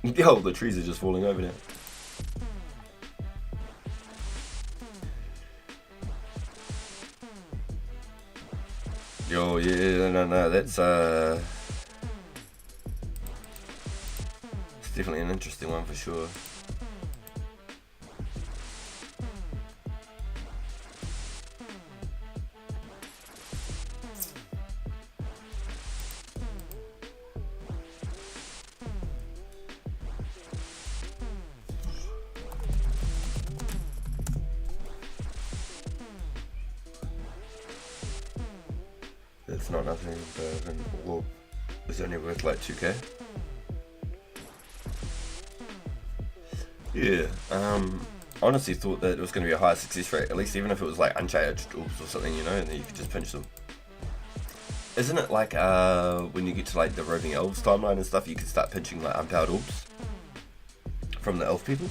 Yo, the trees are just falling over now. Yo, yeah, no, that's it's definitely an interesting one for sure. It's not nothing, but an orb is only worth like 2k. Yeah, honestly thought that it was going to be a higher success rate, at least even if it was like uncharged orbs or something, you know, and then you could just pinch them. Isn't it like when you get to like the roving elves timeline and stuff, you can start pinching like unpowered orbs from the elf people?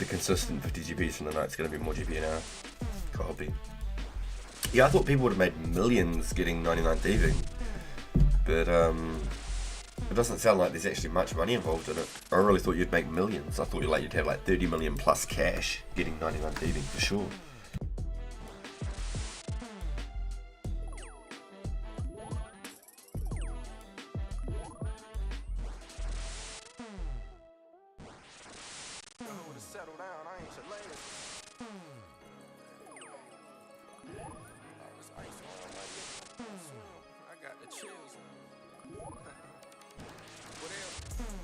the consistent 50 GPs from the night. It's going to be more GP now. Can't be. Yeah, I thought people would have made millions getting 99 thieving, but it doesn't sound like there's actually much money involved in it. I really thought you'd make millions. I thought you'd have like 30 million plus cash getting 99 thieving for sure. Settle down, I ain't your latest. This ice on my swim. I got the chills. Whatever.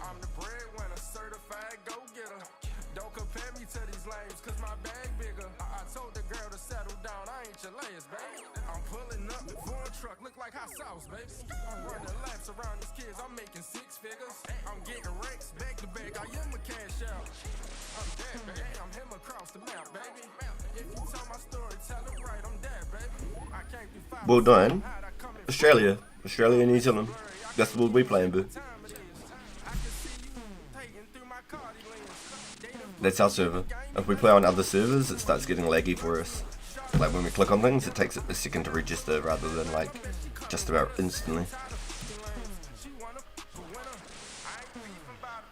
I'm the breadwinner, certified go-getter. Don't compare me to these lames, cause my bag bigger. I told the girl to settle down, I ain't your latest, baby. I'm pulling up in foreign truck, look like hot sauce, baby. I'm running laps around these kids, I'm making 6 figures. I'm getting racks back to back, I am a cash out. I'm dead, baby. I'm him across the map, baby. If you tell my story, tell it right. I'm dead, baby. I can't be fired. Well done. Australia, and New Zealand. That's the world we playing, boo. That's our server. If we play on other servers, it starts getting laggy for us. Like when we click on things, it takes a second to register rather than like just about instantly.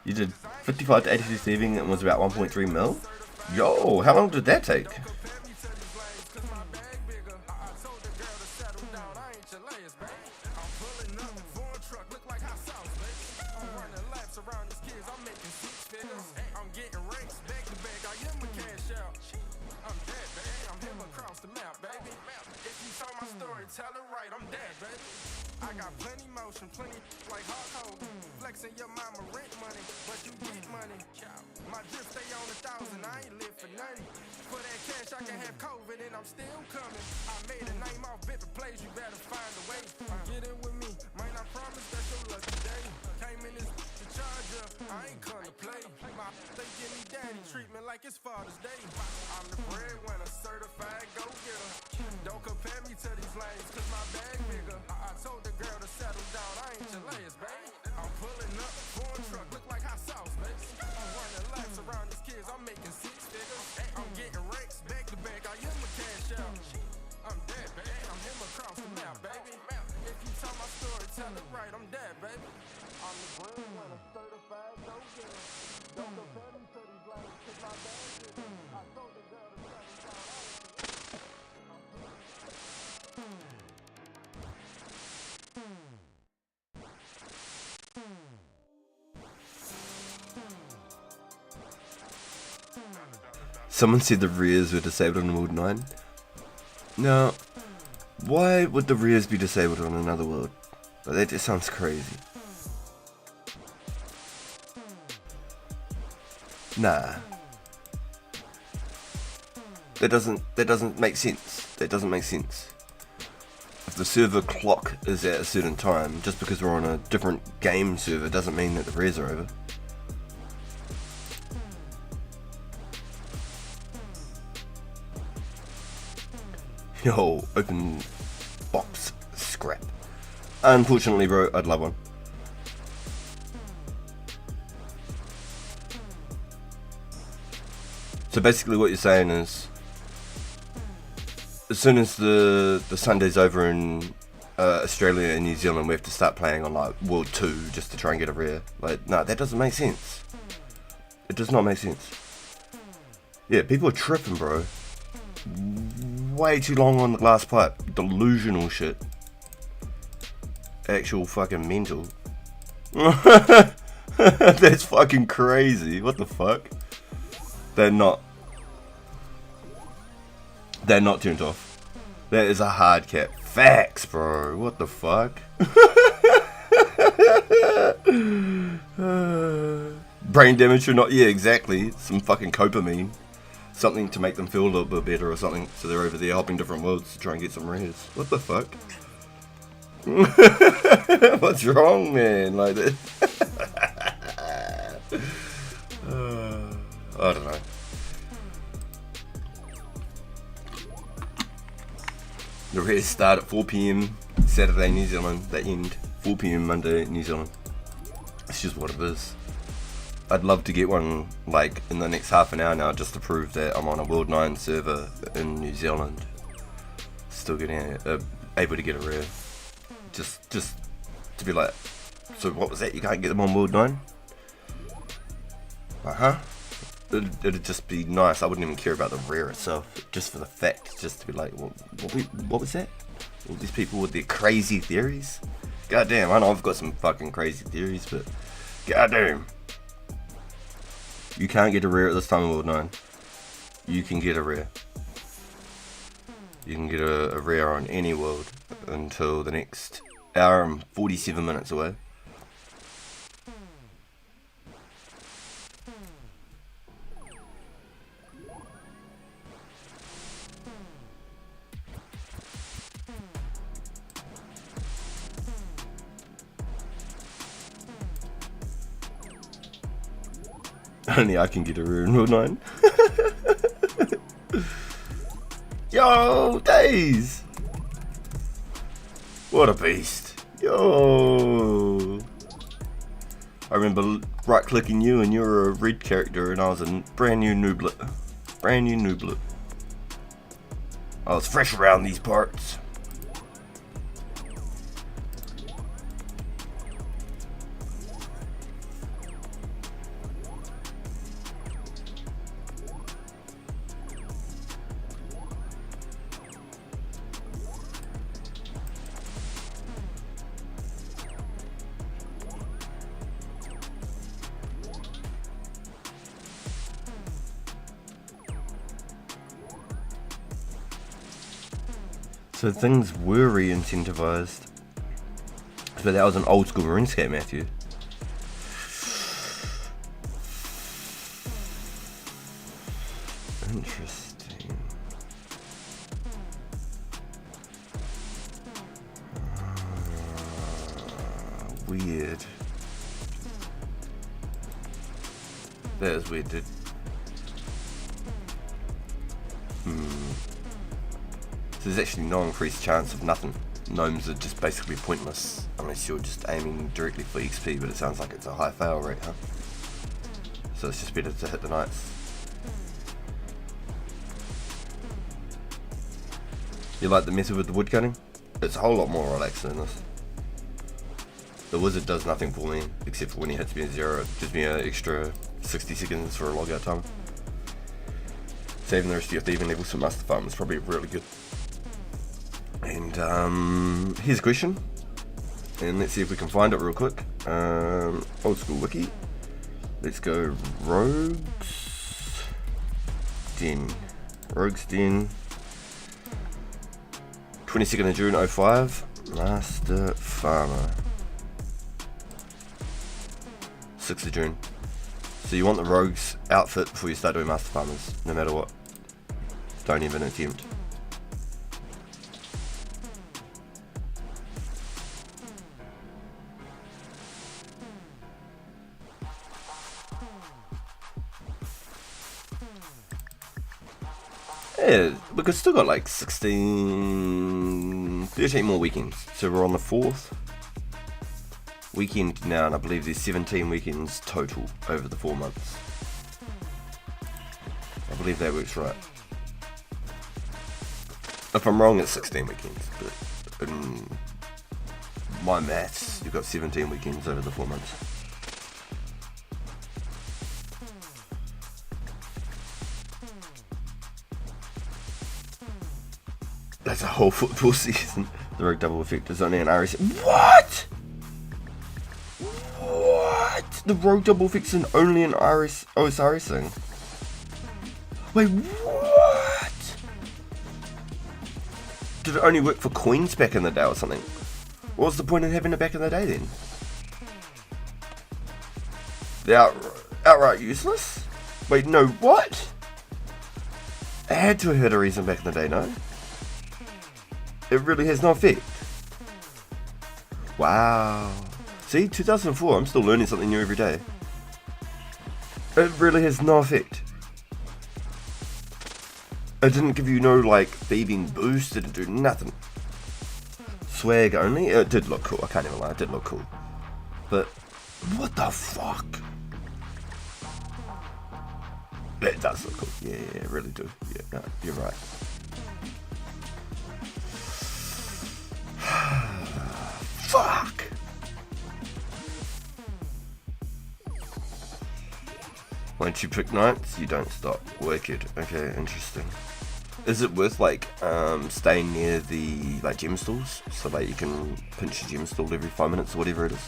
You did 55 to 82 thieving and was about 1.3 mil? Yo, how long did that take? Tell it right, I'm dead, baby. I got plenty motion, plenty like Hulk Hogan. Flexing your mama rent money, but you get money. My drip stay on 1,000, I ain't live for nothing. For that cash, I can have COVID and I'm still coming. I made a name off different plays, you better find a way. Get in with me, might not promise that's your lucky day. Came in this to charge up, I ain't come to play. They give me daddy treatment like it's Father's Day. I'm the breadwinner, certified go-getter. Don't compare me to these lanes, cause my bag bigger. I told the girl to settle down, I ain't your latest, baby. I'm pulling up, foreign truck, look like hot sauce, baby. I'm running laps around these kids, I'm making 6 figures. I'm getting racks back to back, I am a cash out. I'm dead, baby, I'm him across the map, baby. If you tell my story, tell it right, I'm dead, baby. I'm the breadwinner, certified go-getter. Don't compare me to these lanes, cause my bag bigger. I told the girl to settle down, I ain't Someone said the rears were disabled on World 9. Now, why would the rears be disabled on another world? That just sounds crazy. Nah. That doesn't make sense. That doesn't make sense. If the server clock is at a certain time, just because we're on a different game server doesn't mean that the rears are over. Yo, open box scrap. Unfortunately, bro, I'd love one. So basically what you're saying is, as soon as the Sunday's over in Australia and New Zealand, we have to start playing on like World 2 just to try and get a rare. Like, no, that doesn't make sense. It does not make sense. Yeah, people are tripping, bro. Way too long on the glass pipe. Delusional shit. Actual fucking mental. That's fucking crazy. What the fuck? They're not turned off. That is a hard cap. Facts, bro. What the fuck? Brain damage or not? Yeah, exactly. Some fucking copamine. Something to make them feel a little bit better or something. So they're over there hopping different worlds to try and get some rares. What the fuck? What's wrong, man? Like that. I don't know. The rares start at 4 PM Saturday, New Zealand. They end 4 PM Monday, New Zealand. It's just what it is. I'd love to get one like in the next half an hour now, just to prove that I'm on a World 9 server in New Zealand. Still getting able to get a rare. Just to be like, so what was that? You can't get them on World 9? It'd just be nice. I wouldn't even care about the rare itself, just for the fact, just to be like, what was that? All these people with their crazy theories. Goddamn, I know I've got some fucking crazy theories, but goddamn. You can't get a rare at this time in World 9. You can get a rare. You can get a rare on any world until the next hour and 47 minutes away. Only I can get a rare in World 9. Yo, Days! What a beast. Yo! I remember right clicking you and you were a red character and I was a brand new nooblet. I was fresh around these parts. So things were re-incentivized. But that was an old school Runescape, Matthew. Interesting. Weird. That is weird, dude. There's actually no increased chance of nothing. Gnomes are just basically pointless unless you're just aiming directly for XP, but it sounds like it's a high fail rate, huh? So it's just better to hit the knights. You like the method with the wood cutting? It's a whole lot more relaxing than this. The wizard does nothing for me, except for when he hits me at 0, it gives me an extra 60 seconds for a logout time. Saving the rest of your thieving levels for master farm is probably really good. And here's a question, and let's see if we can find it real quick. Old school wiki. Let's go Rogues Den. 22nd of June 05. Master Farmer. 6th of June. So you want the Rogues outfit before you start doing Master Farmers, no matter what. Don't even attempt. Yeah, because still got like 13 more weekends. So we're on the 4th weekend now, and I believe there's 17 weekends total over the 4 months. I believe that works right. If I'm wrong, it's 16 weekends, but in my maths, you've got 17 weekends over the 4 months. That's a whole football season. The rogue double effect is only an RS. What? The rogue double effect is only an OSRS thing. Wait, what? Did it only work for coins back in the day or something? What was the point in having it back in the day then? They're outright useless? Wait, no, what? It had to have had a reason back in the day, no? It really has no effect. Wow. See, 2004, I'm still learning something new every day. It really has no effect. It didn't give you no, like, thieving boost, it didn't do nothing. Swag only? It did look cool, I can't even lie, it did look cool. But, what the fuck? It does look cool. Yeah, really do. Yeah, no, you're right. Fuck! Once you pick knights, you don't stop. Wicked. Okay, interesting. Is it worth like staying near the like gem stalls so that you can pinch your gem stall every 5 minutes or whatever it is?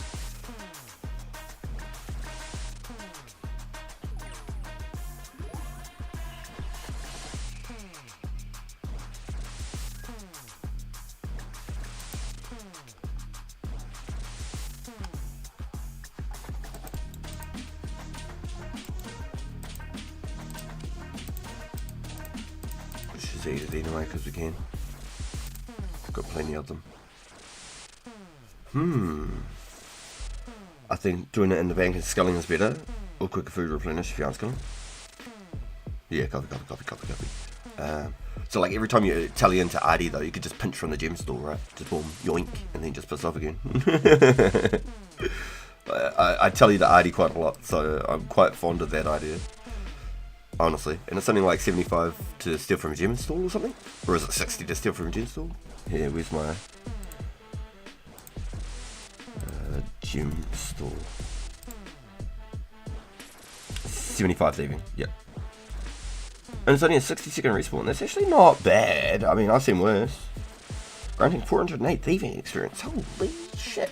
Just eat it anyway because we can. Got plenty of them. I think doing it in the bank and sculling is better. Or quicker food replenish if you aren't sculling. Yeah, copy. So like every time you tally into RD though, you could just pinch from the gem store, right? Just boom, yoink, and then just piss off again. I tell you the RD quite a lot, so I'm quite fond of that idea. Honestly. And it's something like 75 to steal from a gem stall or something? Or is it 60 to steal from a gem stall? Yeah, where's my gem stall? 75 thieving, yep. And it's only a 60-second respawn. That's actually not bad. I mean, I've seen worse. Granting 408 thieving experience. Holy shit.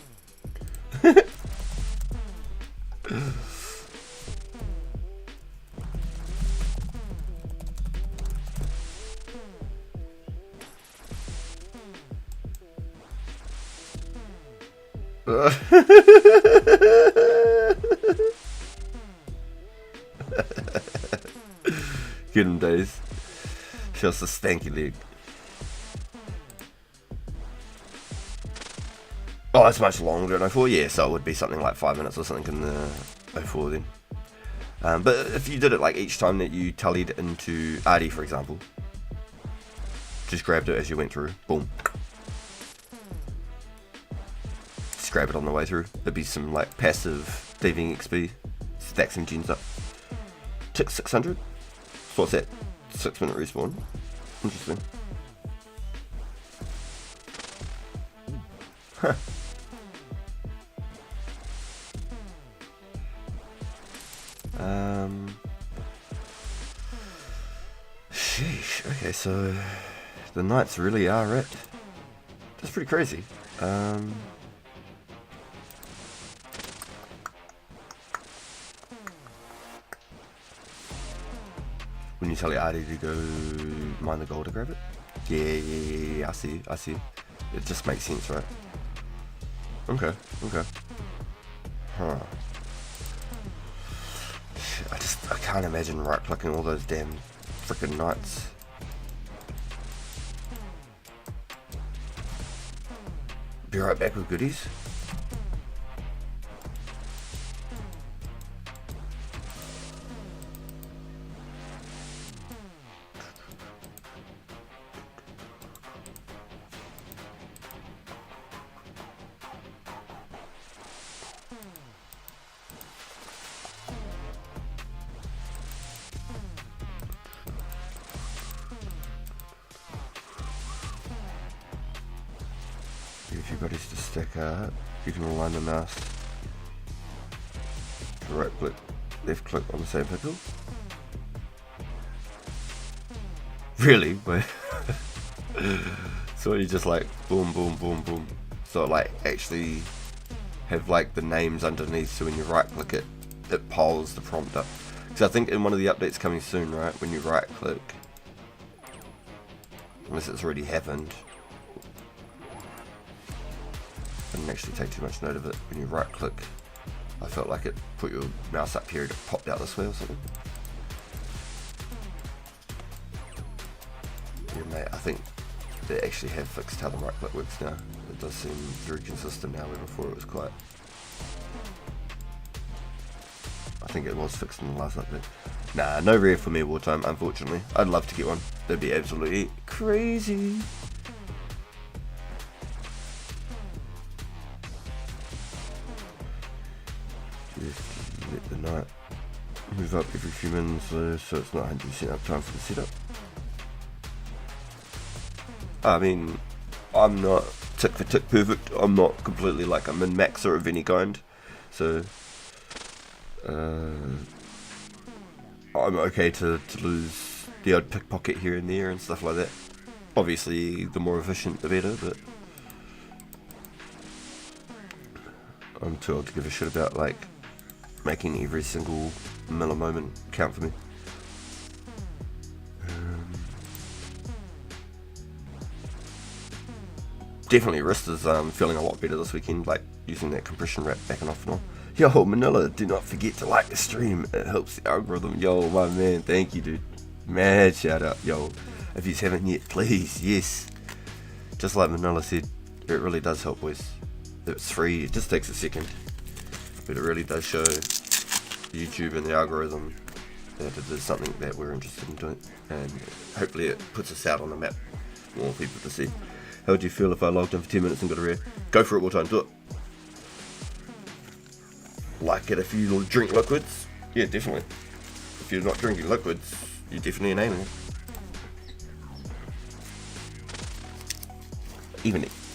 Get him, Days. Just a stanky leg. Oh, it's much longer in 04. Yeah, so it would be something like 5 minutes or something in the 04 then. But if you did it like each time that you tallied into RD, for example, just grabbed it as you went through, boom. Just grab it on the way through. There'd be some like passive thieving XP, stack some gens up. Tick 600. So what's that? 6 minute respawn. Interesting. Huh. Sheesh. Okay, so the knights really are it. That's pretty crazy. When you tell your RD to go mine the gold to grab it? Yeah, I see. It just makes sense, right? Okay. Huh. I can't imagine right clicking all those damn freaking knights. Be right back with goodies. If your goodies to stack up, you can align the mouse to right click, left click on the same pixel. Really? Wait. So you just like boom. So it like actually have like the names underneath, so when you right click it, it pulls the prompt up. Because I think in one of the updates coming soon, right, when you right click, unless it's already happened, I didn't actually take too much note of it. When you right click, I felt like it put your mouse up here and it popped out this way or something. Yeah mate, I think they actually have fixed how the right click works now. It does seem very consistent now, where before it was quite... I think it was fixed in the last update. Nah, no rare for me wartime, unfortunately. I'd love to get one. That'd be absolutely crazy. Just let the knight move up every few minutes, so it's not 100% up time for the setup. I mean, I'm not tick for tick perfect. I'm not completely like a min-maxer of any kind, so I'm okay to lose the odd pickpocket here and there and stuff like that. Obviously, the more efficient, the better, but I'm too old to give a shit about like making every single millimoment count for me. Definitely wrist is feeling a lot better this weekend, like using that compression wrap back and off and on. Yo, Manila, do not forget to like the stream. It helps the algorithm. Yo, my man, thank you, dude. Mad shout out. Yo, if you haven't yet, please, yes. Just like Manila said, it really does help, boys. It's free, it just takes a second. But it really does show YouTube and the algorithm that it is something that we're interested in doing. And hopefully it puts us out on the map for more people to see. How would you feel if I logged in for 10 minutes and got a rare? Go for it, what time? Do it. Like it if you drink liquids? Yeah, definitely. If you're not drinking liquids, you're definitely an alien.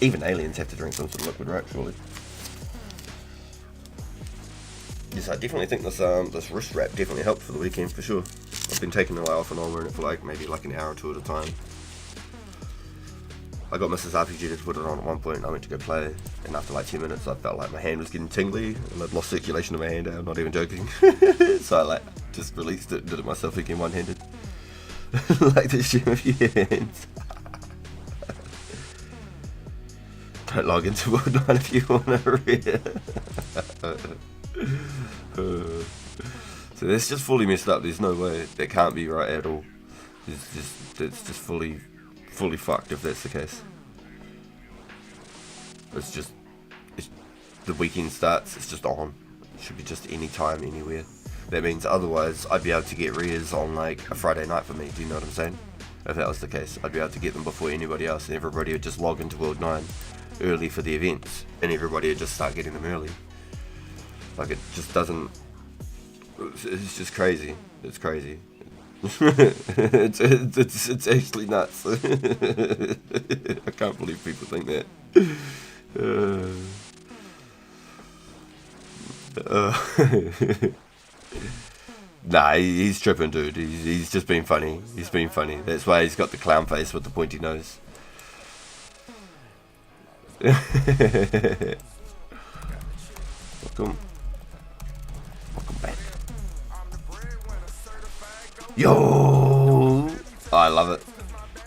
Even aliens have to drink some sort of liquid, right? Surely. Yes, I definitely think this wrist wrap definitely helped for the weekend for sure. I've been taking it off and on wearing it for maybe an hour or two at a time. I got Mrs. RPG to put it on at one point and I went to go play, and after 10 minutes I felt like my hand was getting tingly and I'd lost circulation in my hand. I'm not even joking. So I just released it and did it myself again one-handed. Like the shit with your hands. Don't log into World 9 if you want to read. So that's just fully messed up. There's no way. That can't be right at all. It's just fully fucked if that's the case. It's the weekend starts, it's just on. It should be just any time, anywhere. That means otherwise I'd be able to get rears on a Friday night for me, do you know what I'm saying? If that was the case, I'd be able to get them before anybody else, and everybody would just log into World 9 early for the events, and everybody would just start getting them early. It just doesn't, it's just crazy. It's crazy. it's actually nuts. I can't believe people think that. Nah, he's tripping, dude. He's just being funny. He's being funny. That's why he's got the clown face with the pointy nose. Welcome back. Yo, I love it.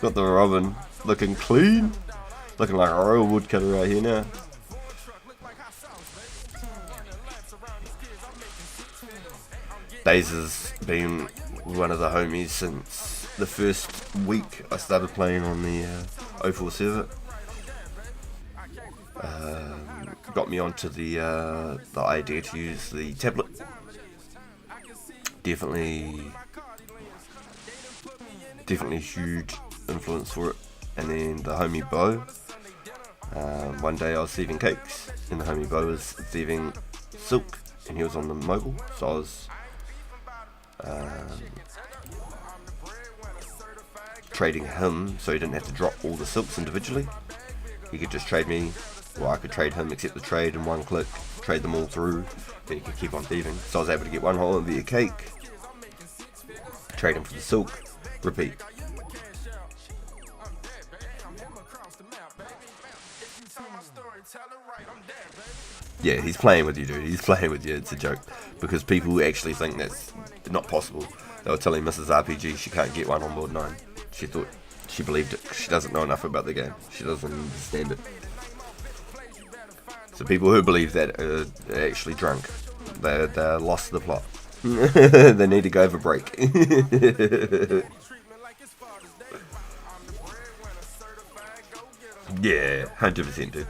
Got the Robin looking clean, looking like a royal woodcutter right here now. Days has been one of the homies since the first week I started playing on the 04 server. Got me onto the idea to use the tablet. Definitely huge influence for it. And then the homie Bo. One day I was thieving cakes, and the homie Bo was thieving silk, and he was on the mobile, so I was trading him, so he didn't have to drop all the silks individually. He could just trade me, or I could trade him, accept the trade in one click, trade them all through, then he could keep on thieving. So I was able to get one whole and be a cake, trade him for the silk, repeat. Yeah, he's playing with you, dude. He's playing with you. It's a joke. Because people actually think that's not possible. They were telling Mrs. RPG she can't get one on World 9. She believed it. She doesn't know enough about the game. She doesn't understand it. So people who believe that are actually drunk. They're lost the plot. They need to go for a break. Yeah, 100%, dude.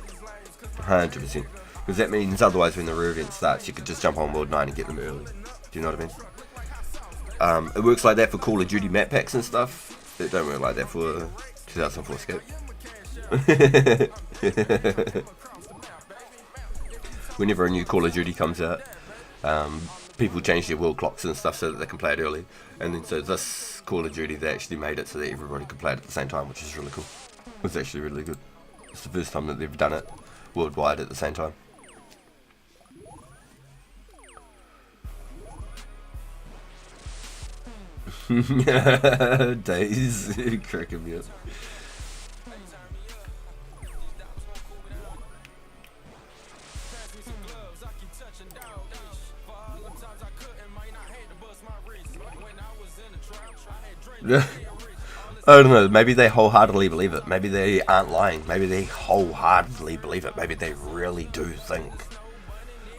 100%. Because that means otherwise when the rear event starts, you could just jump on World 9 and get them early. Do you know what I mean? It works like that for Call of Duty map packs and stuff. It don't work like that for 2004 Escape. Whenever a new Call of Duty comes out, people change their world clocks and stuff so that they can play it early. And then so this Call of Duty, they actually made it so that everybody could play it at the same time, which is really cool. It's actually really good. It's the first time that they've done it worldwide at the same time. Days cracking me up. I don't know, maybe they wholeheartedly believe it. Maybe they aren't lying. Maybe they wholeheartedly believe it. Maybe they really do think.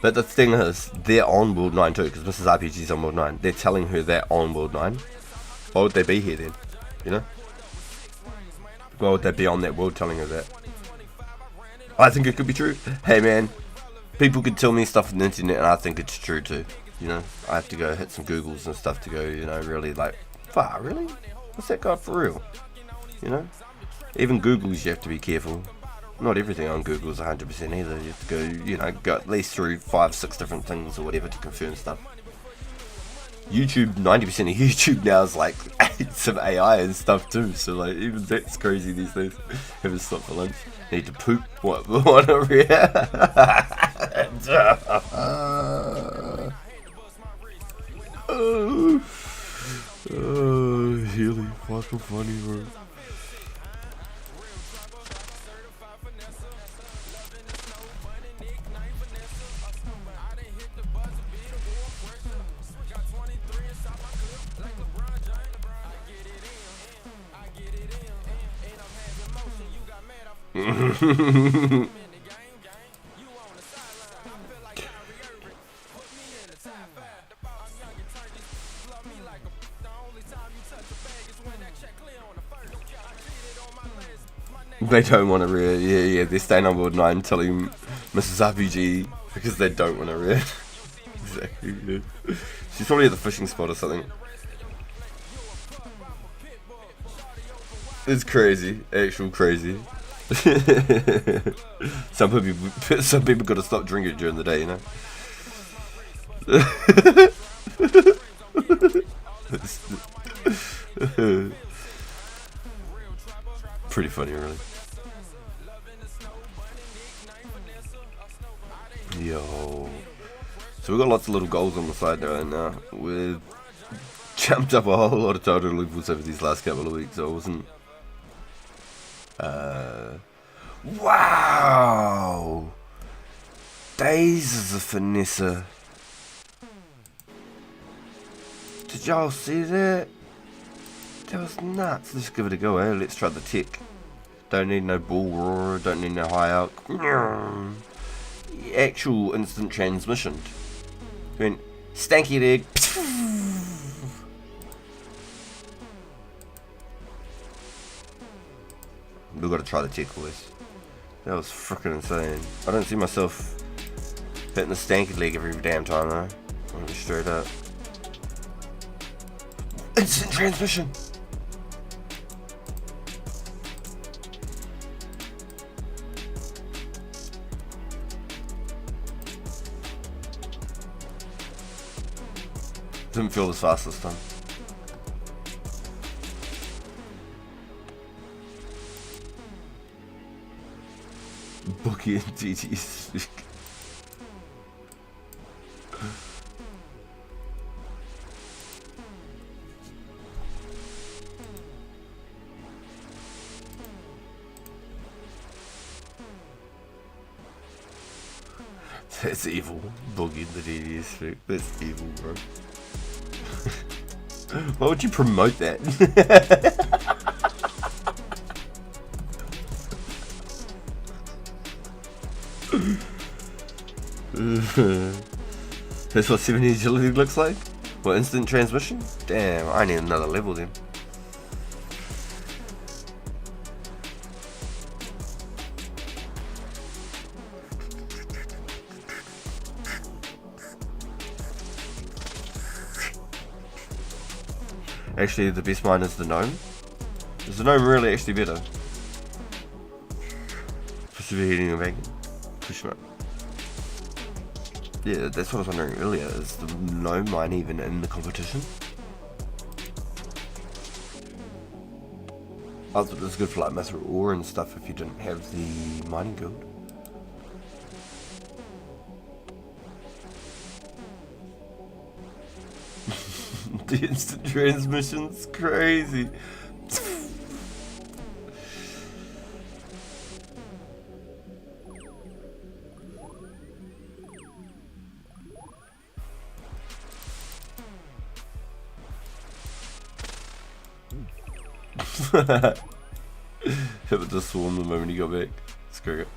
But the thing is, they're on World 9 too, because Mrs. RPG's on World 9. They're telling her they're on World 9. Why would they be here then? You know? Why would they be on that world telling her that? I think it could be true. Hey man, people could tell me stuff on the internet and I think it's true too. You know? I have to go hit some Googles and stuff to go, you know, really like, wow, really? What's that guy for real? You know? Even Googles you have to be careful. Not everything on Google is 100% either. You have to go, you know, go at least through 5-6 different things or whatever to confirm stuff. YouTube, 90% of YouTube now is like some AI and stuff too. So like even that's crazy these days. Haven't stopped for lunch. Need to poop. What over here? Oh, Healy, fucking funny, bro. They don't want to read. Yeah, they're staying on World 9 telling Mrs. RPG because they don't want to read. Exactly, yeah. She's probably at the fishing spot or something. It's crazy, actual crazy. Some people gotta stop drinking during the day, you know. Pretty funny, really. Yo. So we've got lots of little goals on the side now, and we've jumped up a whole lot of total levels over these last couple of weeks. So I wasn't. Wow! Days is a finesser. Did y'all see that? That was nuts. Let's give it a go, eh? Let's try the tech. Don't need no bull roar, don't need no high elk. Actual instant transmission. Went stanky leg. We've got to try the tech, boys. That was freaking insane. I don't see myself hitting the stanky leg every damn time, though. I'm just straight up. Instant transmission! Didn't feel as fast this time. Bookie and DT speak. That's evil. Boogie and the DT speak. That's evil, bro. Why would you promote that? That's what 70 agility looks like? What, instant transmission? Damn, I need another level then. Actually, the best mine is the gnome. Is the gnome really actually better? For super heating and banking. Push him up. Yeah, that's what I was wondering earlier. Is no mine even in the competition? I thought it was good for like Master Ore and stuff if you didn't have the mining guild. The instant transmission's crazy. Hit with the swarm the moment he got back. Screw it.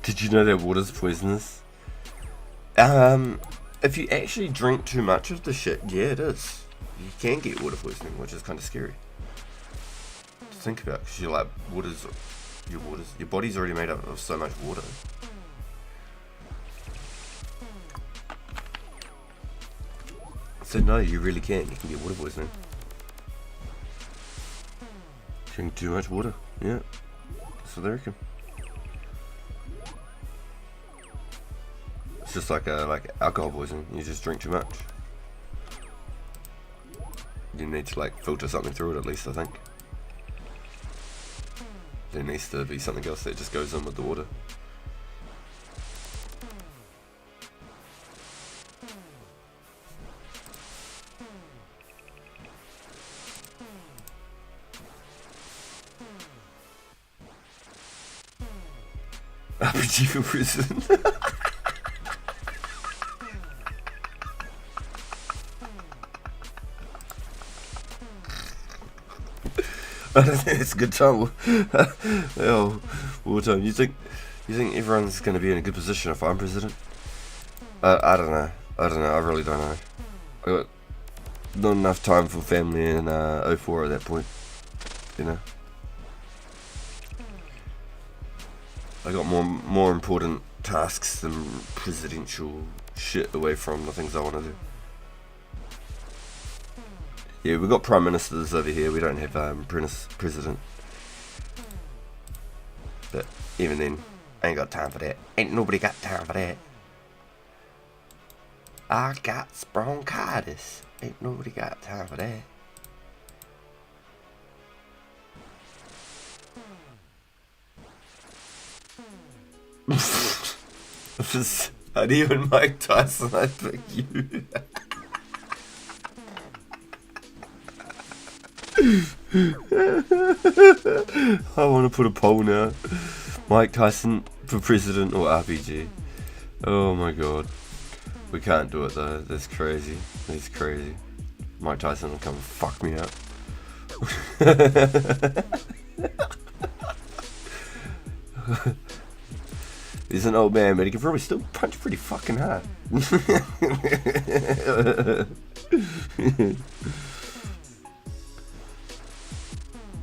Did you know that water's poisonous? If you actually drink too much of the shit, yeah, it is. You can get water poisoning, which is kind of scary to think about, because you're like, your body's already made up of so much water. So no, you really can. You can get water poisoning. Drink too much water, yeah. That's what they reckon. It's just like alcohol poisoning. You just drink too much. You need to like filter something through it at least, I think. There needs to be something else that just goes in with the water. RPG for prison. I don't think it's a good time. Oh, wartime. You think everyone's going to be in a good position if I'm president? I don't know. I really don't know. I got not enough time for family in 04 at that point. You know. I got more important tasks than presidential shit away from the things I want to do. Yeah, we've got prime ministers over here. We don't have president. But even then, I ain't got time for that. Ain't nobody got time for that. I got bronchitis. Ain't nobody got time for that. Not even Mike Tyson, I pick you. I want to put a poll now. Mike Tyson for president or RPG? Oh my god. We can't do it though. That's crazy. That's crazy. Mike Tyson will come and fuck me up. He's an old man, but he can probably still punch pretty fucking hard.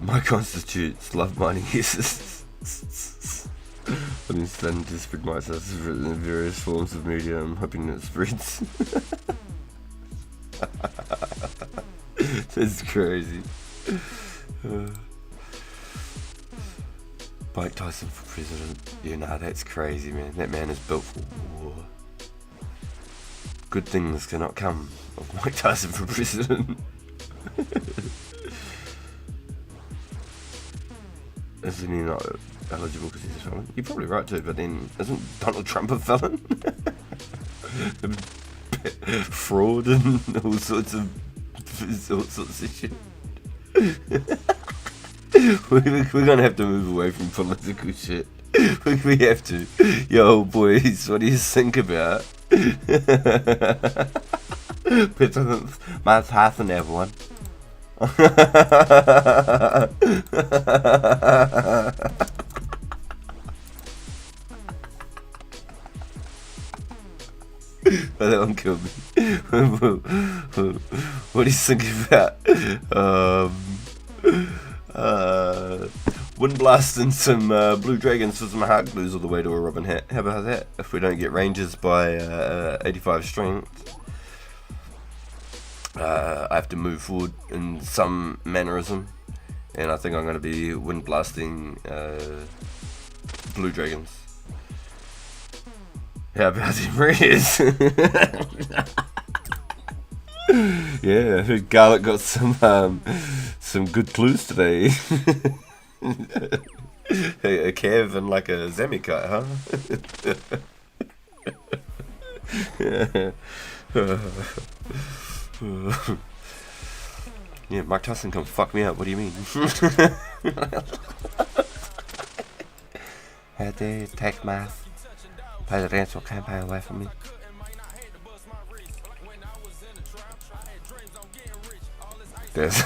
My constitutes love mining uses. I've been studying to spread myself in various forms of media. I'm hoping it spreads. That's crazy. Mike Tyson for president. Yeah, nah, that's crazy, man. That man is built for war. Good things cannot come of Mike Tyson for president. Isn't he not eligible because he's a felon? You're probably right too, but then isn't Donald Trump a felon? Fraud and all sorts of shit. We're gonna have to move away from political shit. We have to. Yo, boys, what do you think about? President Mike Tyson, everyone. Oh, that one killed me. What do you think about wind blast and some blue dragons for some heart glues all the way to a robin hat? How about that? If we don't get ranges by 85 strength, I have to move forward in some mannerism, and I think I'm going to be wind blasting blue dragons. How about them rares? Yeah, I heard Garlic got some good clues today. A Cav and like a Zamikite, huh? Yeah, Mike Tyson can fuck me up, what do you mean? How dare you take my presidential campaign away from me? There's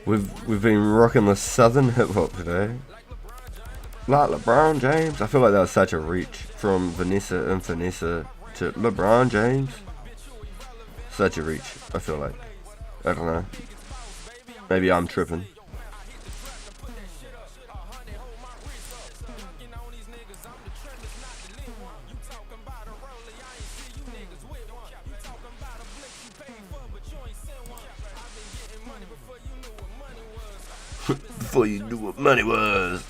We've been rocking the southern hip hop today. Like LeBron James. I feel like that was such a reach from Vanessa and Vanessa to LeBron James. Such a reach, I feel like. I don't know. Maybe I'm tripping. Before you knew what money was.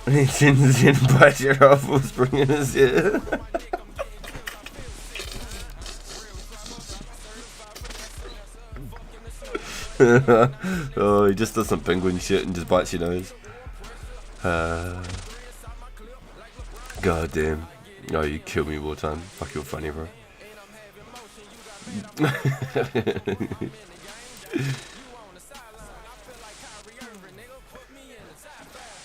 He sends in budget ruffles bringing us here. Oh, he just does some penguin shit and just bites your nose. God damn. Oh, you kill me wartime. Fuck, you're funny, bro.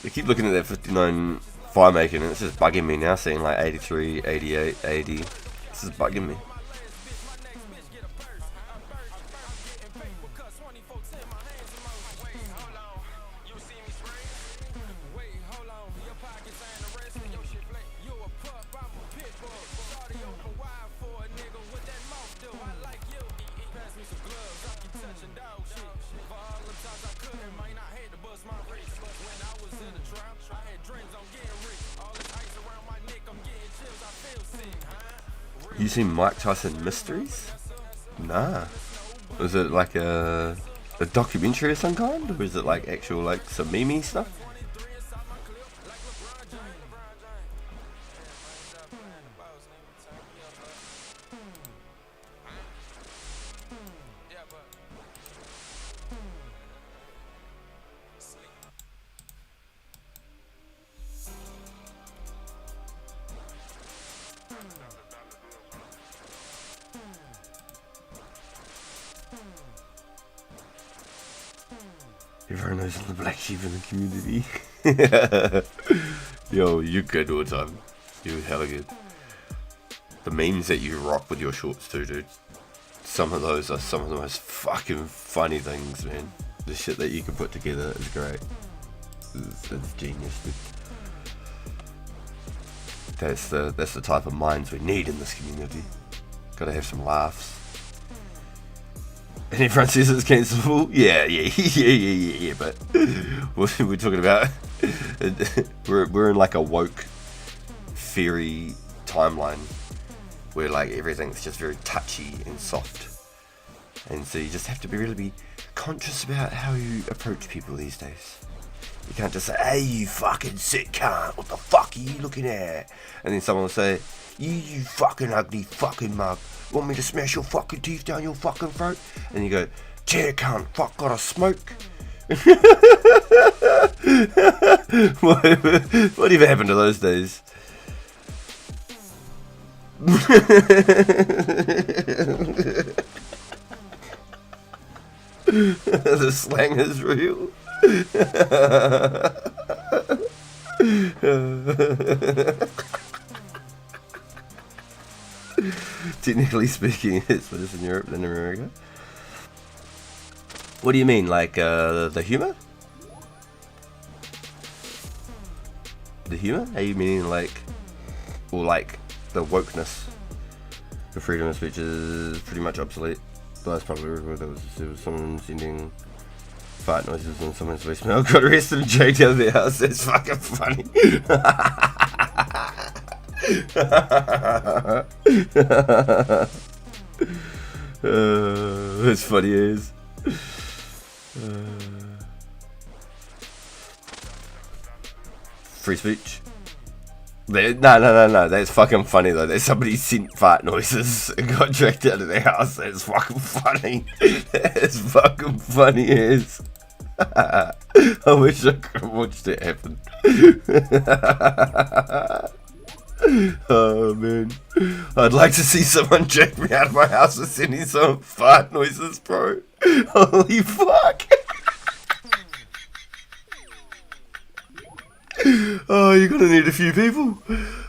I keep looking at that 59 fire making and it's just bugging me now, seeing like 83, 88, 80. This is bugging me. You seen Mike Tyson Mysteries? Nah. Was it like a documentary of some kind? Or is it like actual like some meme stuff? Everyone knows I'm the black sheep in the community. Yo, you good all the time. You hella good. The memes that you rock with your shorts too, dude. Some of those are some of the most fucking funny things, man. The shit that you can put together is great. It's genius, dude. That's the type of minds we need in this community. Gotta have some laughs. And everyone says it's cancelable. Yeah. But what we're talking about, we're in like a woke fairy timeline where like everything's just very touchy and soft, and so you just have to really be conscious about how you approach people these days. You can't just say, "Hey, you fucking sick cunt! What the fuck are you looking at?" And then someone will say, You fucking ugly fucking mug. Want me to smash your fucking teeth down your fucking throat?" And you go, "Chair cunt, fuck, gotta smoke." Whatever happened to those days? The slang is real. Technically speaking, it's worse in Europe than America. What do you mean, like the humor? The humor? Are you meaning like, or like the wokeness? The freedom of speech is pretty much obsolete. But that's probably where there was someone sending fart noises on someone's voicemail. Got arrested and dragged out of their house. That's fucking funny. It's funny as. Free speech. No, that's fucking funny though. That somebody sent fart noises and got dragged out of their house. That's fucking funny. That's fucking funny as. I wish I could have watched it happen. Oh man, I'd like to see someone drag me out of my house for sending some fart noises, bro. Holy fuck. Oh, you're gonna need a few people.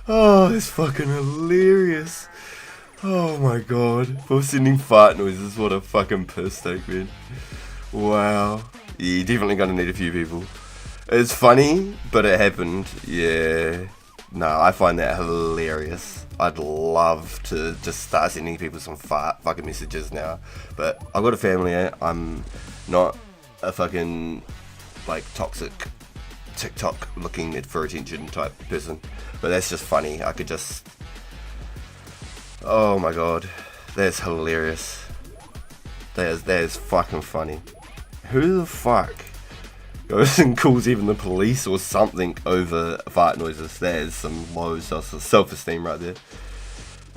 Oh, it's fucking hilarious. Oh my god, for sending fart noises, what a fucking piss take, man. Wow. Yeah, you're definitely gonna need a few people. It's funny, but it happened. Yeah. No, I find that hilarious. I'd love to just start sending people some fucking messages now. But I've got a family, I'm not a fucking, like, toxic TikTok looking for attention type person. But that's just funny. I could just... Oh my god. That's hilarious. That is fucking funny. Who the fuck goes and calls even the police or something over fart noises? That is some low self-esteem right there.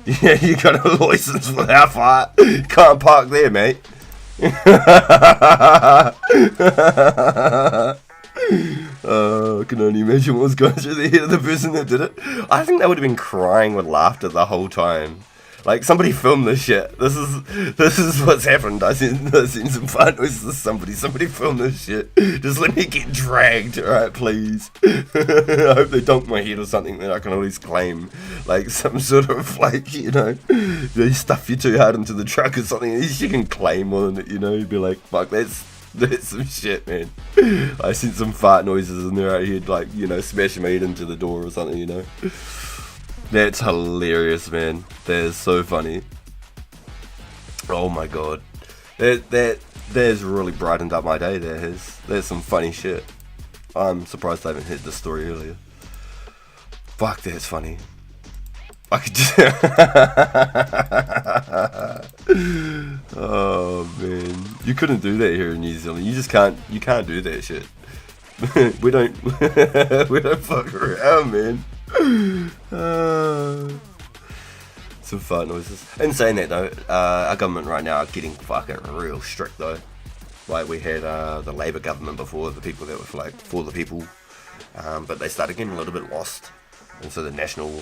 Yeah, you got a license for that fart. Can't park there, mate. I can only imagine what was going through the head of the person that did it. I think they would have been crying with laughter the whole time. Like, somebody film this shit. This is what's happened. I seen some fart noises to somebody. Somebody film this shit. Just let me get dragged, alright, please. I hope they dunk my head or something that I can always claim. Like, some sort of, like, you know, they stuff you too hard into the truck or something. At least you can claim on it, you know. You'd be like, fuck, that's some shit, man. I seen some fart noises and they're out here, like, you know, smashing my head into the door or something, you know. That's hilarious, man. That is so funny. Oh my god. That has really brightened up my day. There's some funny shit. I'm surprised I haven't heard this story earlier. Fuck, that's funny. I could just... Oh man. You couldn't do that here in New Zealand. You just can't do that shit. we don't fuck around, man. Some fart noises. In saying that though, our government right now are getting fucking real strict though. Like we had the Labour government before, the people that were like for the people, but they started getting a little bit lost, and so the National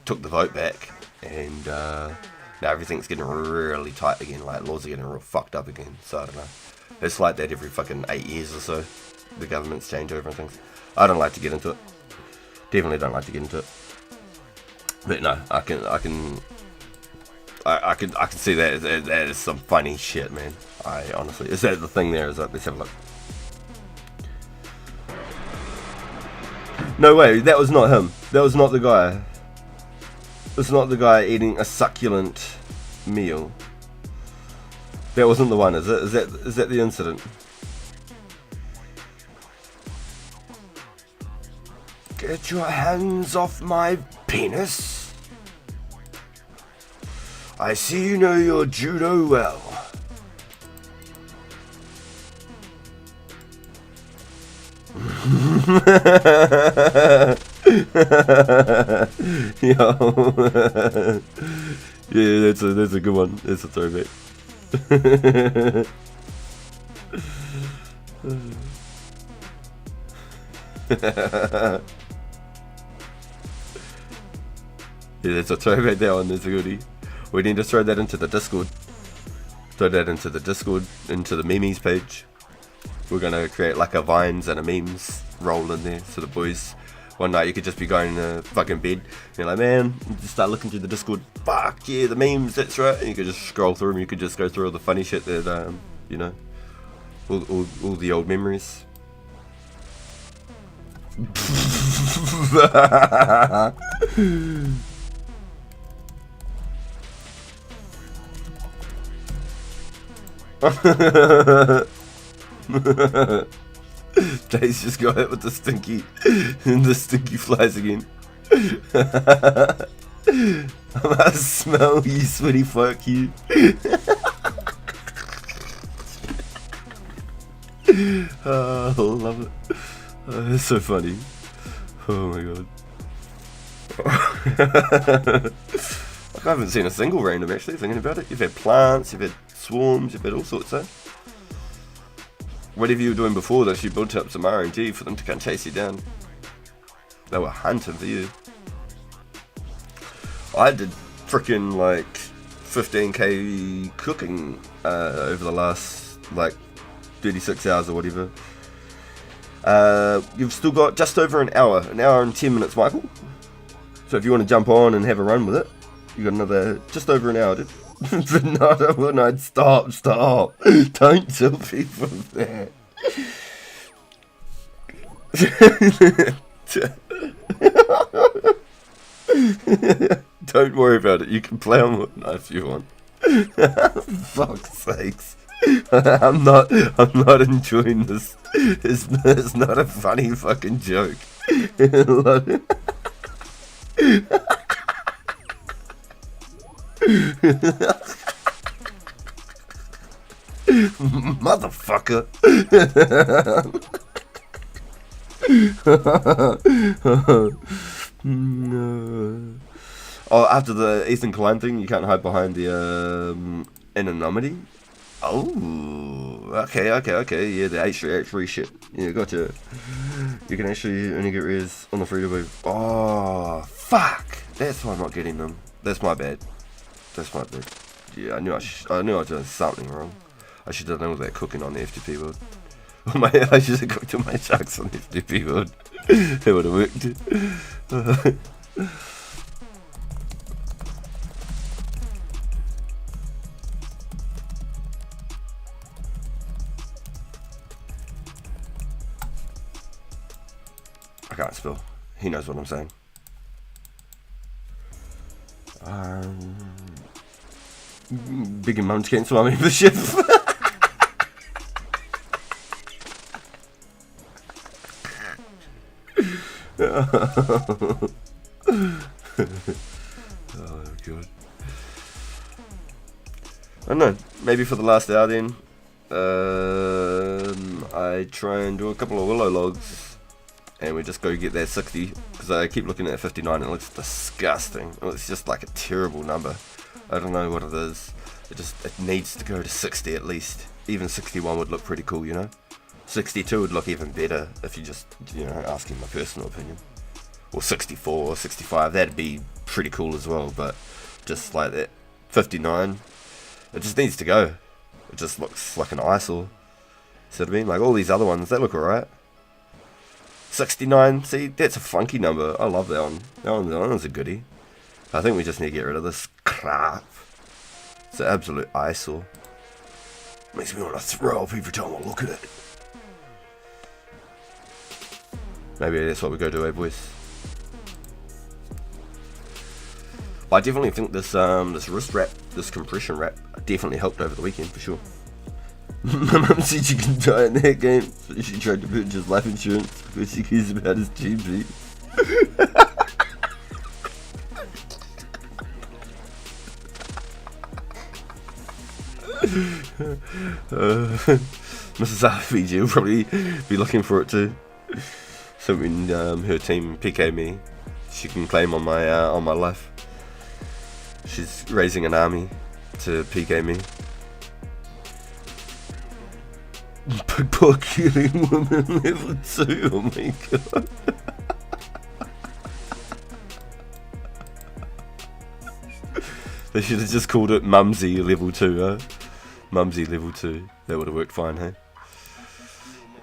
took the vote back, and now everything's getting really tight again. Like laws are getting real fucked up again. So I don't know. It's like that every fucking 8 years or so. The governments change over and things. I don't like to get into it. Definitely don't like to get into it. But no, I can see that is some funny shit, man. I honestly, is that the thing there? Is that, let's have a look. No way, that was not him. That was not the guy. It's not the guy eating a succulent meal. That wasn't the one, is it? Is that the incident? Get your hands off my penis. I see you know your judo well. Yo. Yeah, that's a good one. That's a throwback. Yeah, there's a throwback there one, there's a goodie. We need to throw that into the Discord. Throw that into the Discord, into the memes page. We're gonna create like a Vines and a memes roll in there, so the boys, one night you could just be going to fucking bed, and you're like, man, you just start looking through the Discord, fuck yeah, the memes, that's right, and you could just scroll through them, you could just go through all the funny shit that, you know, all the old memories. Dave's just got hit with the stinky flies again. I'm gonna smell you, sweaty fuck you. Oh, I love it. Oh, it's so funny. Oh my god. I haven't seen a single random actually, thinking about it. You've had plants, you've had swarms, you've had all sorts of. Whatever you were doing before this, you built up some RNG for them to come chase you down. They were hunting for you. I did freaking like 15k cooking over the last like 36 hours or whatever. You've still got just over an hour and 10 minutes, Michael. So if you want to jump on and have a run with it, you got another just over an hour, dude. But not overnight. Stop. Don't tell people that. Don't worry about it. You can play on with knife if you want. Fuck's sakes. I'm not enjoying this. It's not a funny fucking joke. Motherfucker. Oh, after the Ethan Klein thing, you can't hide behind the anonymity. Oh, okay. Yeah, the H3 shit. Yeah, gotcha. You can actually only get res on the free to move. Oh, fuck. That's why I'm not getting them. That's my bad. Yeah, I knew I was doing something wrong. I should have done all that cooking on the FTP world. I should have cooked all my sharks on the FTP world. That would have worked. I can't spell. He knows what I'm saying. Big and Mum's cancel our membership. Oh god. I don't know. Maybe for the last hour then, I try and do a couple of willow logs, and we just go get that 60, because I keep looking at 59 and it looks disgusting. It's just like a terrible number. I don't know what it is. It needs to go to 60 at least. Even 61 would look pretty cool, you know. 62 would look even better if you just, you know, asking my personal opinion. Or 64 or 65, that'd be pretty cool as well. But just like that 59, it just needs to go. It just looks like an eyesore. See what I mean? Like all these other ones, they look alright. 69, see, that's a funky number. I love that one. That one's a goodie. I think we just need to get rid of this crap. It's an absolute eyesore. Makes me want to throw up every time I look at it. Maybe that's what we go do, boys. I definitely think this wrist wrap, this compression wrap, definitely helped over the weekend for sure. My mum said she can die in that game, so she tried to purchase life insurance because she cares about his GP. Mrs. RPG will probably be looking for it too. So when her team PK me, she can claim on my life. She's raising an army to PK me. Poor killing woman level 2, oh my god. They should have just called it Mumsy Level 2, huh? Mumsy Level 2. That would have worked fine, hey?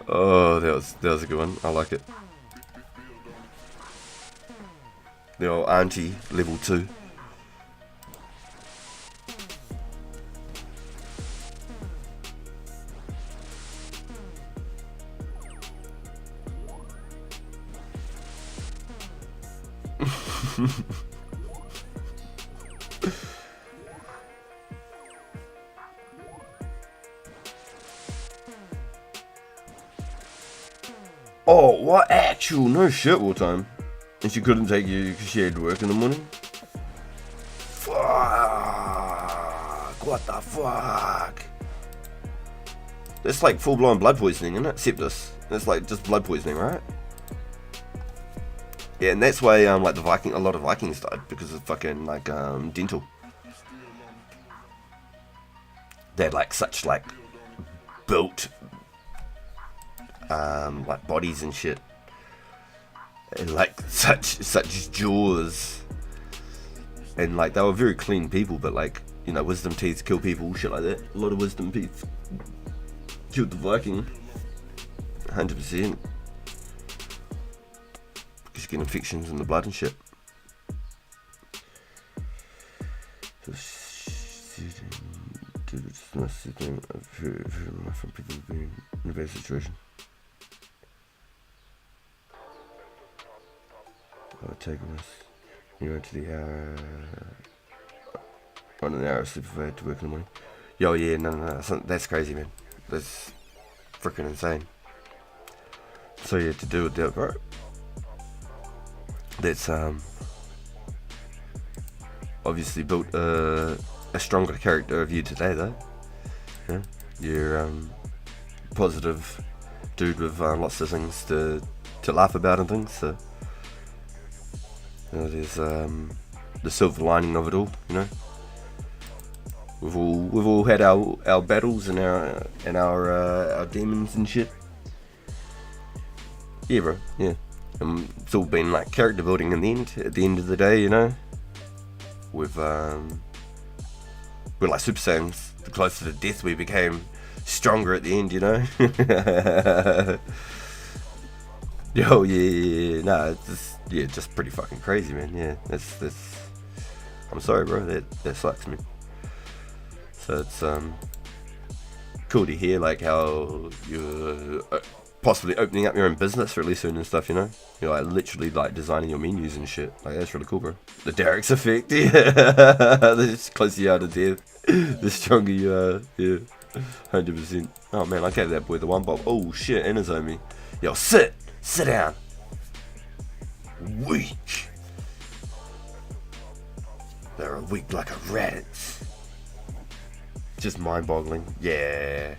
Oh, that was a good one. I like it. The old Auntie Level 2. Oh, what actual no shit all time. And she couldn't take you because she had to work in the morning? Fuck! What the fuck? That's like full-blown blood poisoning, isn't it? Sepsis. That's like just blood poisoning, right? Yeah, and that's why like a lot of Vikings died because of fucking like dental. They had like such like built like bodies and shit, and like such jaws, and like they were very clean people, but like, you know, wisdom teeth kill people, shit like that. A lot of wisdom teeth killed the Viking, 100%. Because you get infections in the blood and shit. Dude, it's nice to think I've heard from people who've been in a bad situation. I'll take us. You went to the hour. 1 hour sleep if I had to work in the morning. Yo, yeah, no, that's crazy, man. That's freaking insane. So you had to do with that, bro. That's obviously built a stronger character of you today, though. Yeah, you're positive dude with lots of things to laugh about and things. So you know, there's the silver lining of it all. You know, we've all had our battles and our demons and shit. Yeah, bro. Yeah, it's all been like character building in the end. At the end of the day, you know, we're like Super Saiyans. The closer to death we became, stronger at the end, you know. Yo, yeah, nah, it's just pretty fucking crazy, man. Yeah, that's. I'm sorry, bro. That sucks, man. So it's cool to hear like how you're possibly opening up your own business really soon and stuff, you know. You're like literally like designing your menus and shit. Like that's really cool, bro. The Derek's effect, yeah. The closer you are to death, the stronger you are. Yeah, 100%. Oh man, I gave that boy the one bob. Oh shit, and his homie. Yo, sit down. Weak. They're weak like a rabbit. Just mind-boggling. Yeah.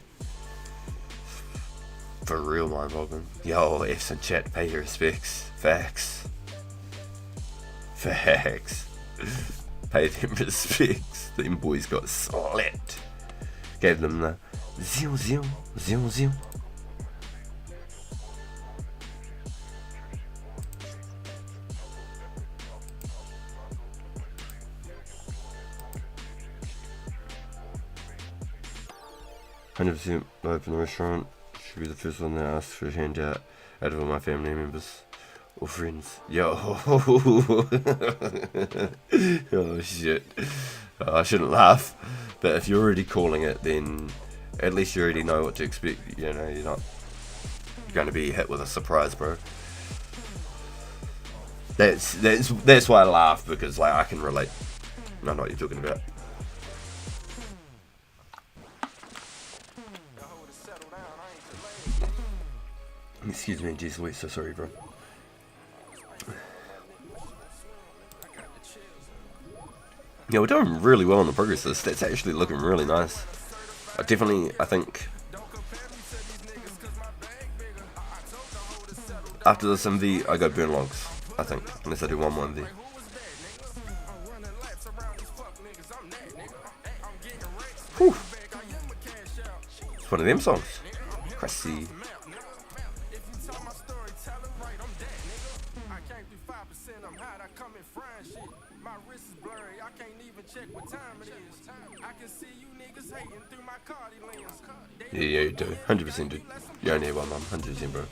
For real mind-boggling. Yo, F's in chat, pay your respects. Facts. Pay them respects. Them boys got slapped. Gave them the zeal. 100% open the restaurant. Should be the first one that asks for a handout out of all my family members or friends. Yo. Oh shit. I shouldn't laugh. But if you're already calling it, then at least you already know what to expect. You know, you're not going to be hit with a surprise, bro. That's why I laugh, because like I can relate. I know what you're talking about. Excuse me, geez Louise, so sorry, bro. Yeah, we're doing really well on the progress list. That's actually looking really nice. I think after this MV, I go burn logs. I think, unless I do one more MV. Whew. It's one of them songs. Crazy. check what time it is. I can see you niggas hating through my cardi lens. Yeah, you do. 100% dude. You only have one mum. 100% bro.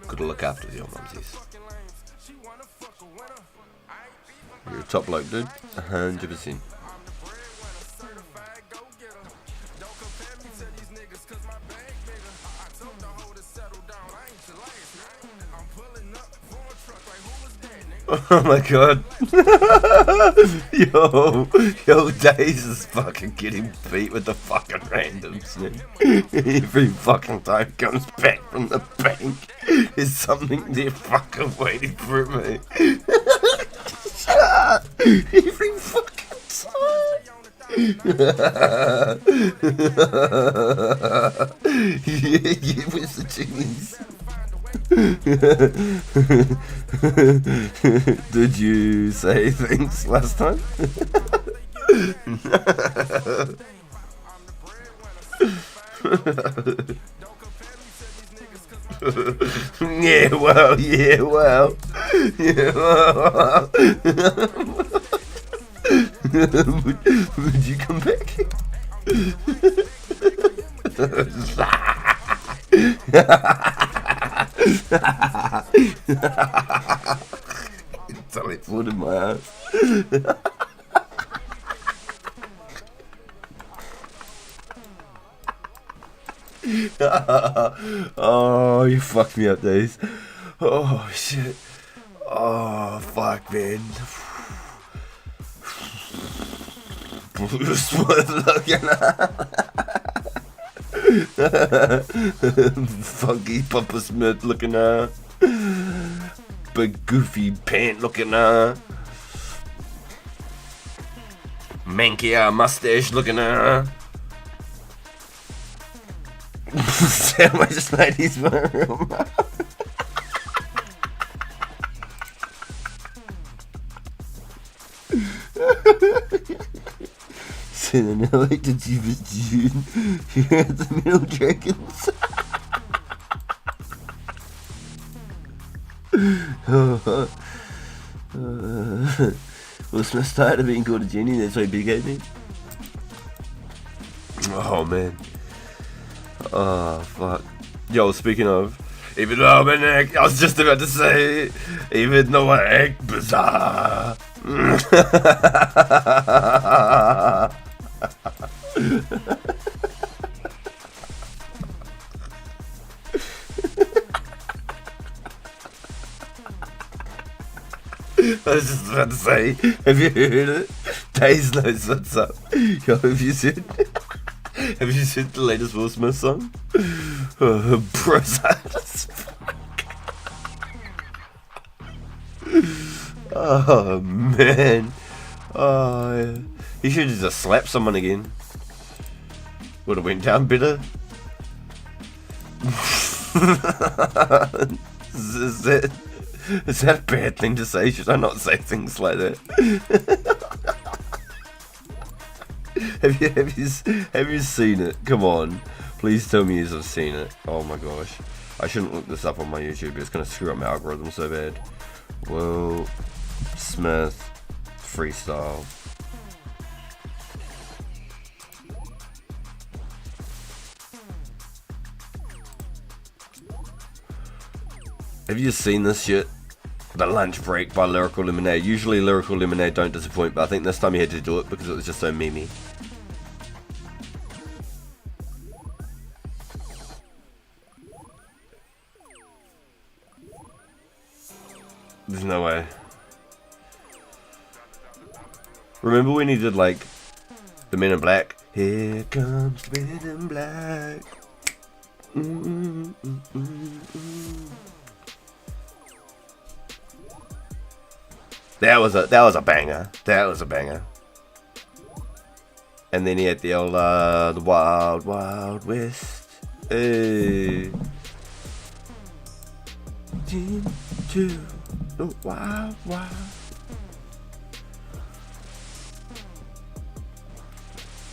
Gotta look after your mumsies. You're a top bloke, dude. 100%. Oh my god. Yo, Daze is fucking getting beat with the fucking randoms, man. Every fucking time he comes back from the bank, there's something there fucking waiting for me. Every fucking time. Yeah, where's the chickies? Did you say things last time? Yeah, well. Would you come back? Totally food in my ass. Oh, you fucked me up, Daze. Oh shit. Oh fuck, man. Funky Papa Smith looking big goofy pant looking manky mustache looking sandwich ladies room. Sitting in like the deepest June here at the Middle Dragons. Will Smith tired of being called a genie? That's why big at me. Oh man. Oh fuck. Yo, speaking of, even though I'm an egg, I was just about to say, even though I act bizarre. I was just about to say, have you heard it? Daze knows what's up. Yo, have you seen the latest Will Smith song? Bro's hard as fuck. Oh man. Oh yeah. He should have just slapped someone again. Would have went down better. Is that a bad thing to say? Should I not say things like that? Have you seen it? Come on. Please tell me you've seen it. Oh my gosh. I shouldn't look this up on my YouTube. It's going to screw up my algorithm so bad. Will Smith freestyle. Have you seen this shit? The Lunch Break by Lyrical Lemonade. Usually Lyrical Lemonade don't disappoint, but I think this time he had to do it because it was just so memey. There's no way. Remember when he did like the Men in Black? Here comes the Men in Black. That was a banger. That was a banger. And then he had the old the Wild Wild West. Hey. Into the Wild Wild.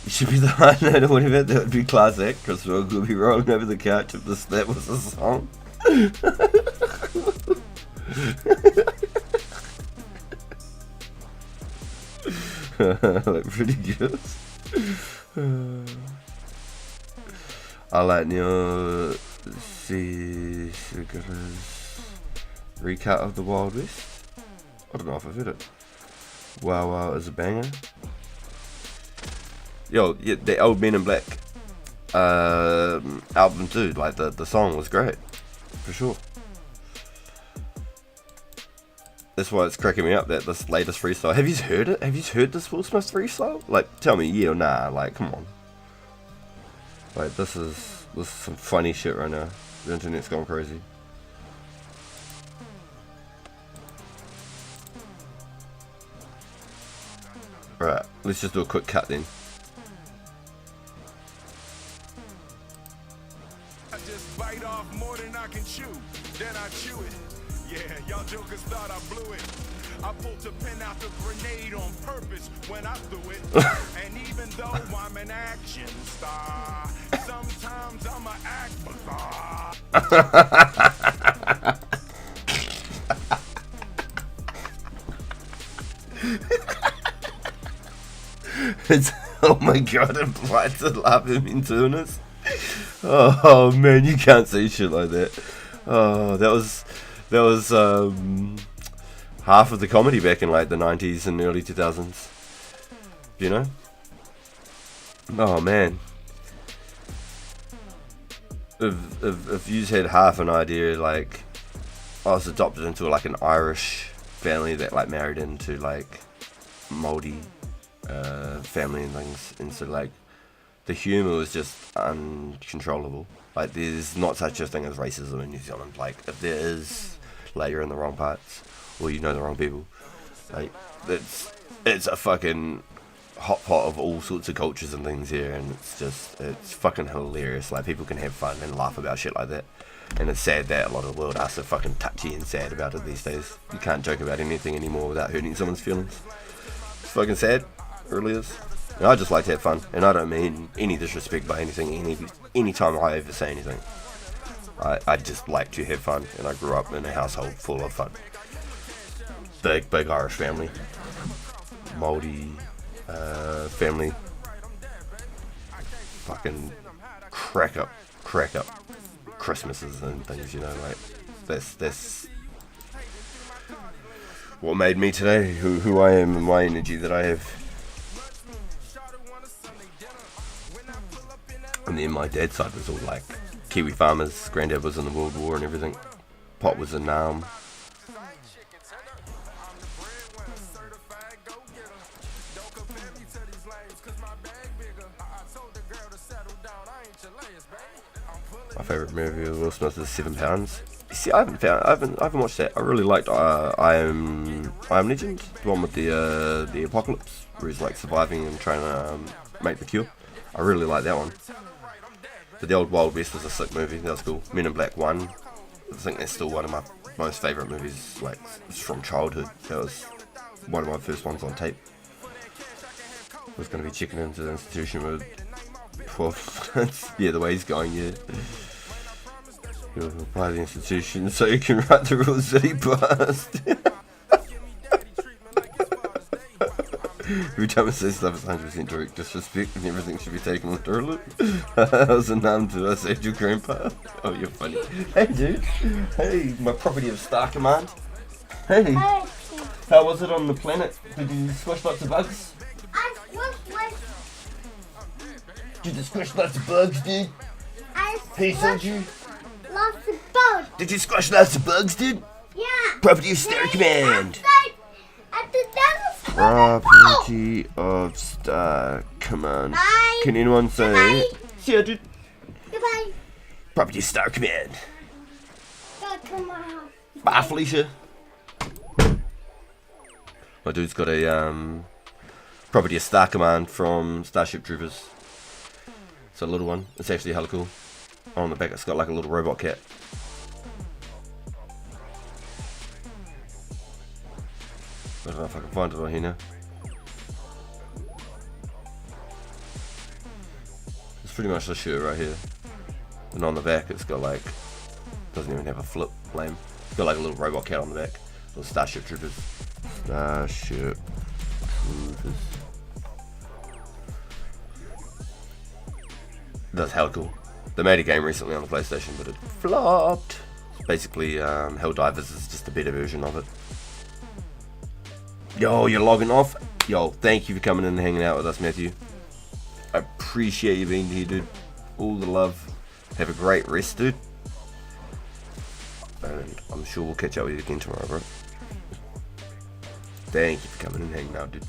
You should be the high note or whatever. That would be classic. Chris Rock would be rolling over the couch if that was a song. Like pretty good. I like Neo C66's recut of the Wild West. I don't know if I've heard it. Wow Wow is a banger. Yo, yeah, the Old Men in Black album too. Like the song was great, for sure. That's why it's cracking me up that this latest freestyle. Have you heard it? Have you heard this Will Smith freestyle? Like, tell me yeah or nah. Like, come on. Like, this is some funny shit right now. The internet's going crazy. Right, let's just do a quick cut then. I just bite off more than I can chew, then I chew it. Yeah, y'all jokers thought I blew it. I pulled the pin out the grenade on purpose when I threw it. And even though I'm an action star, sometimes I'm an act bizarre. It's, oh my god, it applied to laughing in tuners. Oh man, you can't say shit like that. Oh, that was half of the comedy back in like the 90s and early 2000s. You know? Oh man. If you had half an idea, like I was adopted into like an Irish family that like married into like Māori family and things, and so like the humour was just uncontrollable. Like there's not such a thing as racism in New Zealand. Like if there is, like you're in the wrong parts or you know the wrong people. Like it's a fucking hot pot of all sorts of cultures and things here, and it's fucking hilarious. Like people can have fun and laugh about shit like that. And it's sad that a lot of the world are so fucking touchy and sad about it these days. You can't joke about anything anymore without hurting someone's feelings. It's fucking sad. It really is. And I just like to have fun, and I don't mean any disrespect by anything. Any time I ever say anything, I just like to have fun, and I grew up in a household full of fun. Big Irish family, Māori family. Fucking crack up Christmases and things, you know. Like that's what made me today, who I am, and my energy that I have. And then my dad's side was all like Kiwi farmers. Granddad was in the World War and everything. Pop was in Nam. My favourite movie of Will Smith is 7 Pounds. See, I haven't watched that. I really liked I Am Legend, the one with the apocalypse, where he's like surviving and trying to make the cure. I really like that one. But the old Wild West was a sick movie. That was cool. Men in Black 1. I think that's still one of my most favourite movies. Like, it's from childhood. That was one of my first ones on tape. I was going to be checking into the institution with 12 minutes. Yeah, the way he's going, yeah. You'll apply the institution so you can write the rules that he passed. Every time I say stuff, it's 100% direct disrespect and everything should be taken literally. I was a numb to I saved your grandpa. Oh, you're funny. Hey, dude. Hey, my property of Star Command. Hey. How was it on the planet? Did you squish lots of bugs? I squished lots. Did you squish lots of bugs, dude? He sent you? Lots of bugs. Did you squash lots of bugs, dude? Yeah. Property of Star Command. Property of Star Command. Bye. Can anyone say? Bye. See ya, dude. Goodbye. Property of Star Command. Go to my house. Bye, Felicia. My dude's got a property of Star Command from Starship Troopers. It's a little one. It's actually hella cool. On the back, it's got like a little robot cat. I don't know if I can find it on here now. It's pretty much the shirt right here. And on the back it's got like, doesn't even have a flip, lame. It's got like a little robot cat on the back. Little Starship Troopers. Starship Troopers. That's Hell Tour. They made a game recently on the PlayStation, but it flopped. Basically, Helldivers is just a better version of it. Yo, you're logging off? Yo, thank you for coming in and hanging out with us, Matthew. I appreciate you being here, dude. All the love. Have a great rest, dude. And I'm sure we'll catch up with you again tomorrow, bro. Thank you for coming and hanging out, dude.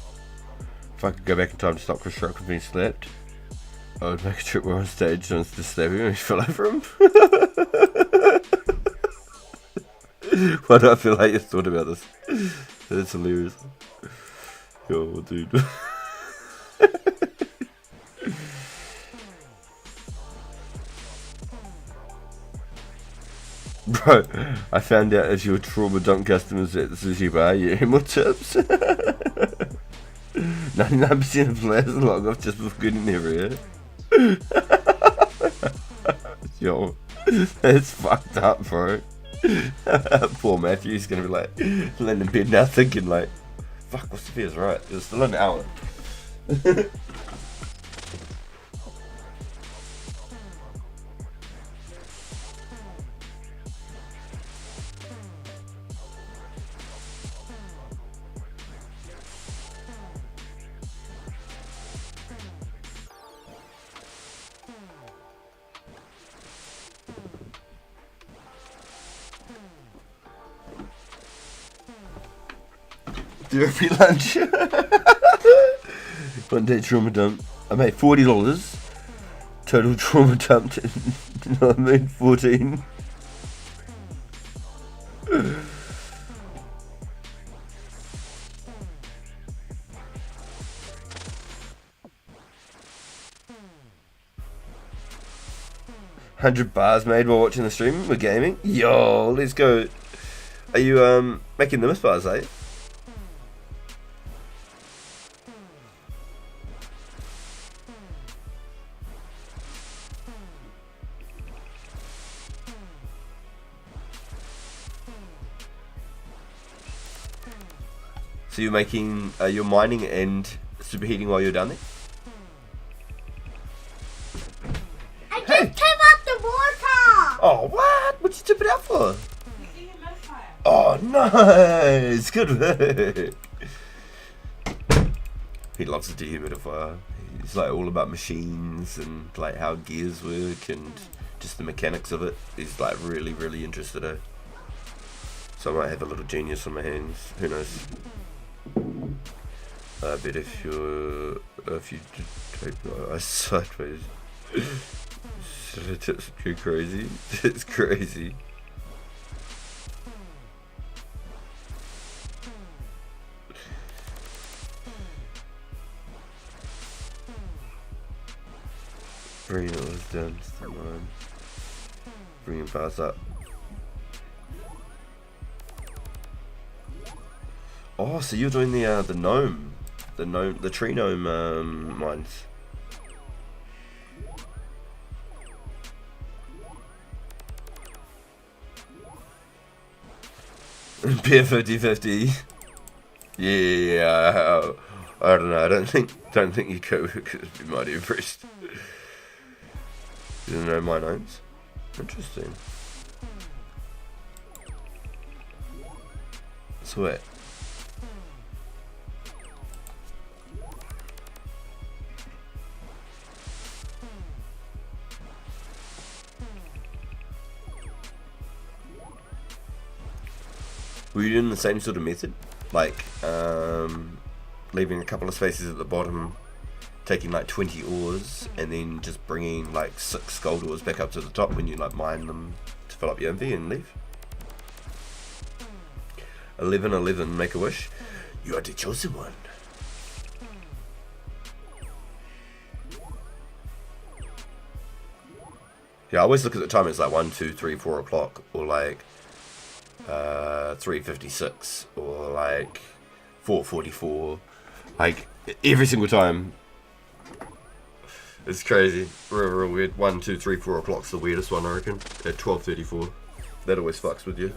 If I could go back in time to stop Chris Rock from being slapped, I would make a trip where on stage and just slap him and he fell over him. Why do I feel like you thought about this? That's hilarious. Yo, dude. Bro, I found out if you were trauma dump customers at the sushi bar, you get more tips. 99% of players log off just before getting there, yeah? Yo, that's fucked up, bro. Poor Matthew's gonna be like, laying in bed now thinking like, fuck, what's the fears, right? It was still an hour. Therapy lunch. One day trauma dump. I made $40. Total trauma dumped. I made 14. $100 made while watching the stream. We're gaming. Yo, let's go. Are you making the myth bars, eh? So you're making, you're mining and superheating while you're down there? I just came out the water. Oh, what? What'd you tip it out for? Oh, nice. Good work. He loves the dehumidifier. He's like all about machines and like how gears work and just the mechanics of it. He's like really, really interested in. So I might have a little genius on my hands. Who knows? I bet if you type your eyes sideways, it's too crazy. It's crazy. Bring those down to the line. Bring him past up. Oh, so you're doing the gnome, the tree gnome mines. Beer 50-50. Yeah, I don't know. I don't think your co-workers would be mighty impressed. You don't know my gnomes? Interesting. Sweat. Were you doing the same sort of method? Like, leaving a couple of spaces at the bottom, taking like 20 ores, and then just bringing like 6 gold ores back up to the top when you like mine them to fill up your MV and leave? 11-11, make a wish. You are the chosen one. Yeah, I always look at the time, it's like 1, 2, 3, 4 o'clock, or like 3:56 or like 4:44, like every single time. It's crazy. Real weird. 1, 2, 3, 4 o'clock's the weirdest one, I reckon. At 12:34, that always fucks with you.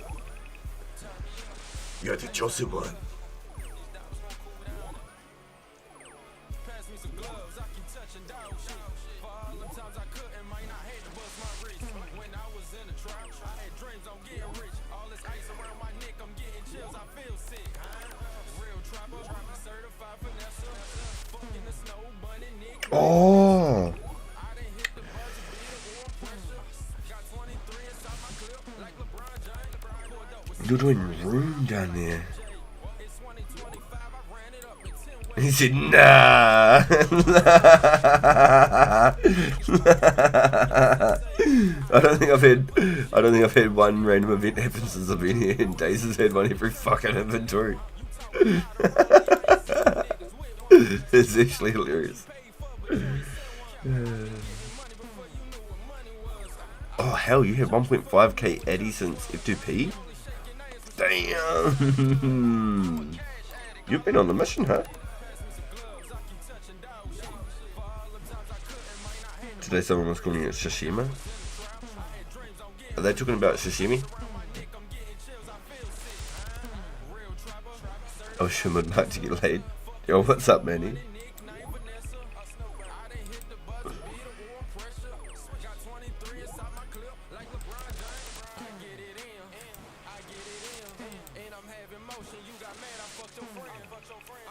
You're the chosen one. me some gloves, I keep touching dog shit. For all the times I couldn't, man, I had to bust my wrist. When I was in the trap, I had dreams on getting rich. All this ice around my neck, I'm getting chills, I feel sick. Real trapper, certified finesse. Fucking the snow bunny, Nick. Oh, I done hit the buzz, beat it, war pressure. Got 23 inside my clip, like LeBron James. Pulled up with you're doing room down there. it's 2025, I ran it up in 10 ways. He said, nah. I don't think I've had one random event happen since I've been here, and Days has had one every fucking inventory. It's actually hilarious. Oh hell, you had 1.5k Addy since F2P? Damn! You've been on the mission, huh? Today someone was calling it Shishima. Are they talking about sashimi? Oh, Shim would like to get laid. Yo, what's up, Manny?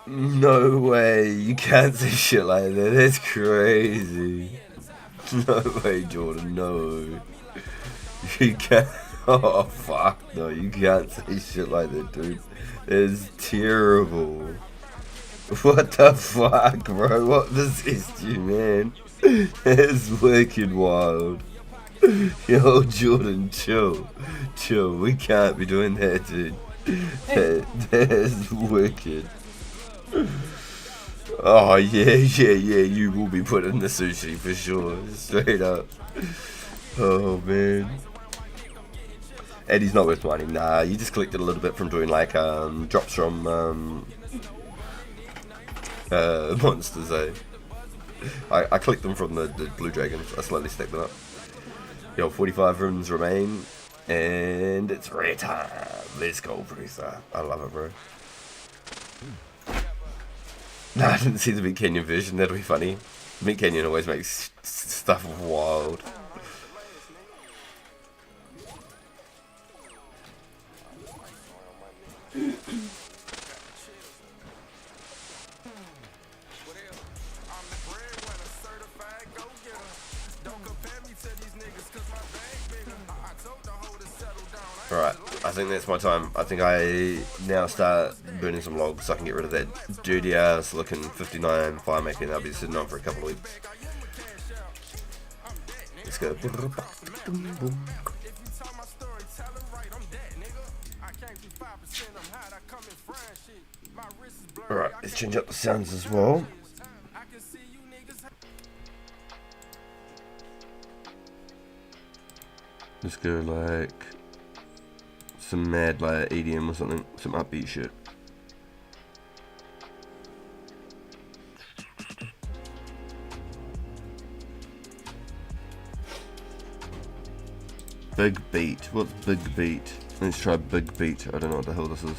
No way, you can't say shit like that, that's crazy. No way, Jordan, no. You can't, oh fuck, no, you can't say shit like that, dude. It's terrible. What the fuck, bro, what possessed you, man? It's wicked wild. Yo, Jordan, chill, we can't be doing that, dude. That is wicked. Oh yeah, you will be put in the sushi for sure, straight up. Oh man. Eddie's not worth mining, nah, you just collected a little bit from doing like drops from monsters, eh? I collect them from the blue dragons, I slowly stack them up. Yo, 45 runes remain, and it's rare time. Let's go, producer. I love it, bro. No, I didn't see the Meat Canyon version, that'll be funny. Meat Canyon always makes stuff wild. Alright, I think that's my time. I think I now start burning some logs so I can get rid of that dirty ass looking 59 fire making that I'll be sitting on for a couple of weeks. Let's go. Alright, let's change up the sounds as well. Let's go like some mad like EDM or something, some upbeat shit. Big beat, what's big beat? Let's try big beat, I don't know what the hell this is.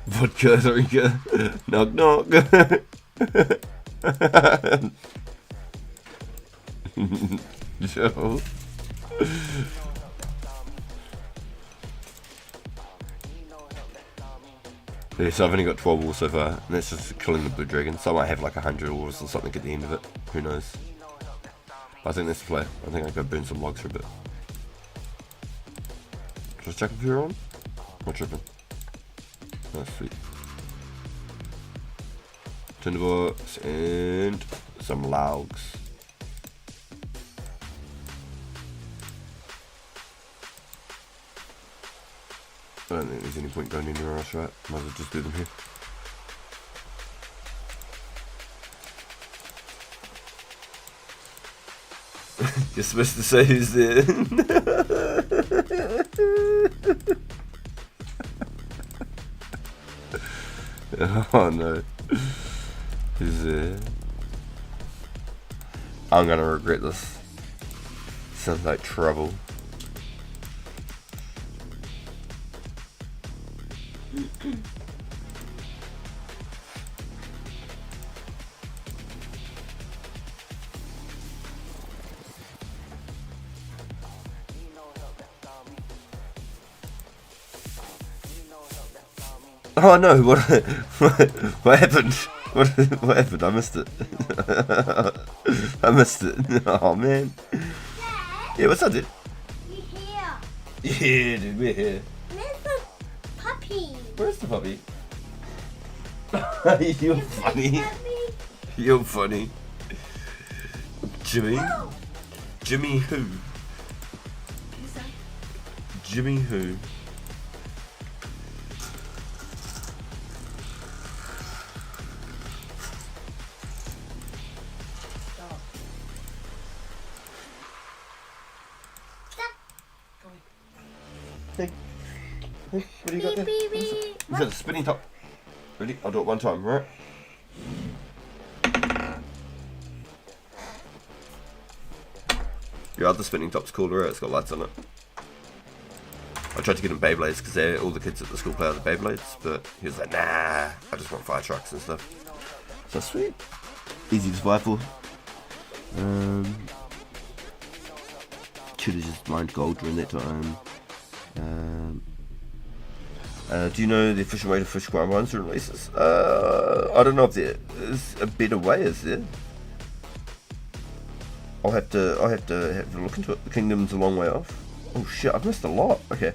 Vodka, Rika, knock knock. Joe. Yeah, so I've only got 12 ores so far, and that's just killing the blue dragon. So I might have like 100 ores or something at the end of it. Who knows? I think that's the play. I think I go burn some logs for a bit. Just check if you're on. Not tripping. Oh, sweet. Tinderbox and some logs. I don't think there's any point going anywhere else, right? Might as well just do them here. You're supposed to say who's there. Oh no. Who's there? I'm gonna regret this. Sounds like trouble. Oh no! What happened? What happened? I missed it. I missed it. Oh man. Yeah, what's up, dude? We're here. Yeah, dude, we're here. Where's the puppy? Where's the puppy? You're funny. Puppy? You're funny. Jimmy? Oh, Jimmy who? Jimmy who? Hey. Hey, what do you got there? beep, What is it? beep. Is that a spinning top? Ready? I'll do it one time, right? Your other spinning top's cooler, it's got lights on it. I tried to get him Beyblades because all the kids at the school play other Beyblades, but he was like, nah, I just want fire trucks and stuff. So sweet. Easy to survive for. Should have just mined gold during that time. Do you know the efficient way to fish ground runs and races? I don't know if there is a better way, is there? I'll have to have a look into it. The kingdom's a long way off. Oh shit, I've missed a lot. Okay.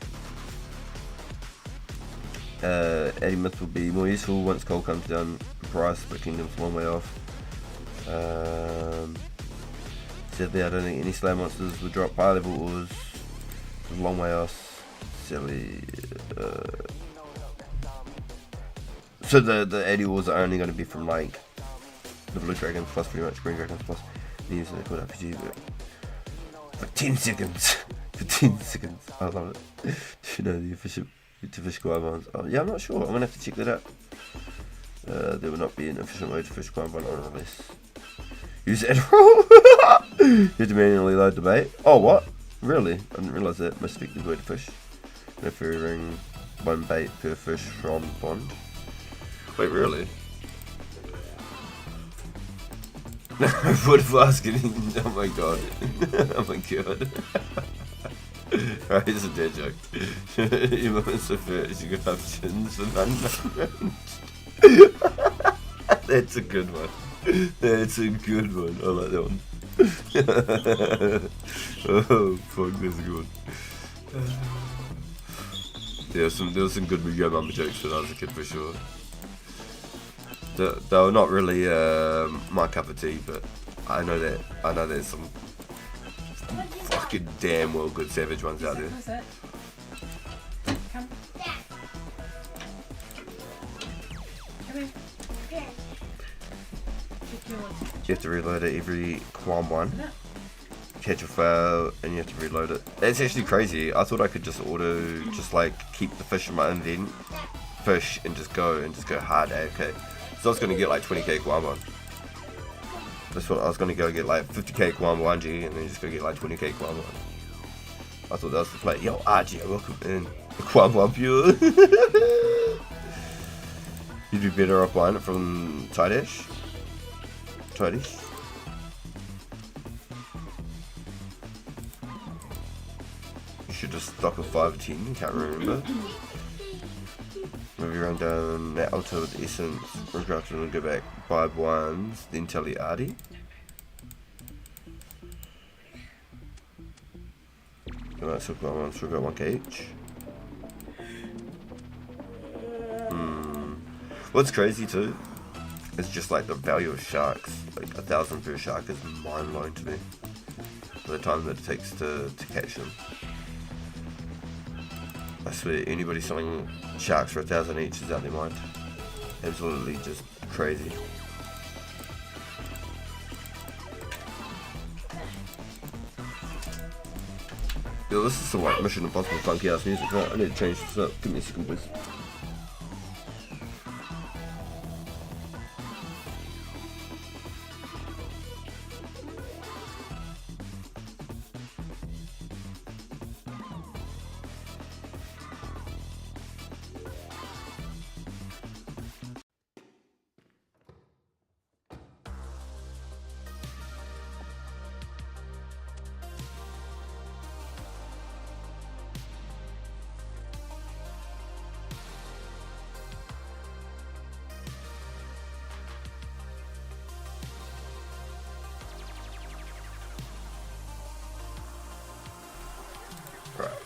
Adding myths will be more useful once coal comes down in price, but kingdom's a long way off. Sadly, I don't think any slab monsters would drop high level ores. A long way off. Silly. So the 80 ores are only going to be from like the blue dragons plus pretty much green dragons plus the use of the code RPG, but for 10 seconds. For 10 seconds. I love it. Do you know the efficient to fish guavans? Oh, yeah, I'm not sure. I'm going to have to check that out. There will not be an efficient way to fish guavan on unless use Admiral. You have to manually load the bait. Oh, what? Really? I didn't realise that. Most effective way to fish. No fairy ring, one bait per fish from pond. Wait, really? What if I was getting... Oh my god. Oh my god. Alright, it's a dead joke. Your mum is so fat, you could have chins and unknown. That's a good one. That's a good one. I like that one. Oh, fuck, that's a good one. Yeah, there was some good Yo Mama jokes when I was a kid for sure. They were not really my cup of tea, but I know there's some fucking damn well good savage ones out there. What's that? Come. Come here. yeah. Check yours. You have to reload it every Quam one. Catch a fail, and you have to reload it. That's actually crazy. I thought I could just like keep the fish in my indent, fish, and just go hard AFK. So I was gonna get like 20k Guamon. That's what I was gonna go get, like 50k Guamon 1G, and then just go get like 20k Guamon. I thought that was the play. Yo, RG, welcome in. Guamon pure. You'd be better off buying it from Tidish. Tidish. You should just stock a 5 or 10. Can't remember. Maybe run down that altar with essence, regrafted and go back, buy ones, then tell the Artie. Alright, so got one, so we got 1k each. What's crazy too, is just like the value of sharks. Like 1,000 per shark is mind blowing to me. For the time that it takes to catch them. I swear, anybody selling sharks for 1,000 each is out their mind. Absolutely just crazy. Yo, this is some like Mission Impossible funky ass music. Right? I need to change this up. Give me a second, please.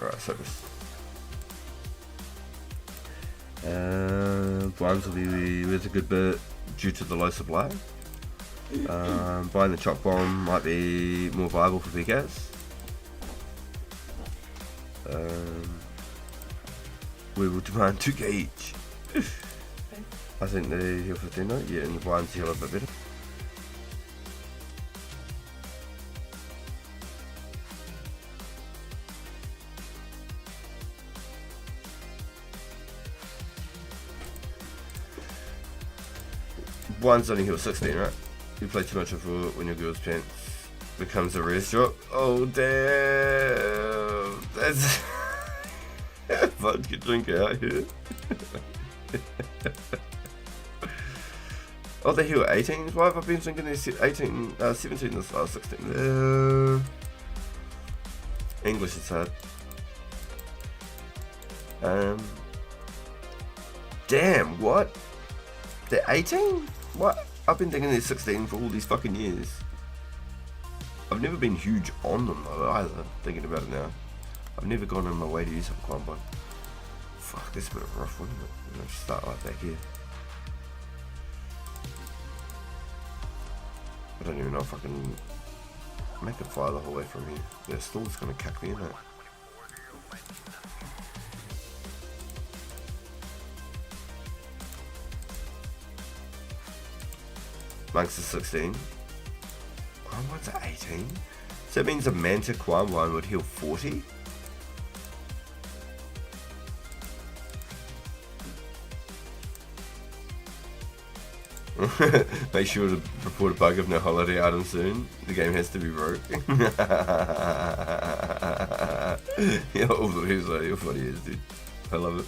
Alright, service. Blinds will be worth a good bit due to the low supply. Buying the choc bomb might be more viable for PKs. We will demand 2k each. I think they heal 15 though, yeah, and the blinds heal a bit better. Blinds only heal 16, right? You play too much of it when your girl's pants becomes a race drop. Oh damn! That's fun to drink out here. Oh, they heal 18s? Why have I been thinking they're 17 this last 16? English is hard. Damn, what? They're 18? What? I've been thinking they're 16 for all these fucking years. I've never been huge on them though either, thinking about it now. I've never gone on my way to use a Quambon. Fuck, this is a bit of a rough one, isn't it? Let's start right back here. I don't even know if I can make it fire the whole way from here. They're still just gonna cack me in it. Monks is 16. Quambon's at 18? So that means a Manta Quambon would heal 40? Make sure to report a bug of no holiday item soon. The game has to be broke. Yeah, all the videos are, you're funny as dude. I love it.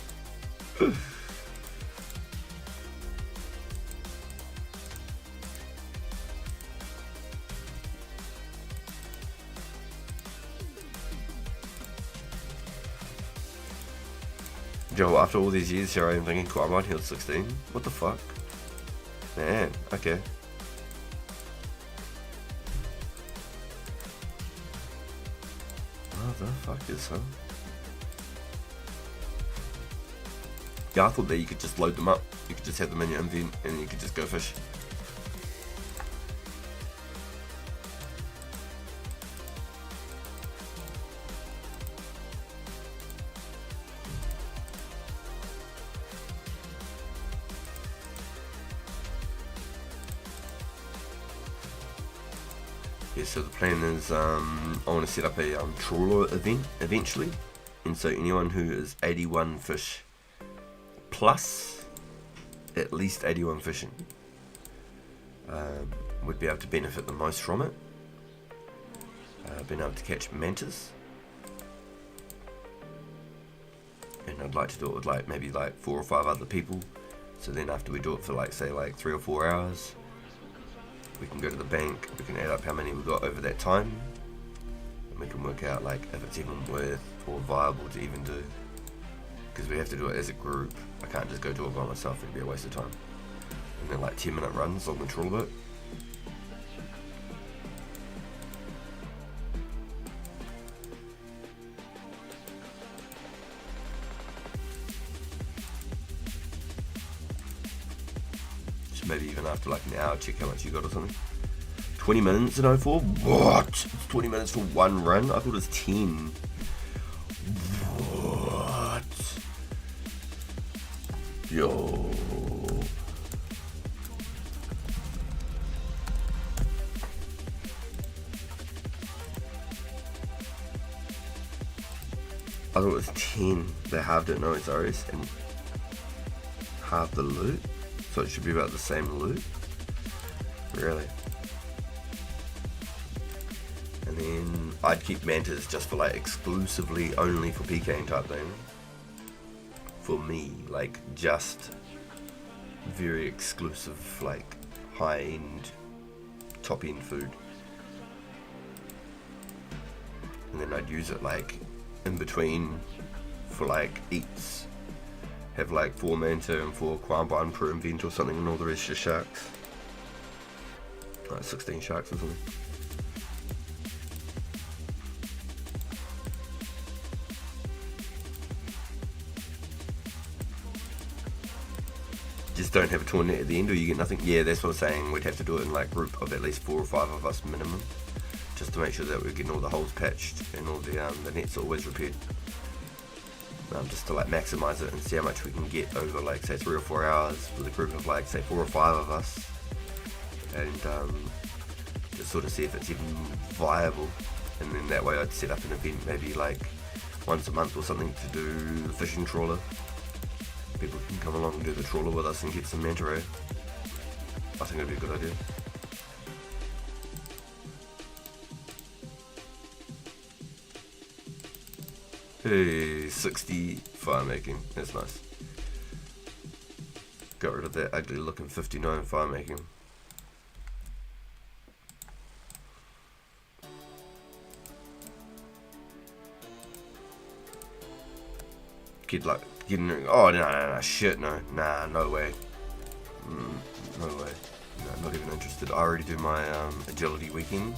Joe, after all these years here I am thinking Quambon healed 16. What the fuck? Man, okay. What the fuck is that? Yeah, I thought that you could just load them up. You could just have them in your invent and you could just go fish. Yeah, so the plan is I want to set up a trawler event eventually, and so anyone who is 81 fish plus at least 81 fishing would be able to benefit the most from it. Being able to catch mantas, and I'd like to do it with like maybe like 4 or 5 other people. So then after we do it for like say like 3 or 4 hours, we can go to the bank, we can add up how many we got over that time, and we can work out like if it's even worth or viable to even do. Because we have to do it as a group. I can't just go do it by myself, it'd be a waste of time. And then like 10-minute runs on the trawler boat. Maybe even after like an hour, check how much you got or something. 20 minutes in 04? What? It's 20 minutes for one run? I thought it was 10. What? Yo. I thought it was 10. They halved it, no, it's RS, and halved the loot. So it should be about the same loot. Really? And then I'd keep mantas just for like exclusively only for PKing type thing. For me, like just very exclusive, like high-end, top-end food. And then I'd use it like in between for like eats. Have like 4 manta and 4 Quambon per invent or something, and all the rest just sharks. Like 16 sharks or something. just don't have a tournament at the end, or you get nothing. Yeah, that's what I'm saying. We'd have to do it in like group of at least 4 or 5 of us minimum, just to make sure that we're getting all the holes patched and all the nets always repaired. Just to like maximize it and see how much we can get over like say 3 or 4 hours with a group of like say 4 or 5 of us, and just sort of see if it's even viable. And then that way I'd set up an event maybe like once a month or something to do the fishing trawler. People can come along and do the trawler with us and get some manta ray. I think it'd be a good idea. Hey, 60 fire making, that's nice. Got rid of that ugly looking 59 fire making. Kid like getting, oh no, shit, no way. No way, no, not even interested. I already do my agility weekend,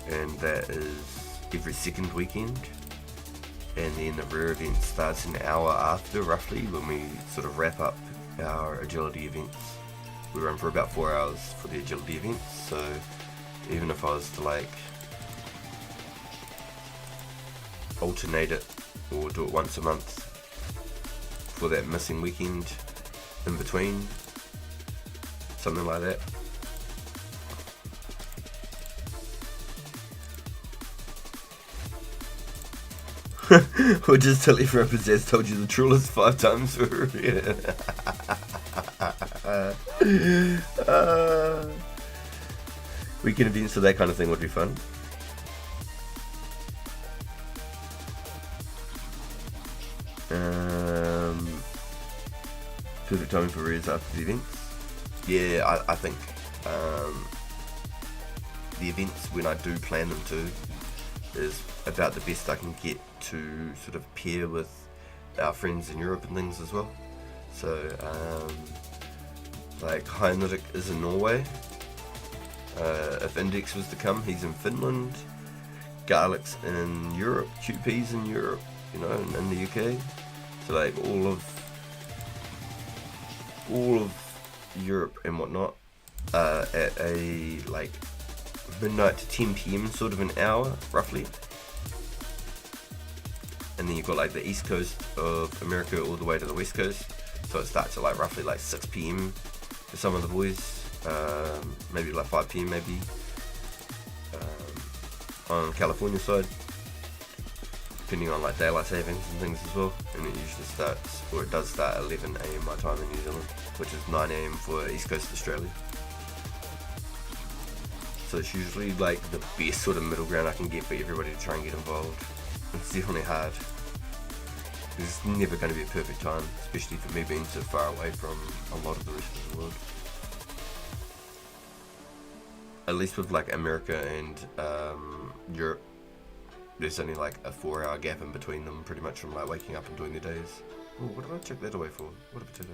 and that is every second weekend. And then the rare event starts an hour after, roughly, when we sort of wrap up our agility events. We run for about 4 hours for the agility events, so even if I was to like alternate it or do it once a month for that missing weekend in between, something like that. Or just tell everyone Pizzazz told you the trawlers 5 times for weekend events, so that kind of thing would be fun. Perfect timing for res after the events. Yeah, I think the events, when I do plan them to, is about the best I can get to sort of pair with our friends in Europe and things as well. So like Heinrich is in Norway. If Index was to come, he's in Finland. Garlic's in Europe. QP's in Europe, you know, in the UK. So like all of Europe and whatnot at a like midnight to 10 PM sort of an hour roughly. And then you've got like the east coast of America all the way to the west coast, so it starts at like roughly like 6 PM for some of the boys, maybe like 5 PM maybe on California side, depending on like daylight savings and things as well. And it usually starts, or it does start at 11 AM my time in New Zealand, which is 9 AM for east coast Australia. So it's usually like the best sort of middle ground I can get for everybody to try and get involved. It's definitely hard. It's never going to be a perfect time, especially for me being so far away from a lot of the rest of the world. At least with like America and Europe, there's only like a 4-hour gap in between them, pretty much from like waking up and doing their days. Oh, what did I check that away for? What a potato.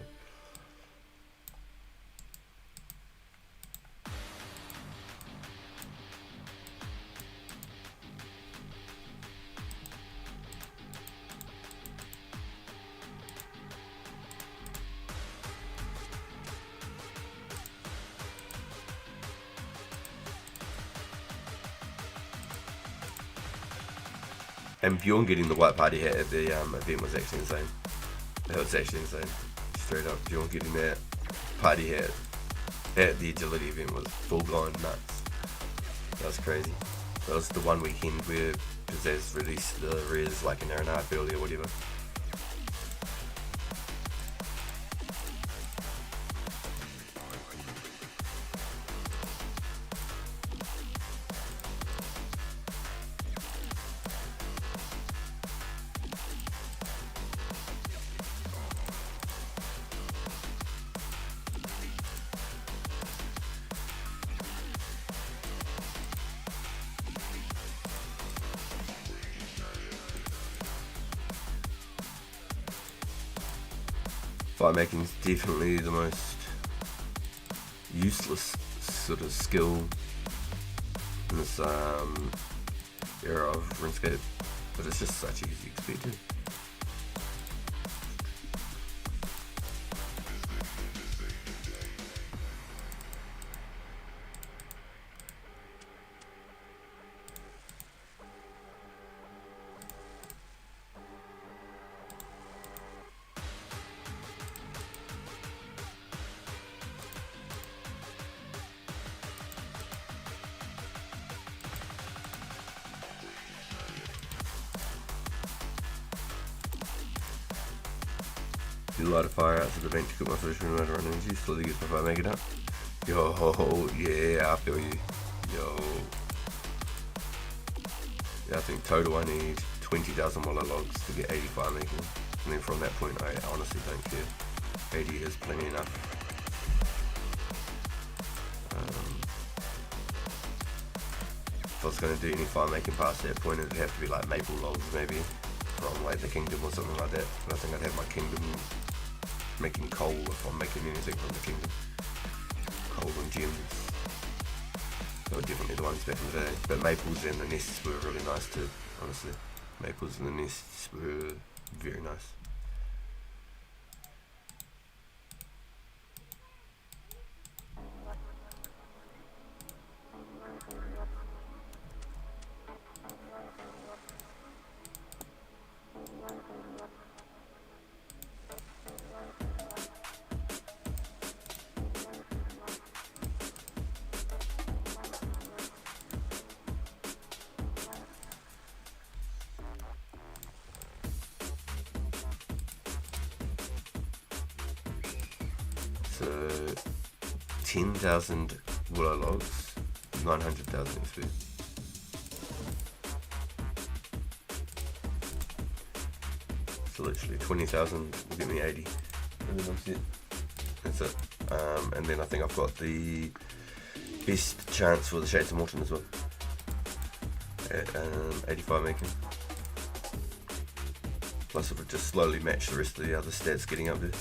And Bjorn getting the white party hat at the event was actually insane. That was actually insane. Straight up, Bjorn getting that party hat at the agility event was full gone nuts. That was crazy. That was the one weekend where Pizzazz released the res like an hour and a half early or whatever. Fire making is definitely the most useless sort of skill in this era of Runescape, but it's just such easy XP too. Do light a fire out to the bench, cook my fish with water and energy, slowly get my fire, make it up. Yo, yeah, I feel you. Yo. Yeah, I think total I need 20,000 willow logs to get 80 fire making. And then from that point, I honestly don't care. 80 is plenty enough. If I was going to do any fire making past that point, it'd have to be like maple logs maybe, from like the kingdom or something like that. And I think I'd have my kingdom making coal if I'm making anything from the kingdom. Coal and gems. They were definitely the ones back in the day. But maples and the nests were really nice too, honestly. Maples and the nests were very nice. So 10,000 willow logs, 900,000 XP. So literally 20,000 will give me 80. And then that's it. That's it. And then I think I've got the best chance for the Shades of Morton as well. At 85 making. Plus it would just slowly match the rest of the other stats getting up there.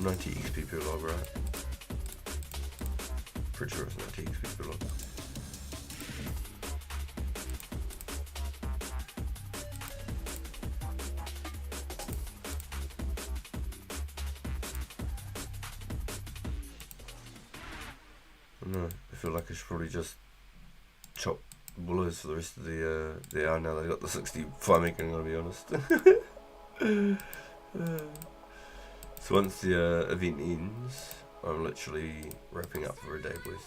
$90 XP per log, right? Pretty sure it's $90 XP per log. I don't know, I feel like I should probably just chop willows for the rest of the hour now that I got the 60 fire making, I'll be honest. So once the event ends, I'm literally wrapping up for a day, boys.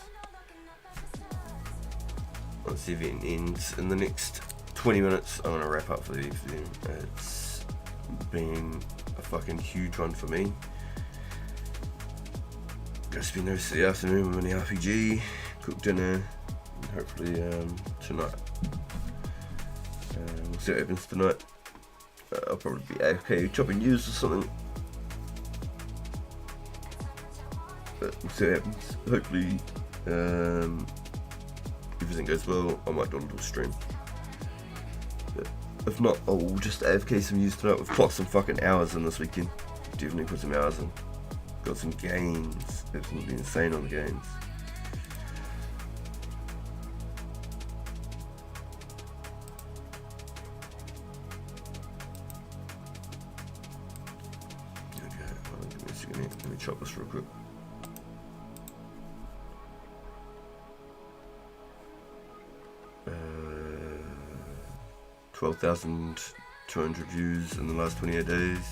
Once the event ends, in the next 20 minutes, I'm gonna wrap up for the evening. It's been a fucking huge one for me. Gonna spend the rest of the afternoon with the RPG, cook dinner, and hopefully tonight. We'll see what happens tonight. I'll probably be AFK chopping news or something. But we'll see what happens. Hopefully everything goes well. I might do a little stream. But if not, I'll just AFK some news tonight. We've clocked some fucking hours in this weekend. Definitely put some hours in. Got some gains. Absolutely insane on the gains. Okay, hold on, give me a second here. Let me chop this real quick. 12,200 views in the last 28 days,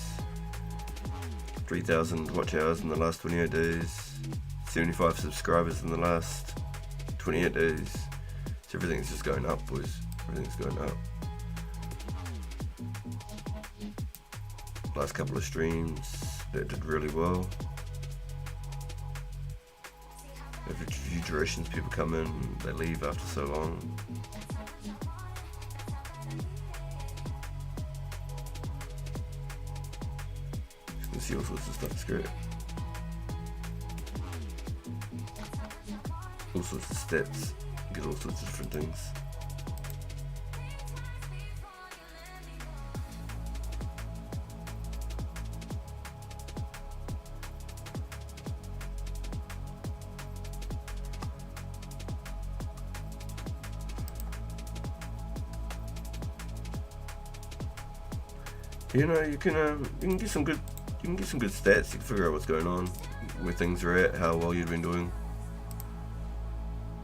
3,000 watch hours in the last 28 days, 75 subscribers in the last 28 days. So everything's just going up, boys. Everything's going up. last couple of streams that did really well. Average view durations, people come in, they leave after so long. You can see all sorts of stuff, it's great. All sorts of stats, you get all sorts of different things. You know, you can get some good stats. You can figure out what's going on, where things are at, how well you've been doing.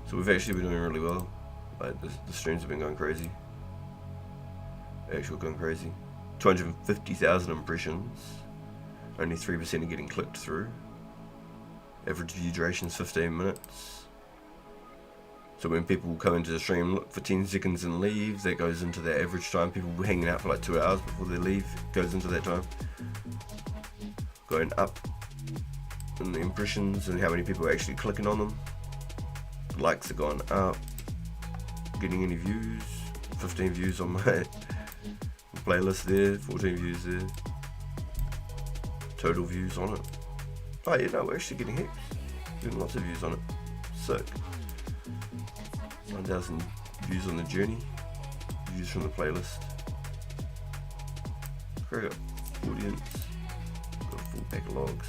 So we've actually been doing really well. Like the streams have been going crazy. Actually going crazy. 250,000 impressions. Only 3% are getting clicked through. Average view duration is 15 minutes. So when people come into the stream, look for 10 seconds and leave, that goes into their average time. People hanging out for like 2 hours before they leave, goes into that time. Going up in the impressions and how many people are actually clicking on them. Likes are going up. Getting any views, 15 views on my playlist there, 14 views there. Total views on it. Oh yeah, no, we're actually getting heaps. Getting lots of views on it. Sick. 1,000 views on the journey, views from the playlist. Great audience, got a full pack of logs.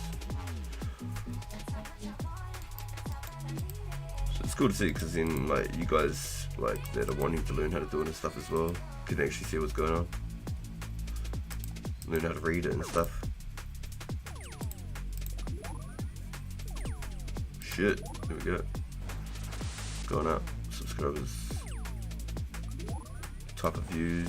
So it's cool to see because then like you guys like that are wanting to learn how to do it and stuff as well can actually see what's going on. Learn how to read it and stuff. Shit, there we go. Going up. Subscribers, type of views,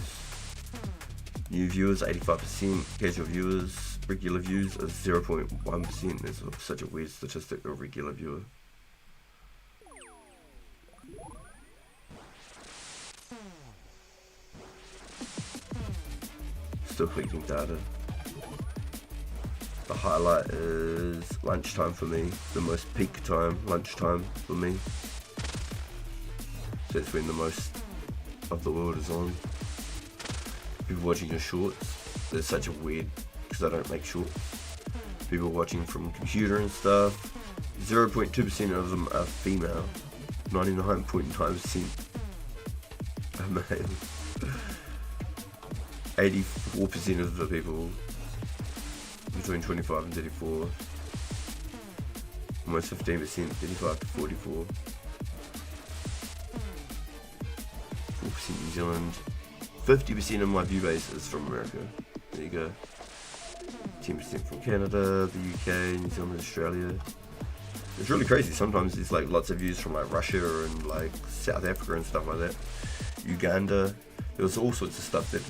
new viewers 85%, casual viewers, regular views is 0.1%. There's such a weird statistic of regular viewer. Still collecting data. The highlight is lunchtime for me, the most peak time, lunchtime for me. That's when the most of the world is on. People watching your shorts. There's such a weird, because I don't make shorts. People watching from computer and stuff. 0.2% of them are female. 99.9% are male. 84% of the people between 25 and 34. Almost 15%, 35 to 44. 4% New Zealand. 50% of my view base is from America. There you go. 10% from Canada, the UK, New Zealand, Australia. It's really crazy. Sometimes there's like lots of views from like Russia and like South Africa and stuff like that. Uganda. There's all sorts of stuff that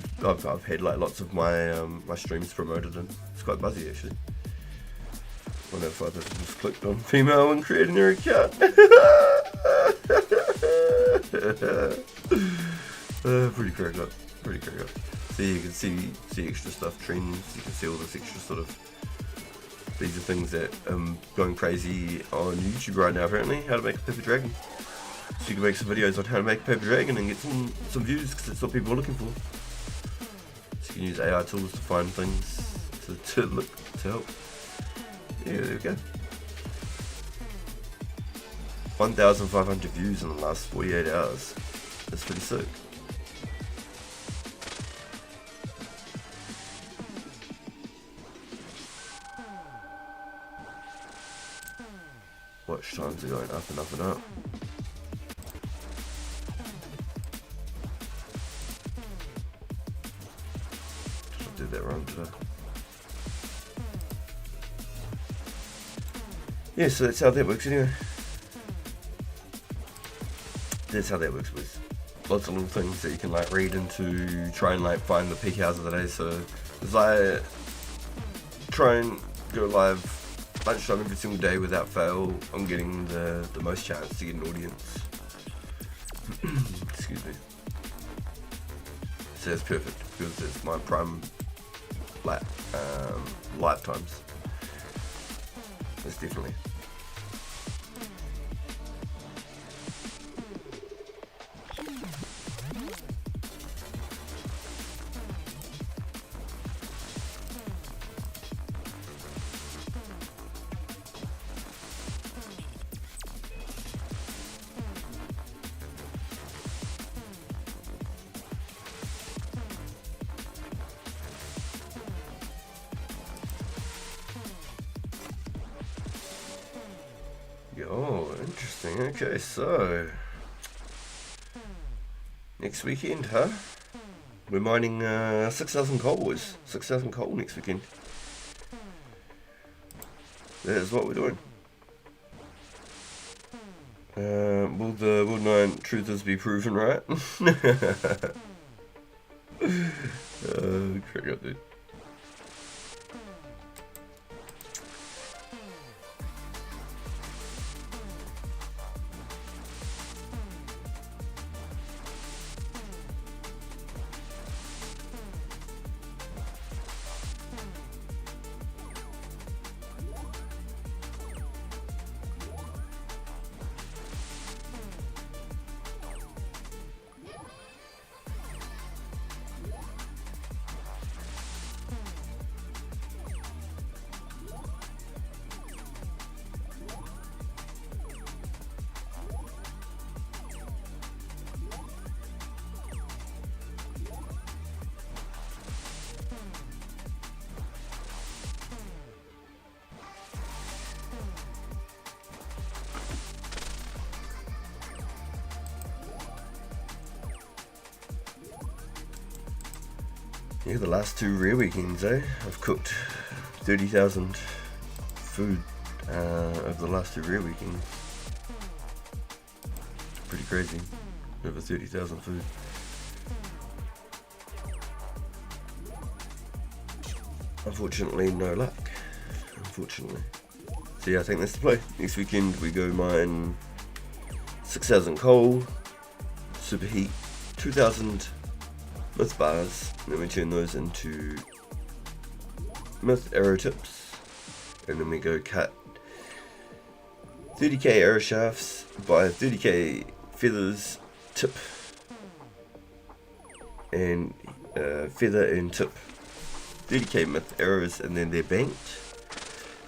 I've had like lots of my my streams promoted in. It's quite buzzy actually. 105 people just clicked on female and created their account. Pretty cracked up. Pretty cracked up. So you can see extra stuff, trends. You can see all this extra sort of. These are things that going crazy on YouTube right now. Apparently, how to make a paper dragon. So you can make some videos on how to make a paper dragon and get some views because that's what people are looking for. So you can use AI tools to find things to help. Yeah, there we go. 1,500 views in the last 48 hours. That's pretty sick. Watch times are going up and up and up. I did that wrong today. Yeah, so that's how that works anyway. That's how that works with lots of little things that you can like read into, try and like find the peak hours of the day. So it's like try and go live lunchtime every single day without fail. I'm getting the most chance to get an audience. Excuse me. So that's perfect because it's my prime like lifetimes. That's definitely. Oh, interesting. Okay, so next weekend, huh? We're mining 6,000 coal, boys. 6,000 coal next weekend. That is what we're doing. Will the Wood 9 truthers be proven right? Crack up, dude. Yeah, the last 2 rare weekends, eh? I've cooked 30,000 food over the last 2 rare weekends. Pretty crazy. Over 30,000 food. Unfortunately, no luck. Unfortunately. So yeah, I think that's the play. Next weekend we go mine 6,000 coal, superheat 2,000 myth bars, and then we turn those into myth arrow tips, and then we go cut 30k arrow shafts by 30k feathers tip, and feather and tip 30k myth arrows, and then they're banked.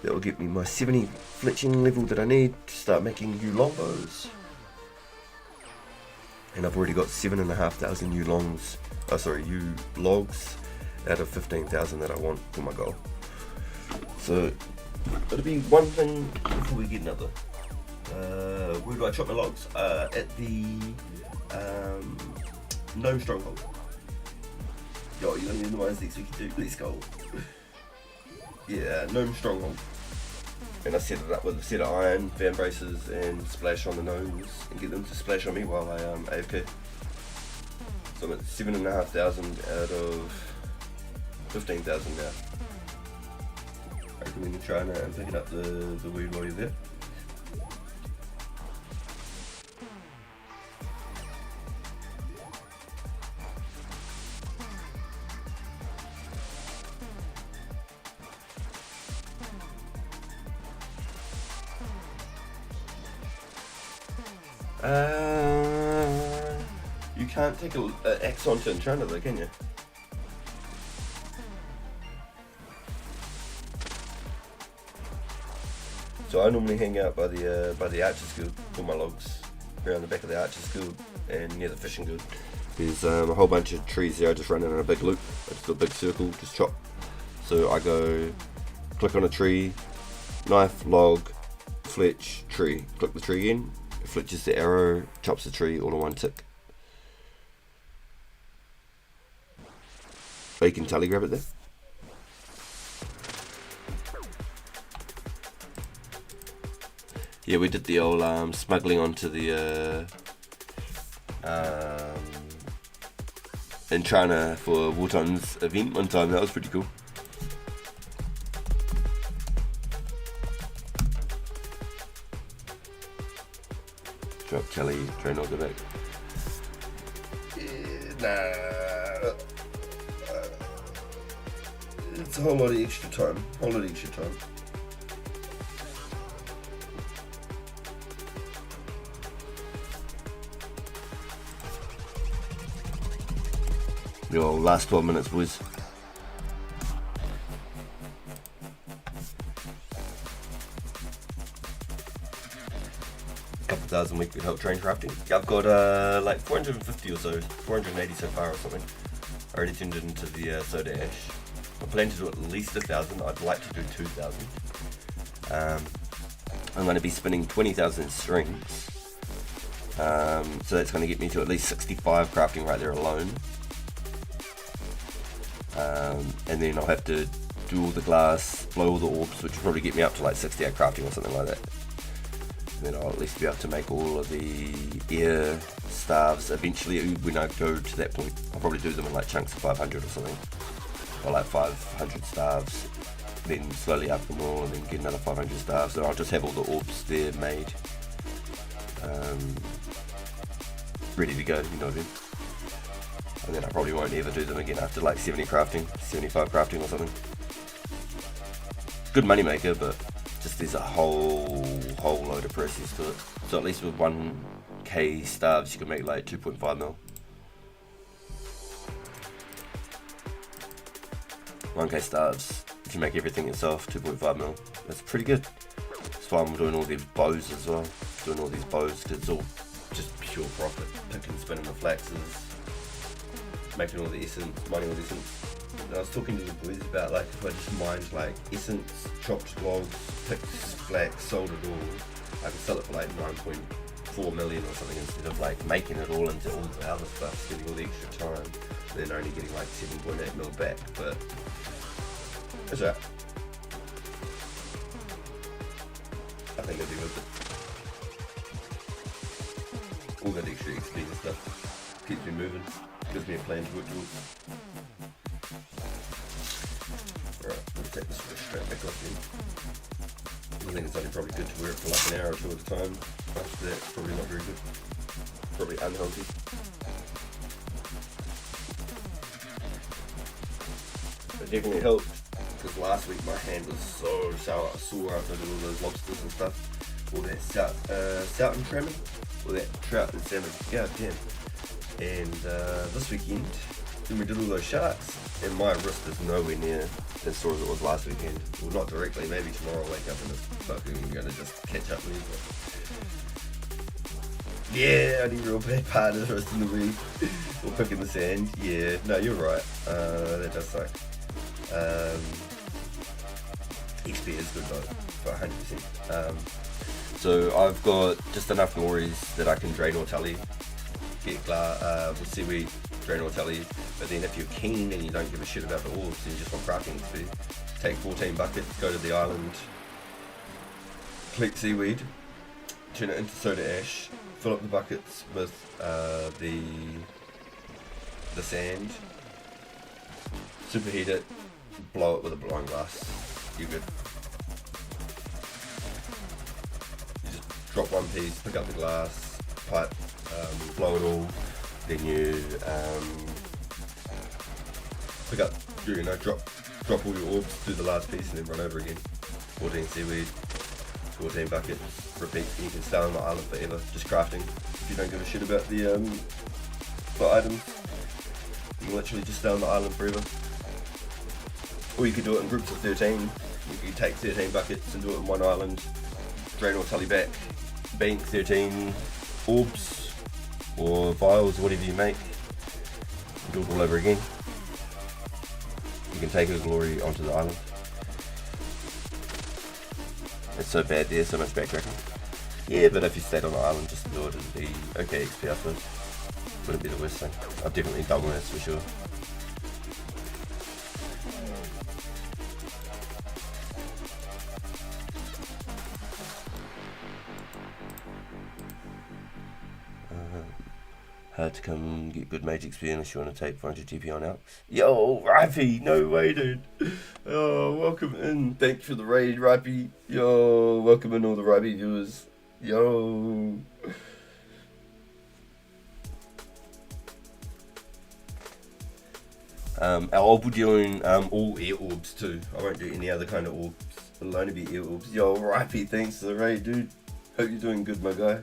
That will get me my 70 fletching level that I need to start making new longbows. And I've already got 7,500 new logs out of 15,000 that I want for my goal. So it'll be one thing before we get another. Where do I chop my logs? At the Gnome Stronghold. Yo, you're gonna be in the mines next week too. Let's go. Yeah, Gnome Stronghold. And I set it up with a set of iron, fan braces, and splash on the gnomes, and get them to splash on me while I AFK. So I'm at 7,500 out of 15,000 now. I reckon we can try and pick up the weed while you're there. You can't take an axe onto Enchanter though, can you? So I normally hang out by the Archers Guild for my logs, around the back of the Archers Guild and near the Fishing Guild. There's a whole bunch of trees there. I just run in a big loop. I just do a big circle, just chop. So I go, click on a tree, knife, log, fletch, tree. Click the tree again. Fletches the arrow, chops the tree all in one tick. Oh, you can tally grab it there. Yeah, we did the old smuggling onto the in China for Wotan's event one time. That was pretty cool. Drop Kelly, try not to go back. It's a whole lot of extra time. Yo, last 12 minutes, boys. Couple thousand weekly help train crafting. I've got like 450 or so, 480 so far or something. I already tuned it into the soda ash. I plan to do at least 1,000. I'd like to do 2,000. I'm going to be spinning 20,000 strings. So that's going to get me to at least 65 crafting right there alone. And then I'll have to do all the glass, blow all the orbs, which will probably get me up to like 68 crafting or something like that. And then I'll at least be able to make all of the air staves eventually when I go to that point. I'll probably do them in like chunks of 500 or something. Or like 500 staves, then slowly up them all and then get another 500 staves. So I'll just have all the orbs there made. Ready to go, you know what I mean? And then I probably won't ever do them again after like 70 crafting, 75 crafting or something. Good money maker, but just there's a whole load of process to it. So at least with 1k staves you can make like 2.5 mil. 1k staves, if you make everything yourself, 2.5 mil. That's pretty good. That's why I'm doing all these bows as well. Doing all these bows because it's all just pure profit. Picking, spinning the flaxes, making all the essence, mining all the essence. And I was talking to the boys about like if I just mined like essence, chopped logs, picks, flax, sold it all, I could sell it for like 9.4 million or something instead of like making it all into all the other stuff, spending all the extra time, and then only getting like 7.8 mil back. But that's right. I think I'd be worth it. All that extra XP and stuff keeps me moving, gives me a plan to work towards. Alright, we'll take this straight back off then. I think it's only probably good to wear it for like an hour or two at a time. After that, probably not very good. Probably unhealthy. It definitely helped, because last week my hand was so sore after I did all those lobsters and stuff. All that salmon tramming, all that trout and salmon, god damn. And this weekend, when we did all those sharks, and my wrist is nowhere near as sore as it was last weekend. Well, not directly, maybe tomorrow I'll wake up and it's fucking gonna just catch up with me. Yeah, I need a real bad part of the rest of the week. Or picking the sand. Yeah, no, you're right. That does suck. XP is good though, for 100%. So I've got just enough nories that I can drain or tally, get with seaweed, drain or tally. But then if you're keen and you don't give a shit about the orbs and you just want crafting XP, take 14 buckets, go to the island, collect seaweed, turn it into soda ash, fill up the buckets with the sand, superheat it, blow it with a blowing glass, you're good. You just drop one piece, pick up the glass, pipe, blow it all, then you pick up, drop all your orbs, do the last piece and then run over again. 14 seaweed, 14 buckets, repeat, and you can stay on the island forever, just crafting. If you don't give a shit about the items, you can literally just stay on the island forever. Or you could do it in groups of 13. You could take 13 buckets and do it in one island, drain or tally back, bank 13 orbs or vials, whatever you make, and do it all over again. You can take a glory onto the island. It's so bad there, so much backtracking. Yeah, but if you stayed on the island just to do it, it'd be okay XP, I suppose. Wouldn't be the worst thing. I've definitely done worse for sure. Hard to come get good mage XP unless you want to take 400 GP on Elks. Yo, Ripey, no way, dude. Oh, welcome in. Thank you for the raid, Ripey. Yo, welcome in all the Ripey viewers. Yo. I'll be doing all air orbs too. I won't do any other kind of orbs. It'll only be air orbs. Yo, Ripey, thanks for the raid, dude. Hope you're doing good, my guy.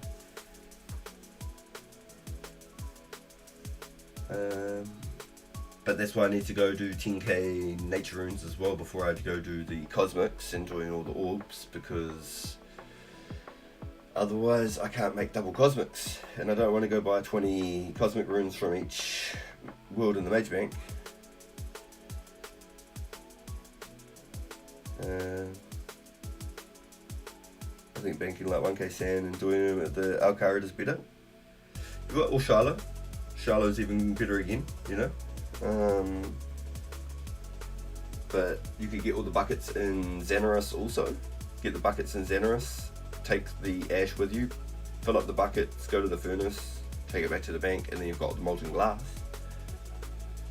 But that's why I need to go do 10k nature runes as well before I go do the cosmics and doing all the orbs, because otherwise I can't make double cosmics, and I don't want to go buy 20 cosmic runes from each world in the mage bank. I think banking like 1k sand and doing them at the Alcarid is better. You've got all Shiloh. Shiloh's even better again, you know. But you could get all the buckets in Xanaris also. Get the buckets in Xanaris, take the ash with you, fill up the buckets, go to the furnace, take it back to the bank, and then you've got the molten glass.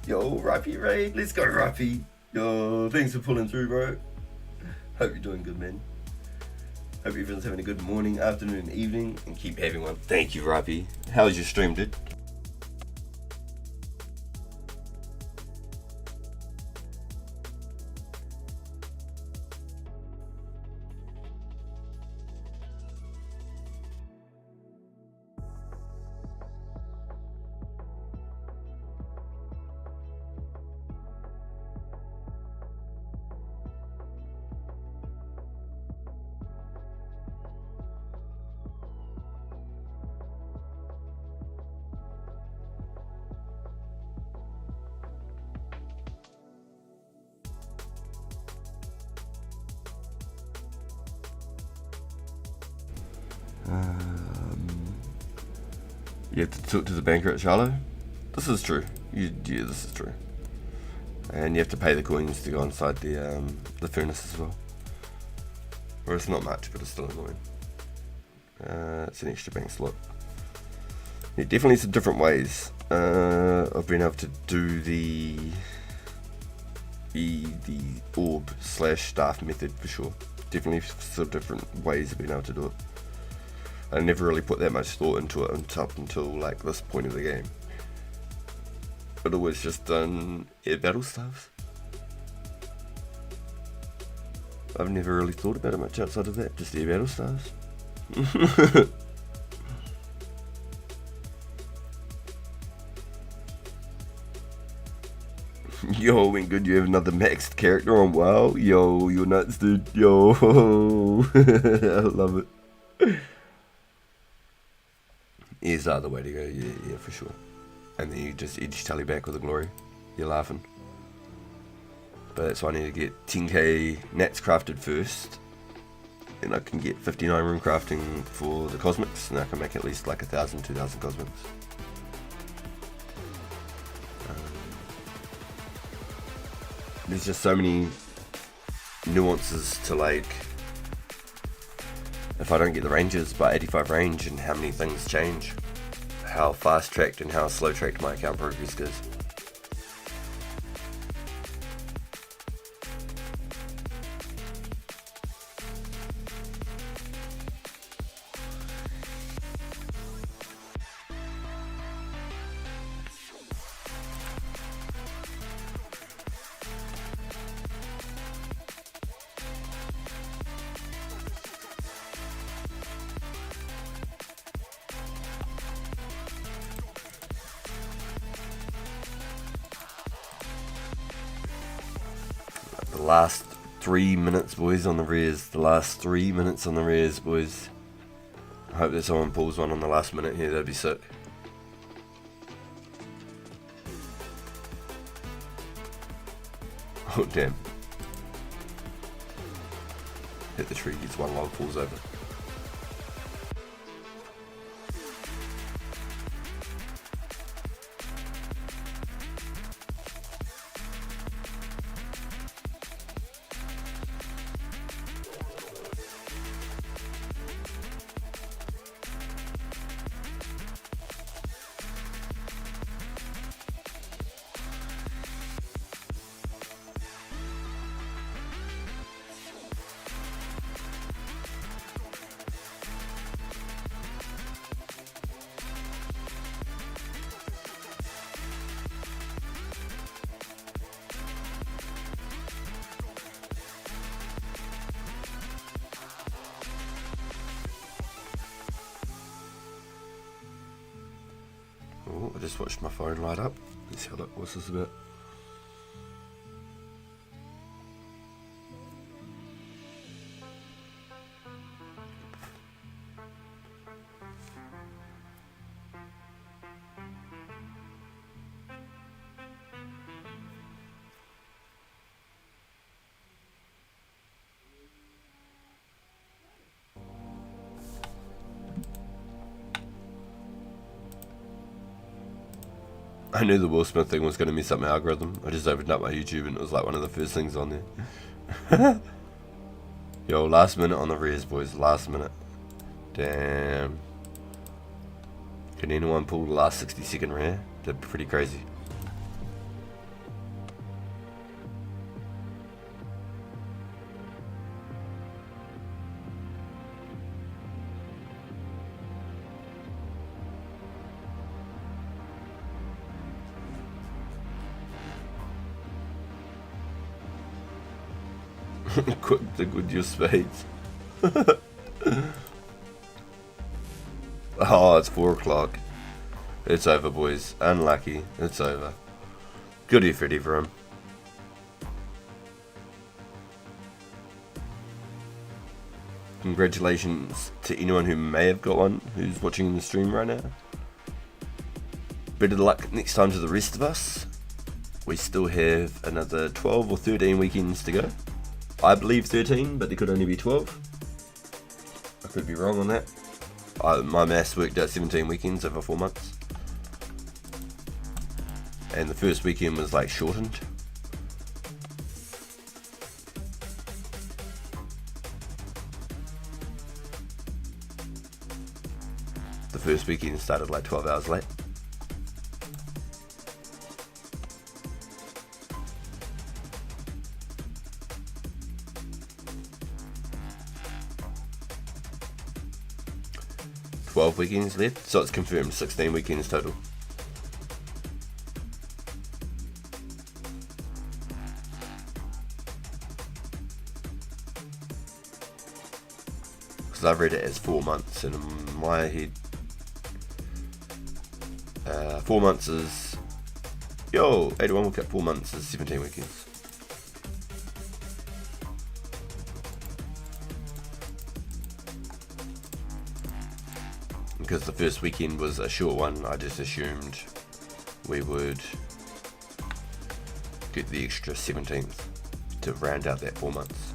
Yo, Ripey raid, let's go Ripey. Yo, thanks for pulling through, bro. Hope you're doing good, man. Hope everyone's having a good morning, afternoon, and evening, and keep having one. Thank you, Ripey. How was your stream, dude? You have to talk to the banker at Shiloh. This is true. Yeah, this is true. And you have to pay the coins to go inside the furnace as well. Or it's not much, but it's still annoying. It's an extra bank slot. Yeah, definitely some different ways of being able to do the orb / staff method for sure. Definitely some different ways of being able to do it. I never really put that much thought into it until like this point of the game. I'd always just done air battle stuff. I've never really thought about it much outside of that, just air battle stars. Yo, when good you have another maxed character on WoW. Yo, you're nuts, dude. Yo, I love it. Is the other way to go, yeah, for sure. And then you just edge tally back with the glory. You're laughing. But that's why I need to get 10k nats crafted first. And I can get 59 rune crafting for the cosmics, and I can make at least like 1,000, 2,000 cosmics. There's just so many nuances to like, if I don't get the ranges by 85 range and how many things change, how fast tracked and how slow tracked my account progress goes. The last 3 minutes, boys, on the rears. The last 3 minutes on the rears, boys. I hope that someone pulls one on the last minute here. That'd be sick. Oh, damn. Hit the tree, gets one log, falls over. just watched my phone light up. Let's see what's this about. I knew the Will Smith thing was going to mess up my algorithm. I just opened up my YouTube and it was like one of the first things on there. Yo, last minute on the res, boys. Last minute. Damn. Can anyone pull the last 60-second rare? They're pretty crazy. Quick dig with your spades. Oh, it's 4 o'clock. It's over, boys. Unlucky. It's over. Good effort, everyone. Congratulations to anyone who may have got one, who's watching the stream right now. Better luck next time to the rest of us. We still have another 12 or 13 weekends to go. I believe 13, but there could only be 12. I could be wrong on that. My maths worked out 17 weekends over 4 months. And the first weekend was like shortened. The first weekend started like 12 hours late. Weekends left, so it's confirmed 16 weekends total. Because I've read it as 4 months, and in my head, 4 months is 81 will cut 4 months is 17 weekends. Because the first weekend was a short one, I just assumed we would get the extra 17th to round out that 4 months.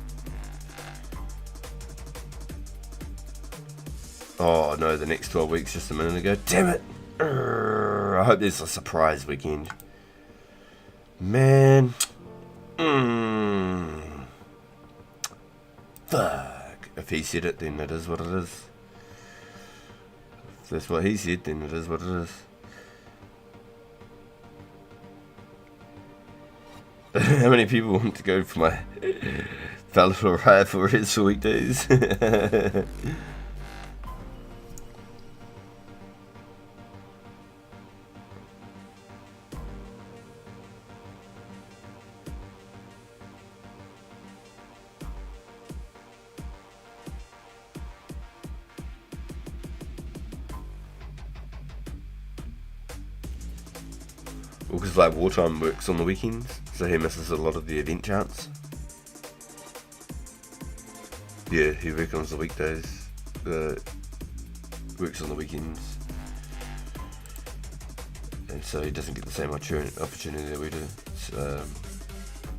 Oh no, the next 12 weeks just a minute ago. Damn it! I hope there's a surprise weekend. Man. Fuck. If he said it, then it is what it is. If that's what he said, then it is what it is. How many people want to go for my Falafel ride for his for weekdays? Because like Wartime works on the weekends, so he misses a lot of the event chance. Yeah, he reckons the weekdays, works on the weekends, and so he doesn't get the same opportunity that we do. It's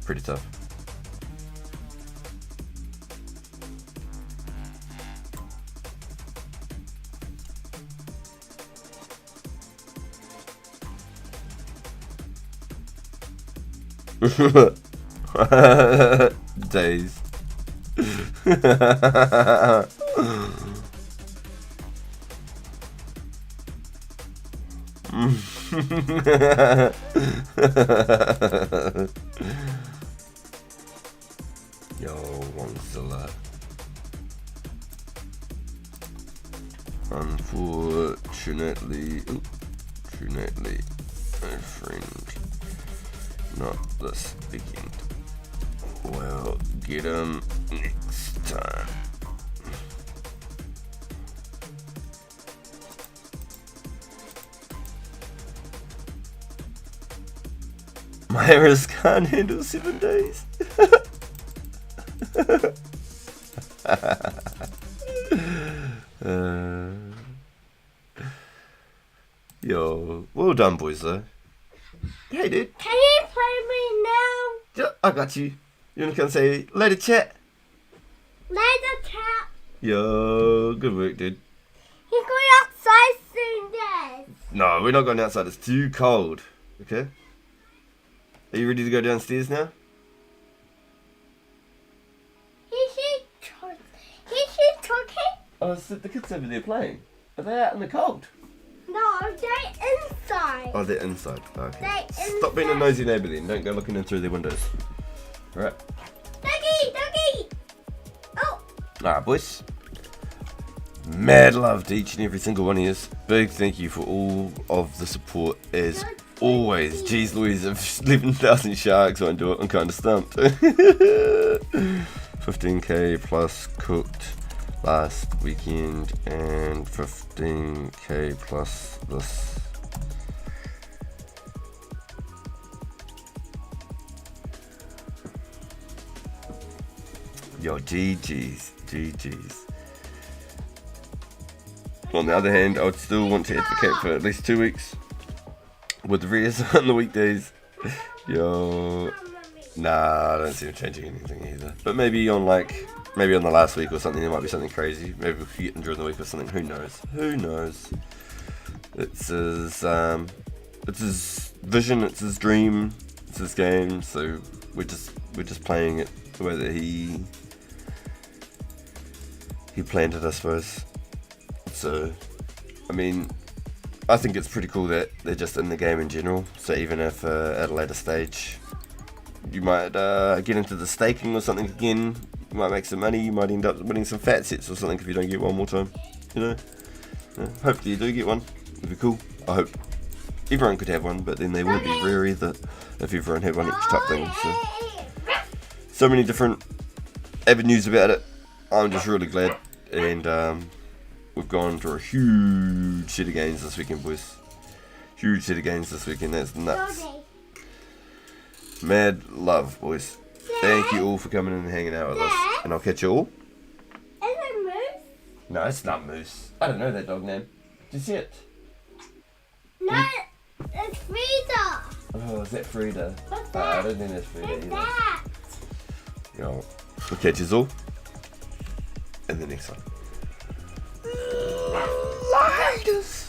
pretty tough. Days. Yo, Wongzilla. Unfortunately, my friend, not this weekend. Well, get him next time. My errors can't handle 7 days. Yo, well done, boys, though. Hey, dude. Can you play me now? Yeah, I got you. You want to come say later, chat? Later, cat. Yo, good work, dude. He's going outside soon, Dad. No, we're not going outside. It's too cold. Okay? Are you ready to go downstairs now? Is she talking? Oh, so the kids over there playing. Are they out in the cold? No, they're inside. Oh, they're inside. Okay. They're Stop being a inside. nosy neighbour then. Don't go looking in through their windows. Alright. Doggy! Oh, Alright, boys. Mad love to each and every single one of you. Big thank you for all of the support as always. Jeez Louise, if 11,000 sharks won't do it, I'm kind of stumped. 15k plus cooked last weekend and 15k plus this. Yo, GG's. On the other hand, I would still want to advocate for at least 2 weeks with the rears on the weekdays. Yo, nah, I don't see them changing anything either. But maybe on the last week or something, there might be something crazy. Maybe we could get them during the week or something. Who knows? It's his vision. It's his dream. It's his game. So we're just playing it the way that he planned it, I suppose. So, I mean, I think it's pretty cool that they're just in the game in general. So even if at a later stage you might get into the staking or something again, you might make some money, you might end up winning some fat sets or something if you don't get one more time, you know. Hopefully you do get one. It'd be cool. I hope everyone could have one, but then they wouldn't be rare either if everyone had one each type thing. So many different avenues about it. I'm just really glad, and we've gone through a huge set of games this weekend, boys. Huge set of games this weekend. That's nuts. Mad love, boys. Thank you all for coming in and hanging out with us. And I'll catch you all. is it Moose? No, it's not Moose. I don't know that dog name. Did you see it? No, it's Frida. Oh, is that Frida? What's I that? don't think that's Frida What's either. that? Yo, we'll catch you all in the next one. Lighters.